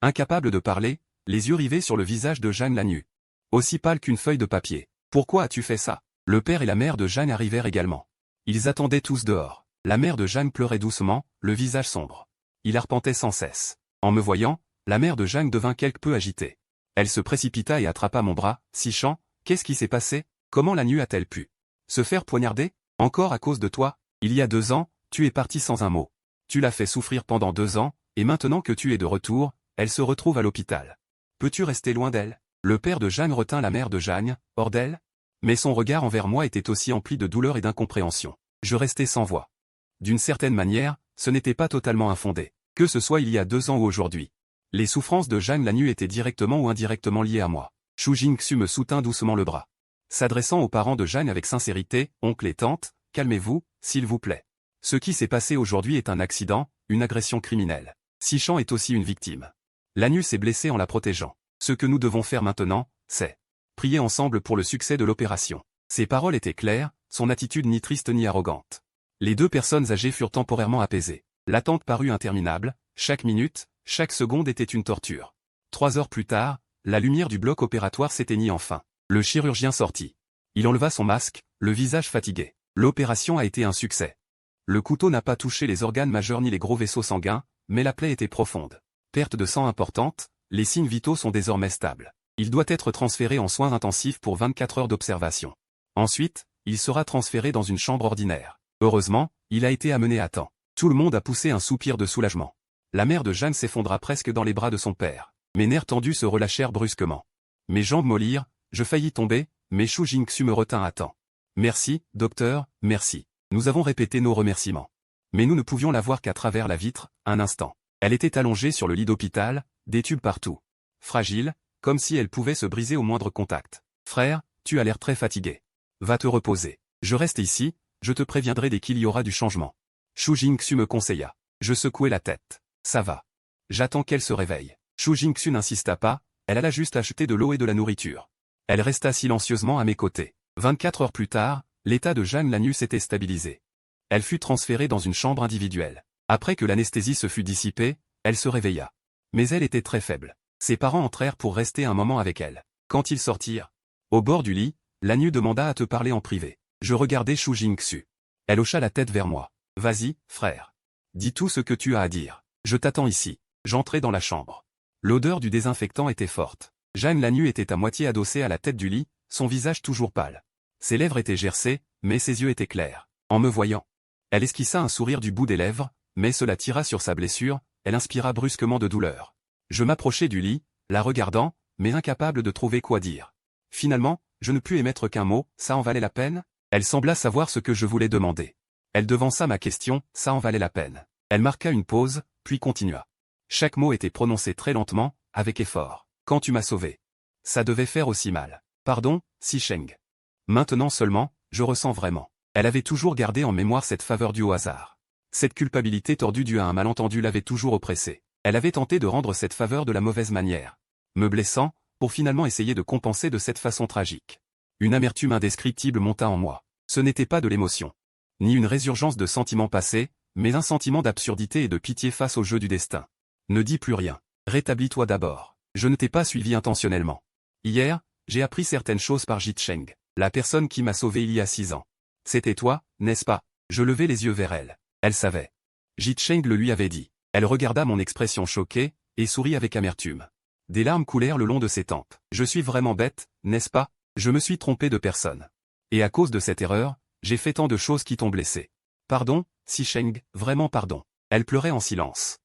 Incapable de parler, les yeux rivés sur le visage de Jeanne Lannu. Aussi pâle qu'une feuille de papier. Pourquoi as-tu fait ça? Le père et la mère de Jeanne arrivèrent également. Ils attendaient tous dehors. La mère de Jeanne pleurait doucement, le visage sombre. Il arpentait sans cesse. En me voyant, la mère de Jeanne devint quelque peu agitée. Elle se précipita et attrapa mon bras, Sichan, qu'est-ce qui s'est passé? Comment Lannu a-t-elle pu se faire poignarder? Encore à cause de toi? Il y a 2 ans, tu es parti sans un mot. Tu l'as fait souffrir pendant 2 ans, et maintenant que tu es de retour, elle se retrouve à l'hôpital. Peux-tu rester loin d'elle? Le père de Jeanne retint la mère de Jeanne, hors d'elle? Mais son regard envers moi était aussi empli de douleur et d'incompréhension. Je restai sans voix. D'une certaine manière, ce n'était pas totalement infondé, que ce soit il y a 2 ans ou aujourd'hui. Les souffrances de Jeanne Lannu étaient directement ou indirectement liées à moi. Shu Jingxu me soutint doucement le bras. S'adressant aux parents de Jeanne avec sincérité, oncle et tante, calmez-vous, s'il vous plaît. Ce qui s'est passé aujourd'hui est un accident, une agression criminelle. Sichan est aussi une victime. Lannu s'est blessé en la protégeant. Ce que nous devons faire maintenant, c'est prier ensemble pour le succès de l'opération. Ses paroles étaient claires, son attitude ni triste ni arrogante. Les 2 personnes âgées furent temporairement apaisées. L'attente parut interminable, chaque minute, chaque seconde était une torture. 3 heures plus tard, la lumière du bloc opératoire s'éteignit enfin. Le chirurgien sortit. Il enleva son masque, le visage fatigué. L'opération a été un succès. Le couteau n'a pas touché les organes majeurs ni les gros vaisseaux sanguins, mais la plaie était profonde. Perte de sang importante, les signes vitaux sont désormais stables. Il doit être transféré en soins intensifs pour 24 heures d'observation. Ensuite, il sera transféré dans une chambre ordinaire. Heureusement, il a été amené à temps. Tout le monde a poussé un soupir de soulagement. La mère de Jeanne s'effondra presque dans les bras de son père. Mes nerfs tendus se relâchèrent brusquement. Mes jambes mollirent, je faillis tomber, mais Shu Jingxu me retint à temps. Merci, docteur, merci. Nous avons répété nos remerciements. Mais nous ne pouvions la voir qu'à travers la vitre, un instant. Elle était allongée sur le lit d'hôpital, des tubes partout. Fragile, comme si elle pouvait se briser au moindre contact. Frère, tu as l'air très fatigué. Va te reposer. Je reste ici, je te préviendrai dès qu'il y aura du changement. Shu Jingxu me conseilla. Je secouai la tête. Ça va. J'attends qu'elle se réveille. Shu Jingxu n'insista pas, elle alla juste acheter de l'eau et de la nourriture. Elle resta silencieusement à mes côtés. 24 heures plus tard, l'état de Jeanne Lannu s'était stabilisé. Elle fut transférée dans une chambre individuelle. Après que l'anesthésie se fut dissipée, elle se réveilla. Mais elle était très faible. Ses parents entrèrent pour rester un moment avec elle. Quand ils sortirent, au bord du lit, Lannu demanda à te parler en privé. Je regardai Shu Jingxu. Elle hocha la tête vers moi. Vas-y, frère. Dis tout ce que tu as à dire. Je t'attends ici. J'entrai dans la chambre. L'odeur du désinfectant était forte. Jeanne Lannu était à moitié adossée à la tête du lit, son visage toujours pâle. Ses lèvres étaient gercées, mais ses yeux étaient clairs. En me voyant, Elle esquissa un sourire du bout des lèvres, mais cela tira sur sa blessure, elle inspira brusquement de douleur. Je m'approchai du lit, la regardant, mais incapable de trouver quoi dire. Finalement, je ne pus émettre qu'un mot, ça en valait la peine? Elle sembla savoir ce que je voulais demander. Elle devança ma question, ça en valait la peine. Elle marqua une pause, puis continua. Chaque mot était prononcé très lentement, avec effort. Quand tu m'as sauvé. Ça devait faire aussi mal. Pardon, Si Sheng. Maintenant seulement, je ressens vraiment. Elle avait toujours gardé en mémoire cette faveur due au hasard. Cette culpabilité tordue due à un malentendu l'avait toujours oppressée. Elle avait tenté de rendre cette faveur de la mauvaise manière, me blessant, pour finalement essayer de compenser de cette façon tragique. Une amertume indescriptible monta en moi. Ce n'était pas de l'émotion, ni une résurgence de sentiments passés, mais un sentiment d'absurdité et de pitié face au jeu du destin. Ne dis plus rien. Rétablis-toi d'abord. Je ne t'ai pas suivi intentionnellement. Hier, j'ai appris certaines choses par Jit Sheng, la personne qui m'a sauvé il y a 6 ans. C'était toi, n'est-ce pas? Je levai les yeux vers elle. Elle savait. Jit Sheng le lui avait dit. Elle regarda mon expression choquée, et sourit avec amertume. Des larmes coulèrent le long de ses tempes. Je suis vraiment bête, n'est-ce pas? Je me suis trompé de personne. Et à cause de cette erreur, j'ai fait tant de choses qui t'ont blessé. Pardon, Si Sheng, vraiment pardon. Elle pleurait en silence.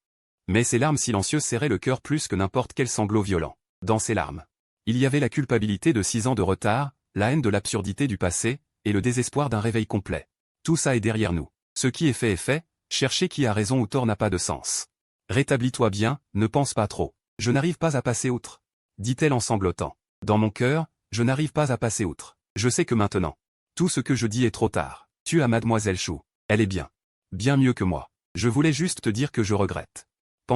Mais ces larmes silencieuses serraient le cœur plus que n'importe quel sanglot violent. Dans ces larmes, il y avait la culpabilité de 6 ans de retard, la haine de l'absurdité du passé, et le désespoir d'un réveil complet. Tout ça est derrière nous. Ce qui est fait, chercher qui a raison ou tort n'a pas de sens. Rétablis-toi bien, ne pense pas trop. Je n'arrive pas à passer outre, dit-elle en sanglotant. Dans mon cœur, je n'arrive pas à passer outre. Je sais que maintenant, tout ce que je dis est trop tard. Tu as mademoiselle Chou. Elle est bien. Bien mieux que moi. Je voulais juste te dire que je regrette.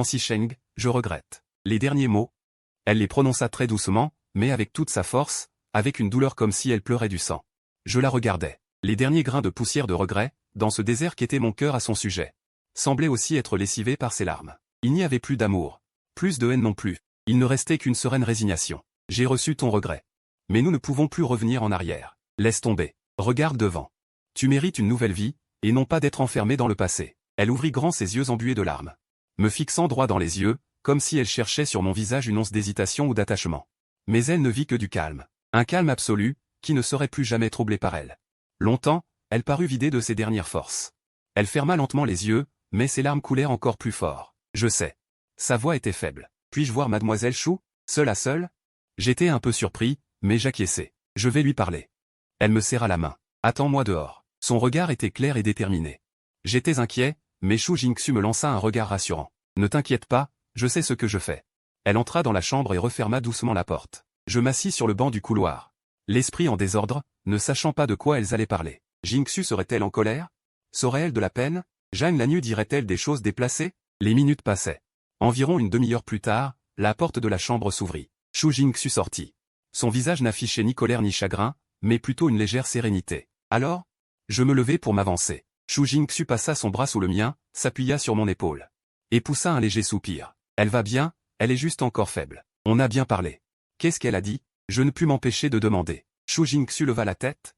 Si Sheng, je regrette. Les derniers mots. Elle les prononça très doucement, mais avec toute sa force, avec une douleur comme si elle pleurait du sang. Je la regardais. Les derniers grains de poussière de regret, dans ce désert qu'était mon cœur à son sujet, semblaient aussi être lessivés par ses larmes. Il n'y avait plus d'amour. Plus de haine non plus. Il ne restait qu'une sereine résignation. J'ai reçu ton regret. Mais nous ne pouvons plus revenir en arrière. Laisse tomber. Regarde devant. Tu mérites une nouvelle vie, et non pas d'être enfermé dans le passé. Elle ouvrit grand ses yeux embués de larmes, me fixant droit dans les yeux, comme si elle cherchait sur mon visage une once d'hésitation ou d'attachement. Mais elle ne vit que du calme. Un calme absolu, qui ne serait plus jamais troublé par elle. Longtemps, elle parut vidée de ses dernières forces. Elle ferma lentement les yeux, mais ses larmes coulèrent encore plus fort. Je sais. Sa voix était faible. Puis-je voir mademoiselle Chou, seule à seule? J'étais un peu surpris, mais j'acquiesçai. Je vais lui parler. Elle me serra la main. Attends-moi dehors. Son regard était clair et déterminé. J'étais inquiet, mais Shu Jingxu me lança un regard rassurant. Ne t'inquiète pas, je sais ce que je fais. Elle entra dans la chambre et referma doucement la porte. Je m'assis sur le banc du couloir. L'esprit en désordre, ne sachant pas de quoi elles allaient parler. Jingxu serait-elle en colère? Saurait-elle de la peine? Jeanne Lannieu dirait-elle des choses déplacées? Les minutes passaient. Environ une demi-heure plus tard, la porte de la chambre s'ouvrit. Shu Jingxu sortit. Son visage n'affichait ni colère ni chagrin, mais plutôt une légère sérénité. Alors? Je me levai pour m'avancer. Shu Jingxu passa son bras sous le mien, s'appuya sur mon épaule. Et poussa un léger soupir. Elle va bien, elle est juste encore faible. On a bien parlé. Qu'est-ce qu'elle a dit? Je ne pus m'empêcher de demander. Shu Jingxu leva la tête,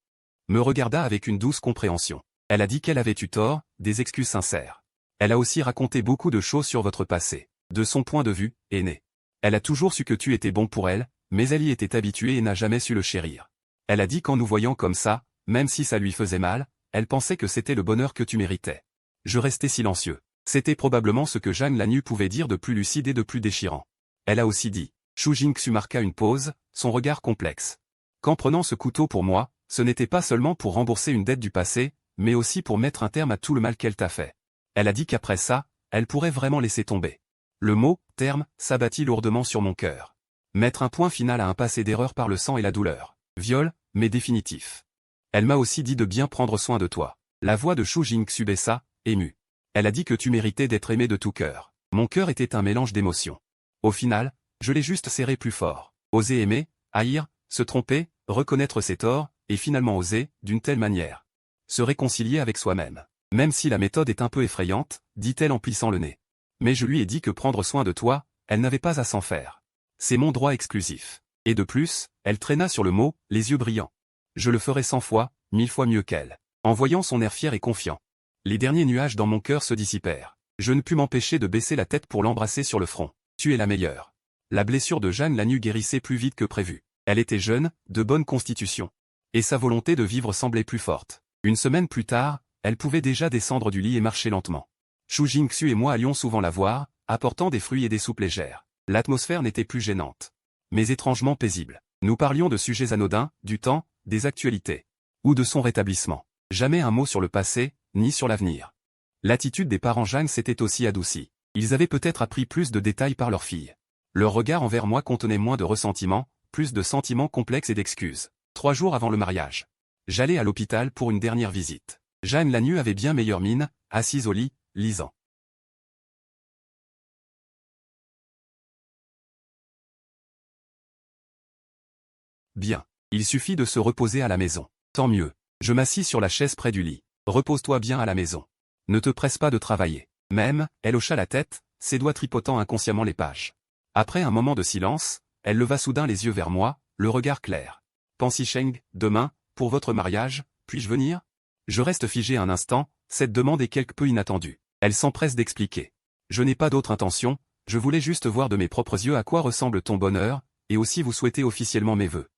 me regarda avec une douce compréhension. Elle a dit qu'elle avait eu tort, des excuses sincères. Elle a aussi raconté beaucoup de choses sur votre passé. De son point de vue, aîné. Elle a toujours su que tu étais bon pour elle, mais elle y était habituée et n'a jamais su le chérir. Elle a dit qu'en nous voyant comme ça, même si ça lui faisait mal, elle pensait que c'était le bonheur que tu méritais. Je restais silencieux. C'était probablement ce que Jeanne Lannieu pouvait dire de plus lucide et de plus déchirant. Elle a aussi dit. Shu Jingxu marqua une pause, son regard complexe. Qu'en prenant ce couteau pour moi, ce n'était pas seulement pour rembourser une dette du passé, mais aussi pour mettre un terme à tout le mal qu'elle t'a fait. Elle a dit qu'après ça, elle pourrait vraiment laisser tomber. Le mot « terme » s'abattit lourdement sur mon cœur. Mettre un point final à un passé d'erreur par le sang et la douleur. Viol, mais définitif. Elle m'a aussi dit de bien prendre soin de toi. La voix de Shu Jingxu baissa, émue. Elle a dit que tu méritais d'être aimé de tout cœur. Mon cœur était un mélange d'émotions. Au final, je l'ai juste serré plus fort. Oser aimer, haïr, se tromper, reconnaître ses torts, et finalement oser, d'une telle manière, se réconcilier avec soi-même. Même si la méthode est un peu effrayante, dit-elle en plissant le nez. Mais je lui ai dit que prendre soin de toi, elle n'avait pas à s'en faire. C'est mon droit exclusif. Et de plus, elle traîna sur le mot, les yeux brillants. Je le ferai 100 fois, 1000 fois mieux qu'elle. En voyant son air fier et confiant. Les derniers nuages dans mon cœur se dissipèrent. Je ne pus m'empêcher de baisser la tête pour l'embrasser sur le front. Tu es la meilleure. La blessure de Jeanne Lannieu guérissait plus vite que prévu. Elle était jeune, de bonne constitution. Et sa volonté de vivre semblait plus forte. Une semaine plus tard, elle pouvait déjà descendre du lit et marcher lentement. Shu Jingxu et moi allions souvent la voir, apportant des fruits et des soupes légères. L'atmosphère n'était plus gênante, mais étrangement paisible. Nous parlions de sujets anodins, du temps, des actualités, ou de son rétablissement. Jamais un mot sur le passé, ni sur l'avenir. L'attitude des parents Zhang s'était aussi adoucie. Ils avaient peut-être appris plus de détails par leur fille. Leur regard envers moi contenait moins de ressentiment, plus de sentiments complexes et d'excuses. 3 jours avant le mariage, j'allais à l'hôpital pour une dernière visite. Zhang Lanyu avait bien meilleure mine, assise au lit, lisant. Bien. Il suffit de se reposer à la maison. Tant mieux. Je m'assis sur la chaise près du lit. Repose-toi bien à la maison. Ne te presse pas de travailler. Même, elle hocha la tête, ses doigts tripotant inconsciemment les pages. Après un moment de silence, elle leva soudain les yeux vers moi, le regard clair. Pansi Sheng, demain, pour votre mariage, puis-je venir? Je reste figé un instant, cette demande est quelque peu inattendue. Elle s'empresse d'expliquer. Je n'ai pas d'autre intention, je voulais juste voir de mes propres yeux à quoi ressemble ton bonheur, et aussi vous souhaiter officiellement mes vœux.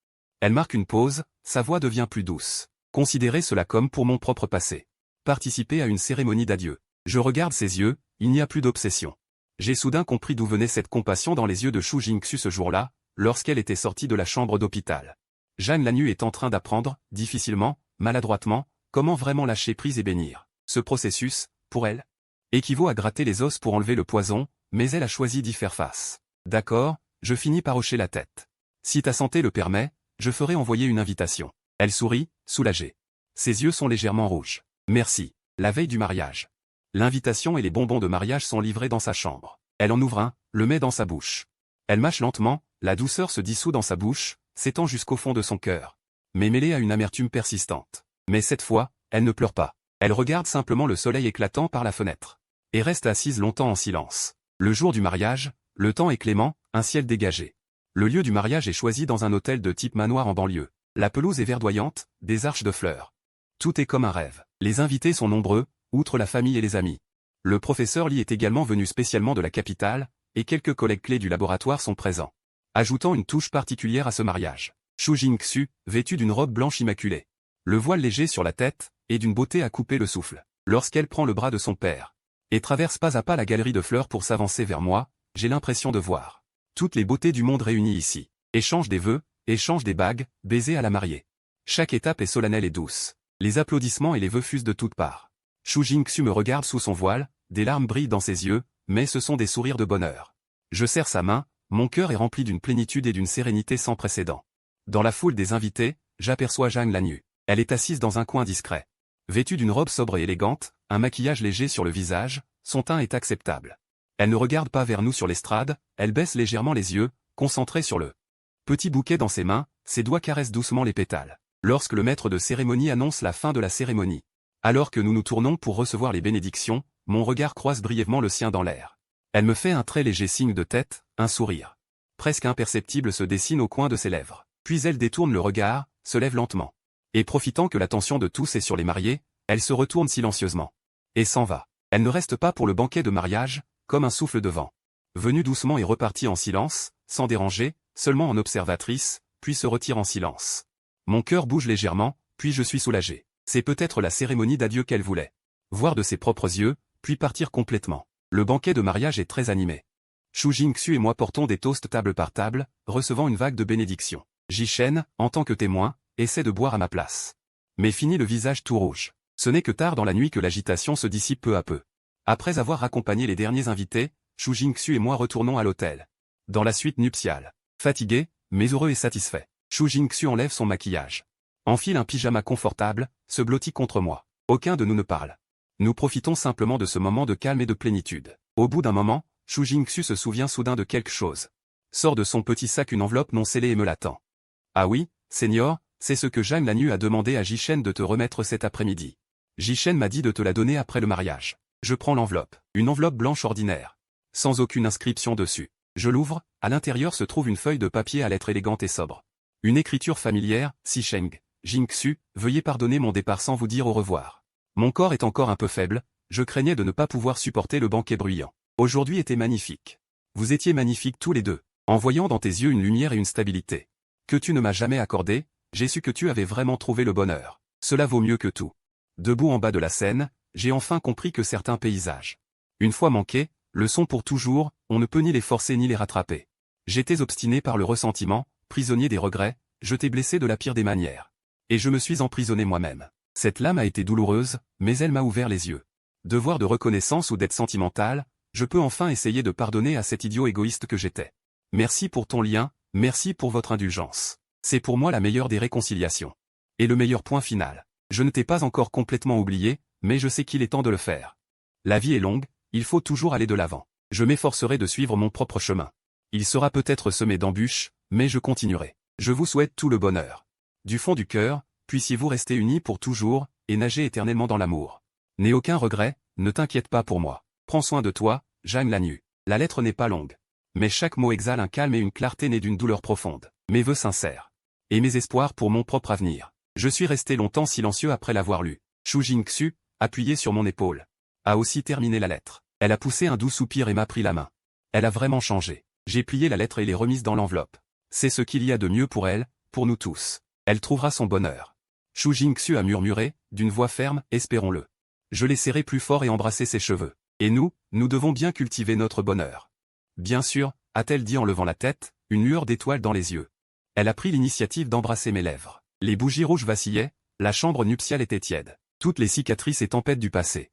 Elle marque une pause, sa voix devient plus douce. Considérez cela comme pour mon propre passé. Participer à une cérémonie d'adieu. Je regarde ses yeux, il n'y a plus d'obsession. J'ai soudain compris d'où venait cette compassion dans les yeux de Shu Jingxu ce jour-là, lorsqu'elle était sortie de la chambre d'hôpital. Zhang Lanyu est en train d'apprendre, difficilement, maladroitement, comment vraiment lâcher prise et bénir. Ce processus, pour elle, équivaut à gratter les os pour enlever le poison, mais elle a choisi d'y faire face. D'accord, je finis par hocher la tête. Si ta santé le permet, je ferai envoyer une invitation. Elle sourit, soulagée. Ses yeux sont légèrement rouges. Merci. La veille du mariage. L'invitation et les bonbons de mariage sont livrés dans sa chambre. Elle en ouvre un, le met dans sa bouche. Elle mâche lentement, la douceur se dissout dans sa bouche, s'étend jusqu'au fond de son cœur. Mais mêlée à une amertume persistante. Mais cette fois, elle ne pleure pas. Elle regarde simplement le soleil éclatant par la fenêtre. Et reste assise longtemps en silence. Le jour du mariage, le temps est clément, un ciel dégagé. Le lieu du mariage est choisi dans un hôtel de type manoir en banlieue. La pelouse est verdoyante, des arches de fleurs. Tout est comme un rêve. Les invités sont nombreux, outre la famille et les amis. Le professeur Li est également venu spécialement de la capitale, et quelques collègues clés du laboratoire sont présents. Ajoutant une touche particulière à ce mariage. Shu Jingxu, vêtue d'une robe blanche immaculée. Le voile léger sur la tête, et d'une beauté à couper le souffle. Lorsqu'elle prend le bras de son père, et traverse pas à pas la galerie de fleurs pour s'avancer vers moi, j'ai l'impression de voir toutes les beautés du monde réunies ici. Échange des vœux, échange des bagues, baiser à la mariée. Chaque étape est solennelle et douce. Les applaudissements et les vœux fusent de toutes parts. Shu Jingxu me regarde sous son voile, des larmes brillent dans ses yeux, mais ce sont des sourires de bonheur. Je serre sa main, mon cœur est rempli d'une plénitude et d'une sérénité sans précédent. Dans la foule des invités, j'aperçois Zhang Lanyu. Elle est assise dans un coin discret. Vêtue d'une robe sobre et élégante, un maquillage léger sur le visage, son teint est acceptable. Elle ne regarde pas vers nous sur l'estrade, elle baisse légèrement les yeux, concentrée sur le petit bouquet dans ses mains, ses doigts caressent doucement les pétales. Lorsque le maître de cérémonie annonce la fin de la cérémonie. Alors que nous nous tournons pour recevoir les bénédictions, mon regard croise brièvement le sien dans l'air. Elle me fait un très léger signe de tête, un sourire. Presque imperceptible se dessine au coin de ses lèvres. Puis elle détourne le regard, se lève lentement. Et profitant que l'attention de tous est sur les mariés, elle se retourne silencieusement. Et s'en va. Elle ne reste pas pour le banquet de mariage, comme un souffle de vent. Venue doucement et repartie en silence, sans déranger, seulement en observatrice, puis se retire en silence. Mon cœur bouge légèrement, puis je suis soulagé. C'est peut-être la cérémonie d'adieu qu'elle voulait. Voir de ses propres yeux, puis partir complètement. Le banquet de mariage est très animé. Shu Jingxu et moi portons des toasts table par table, recevant une vague de bénédictions. Jishen, en tant que témoin, essaie de boire à ma place. Mais finit le visage tout rouge. Ce n'est que tard dans la nuit que l'agitation se dissipe peu à peu. Après avoir accompagné les derniers invités, Shu Jingxu et moi retournons à l'hôtel. Dans la suite nuptiale. Fatigué, mais heureux et satisfait. Shu Jingxu enlève son maquillage. Enfile un pyjama confortable, se blottit contre moi. Aucun de nous ne parle. Nous profitons simplement de ce moment de calme et de plénitude. Au bout d'un moment, Shu Jingxu se souvient soudain de quelque chose. Sort de son petit sac une enveloppe non scellée et me l'attend. Ah oui, Seigneur, c'est ce que Zhang Lanyu a demandé à Jishen de te remettre cet après-midi. Jishen m'a dit de te la donner après le mariage. Je prends l'enveloppe. Une enveloppe blanche ordinaire. Sans aucune inscription dessus. Je l'ouvre, à l'intérieur se trouve une feuille de papier à lettres élégantes et sobres. Une écriture familière, Sicheng. Jingxu, veuillez pardonner mon départ sans vous dire au revoir. Mon corps est encore un peu faible, je craignais de ne pas pouvoir supporter le banquet bruyant. Aujourd'hui était magnifique. Vous étiez magnifiques tous les deux, en voyant dans tes yeux une lumière et une stabilité que tu ne m'as jamais accordée, j'ai su que tu avais vraiment trouvé le bonheur. Cela vaut mieux que tout. Debout en bas de la scène, j'ai enfin compris que certains paysages, une fois manqués, le sont pour toujours, on ne peut ni les forcer ni les rattraper. J'étais obstiné par le ressentiment, prisonnier des regrets, je t'ai blessé de la pire des manières. Et je me suis emprisonné moi-même. Cette lame a été douloureuse, mais elle m'a ouvert les yeux. Devoir de reconnaissance ou d'être sentimental, je peux enfin essayer de pardonner à cet idiot égoïste que j'étais. Merci pour ton lien, merci pour votre indulgence. C'est pour moi la meilleure des réconciliations. Et le meilleur point final. Je ne t'ai pas encore complètement oublié, mais je sais qu'il est temps de le faire. La vie est longue, il faut toujours aller de l'avant. Je m'efforcerai de suivre mon propre chemin. Il sera peut-être semé d'embûches, mais je continuerai. Je vous souhaite tout le bonheur. Du fond du cœur, puissiez-vous rester unis pour toujours, et nager éternellement dans l'amour. N'aie aucun regret, ne t'inquiète pas pour moi. Prends soin de toi, Jeanne Lanu. La lettre n'est pas longue. Mais chaque mot exhale un calme et une clarté née d'une douleur profonde. Mes vœux sincères. Et mes espoirs pour mon propre avenir. Je suis resté longtemps silencieux après l'avoir lu. Shu Jingxu, appuyé sur mon épaule, a aussi terminé la lettre. Elle a poussé un doux soupir et m'a pris la main. Elle a vraiment changé. J'ai plié la lettre et l'ai remise dans l'enveloppe. C'est ce qu'il y a de mieux pour elle, pour nous tous. Elle trouvera son bonheur. Shu Jingxu a murmuré, d'une voix ferme, espérons-le. Je l'ai serré plus fort et embrassé ses cheveux. Et nous devons bien cultiver notre bonheur. Bien sûr, a-t-elle dit en levant la tête, une lueur d'étoile dans les yeux. Elle a pris l'initiative d'embrasser mes lèvres. Les bougies rouges vacillaient, la chambre nuptiale était tiède. Toutes les cicatrices et tempêtes du passé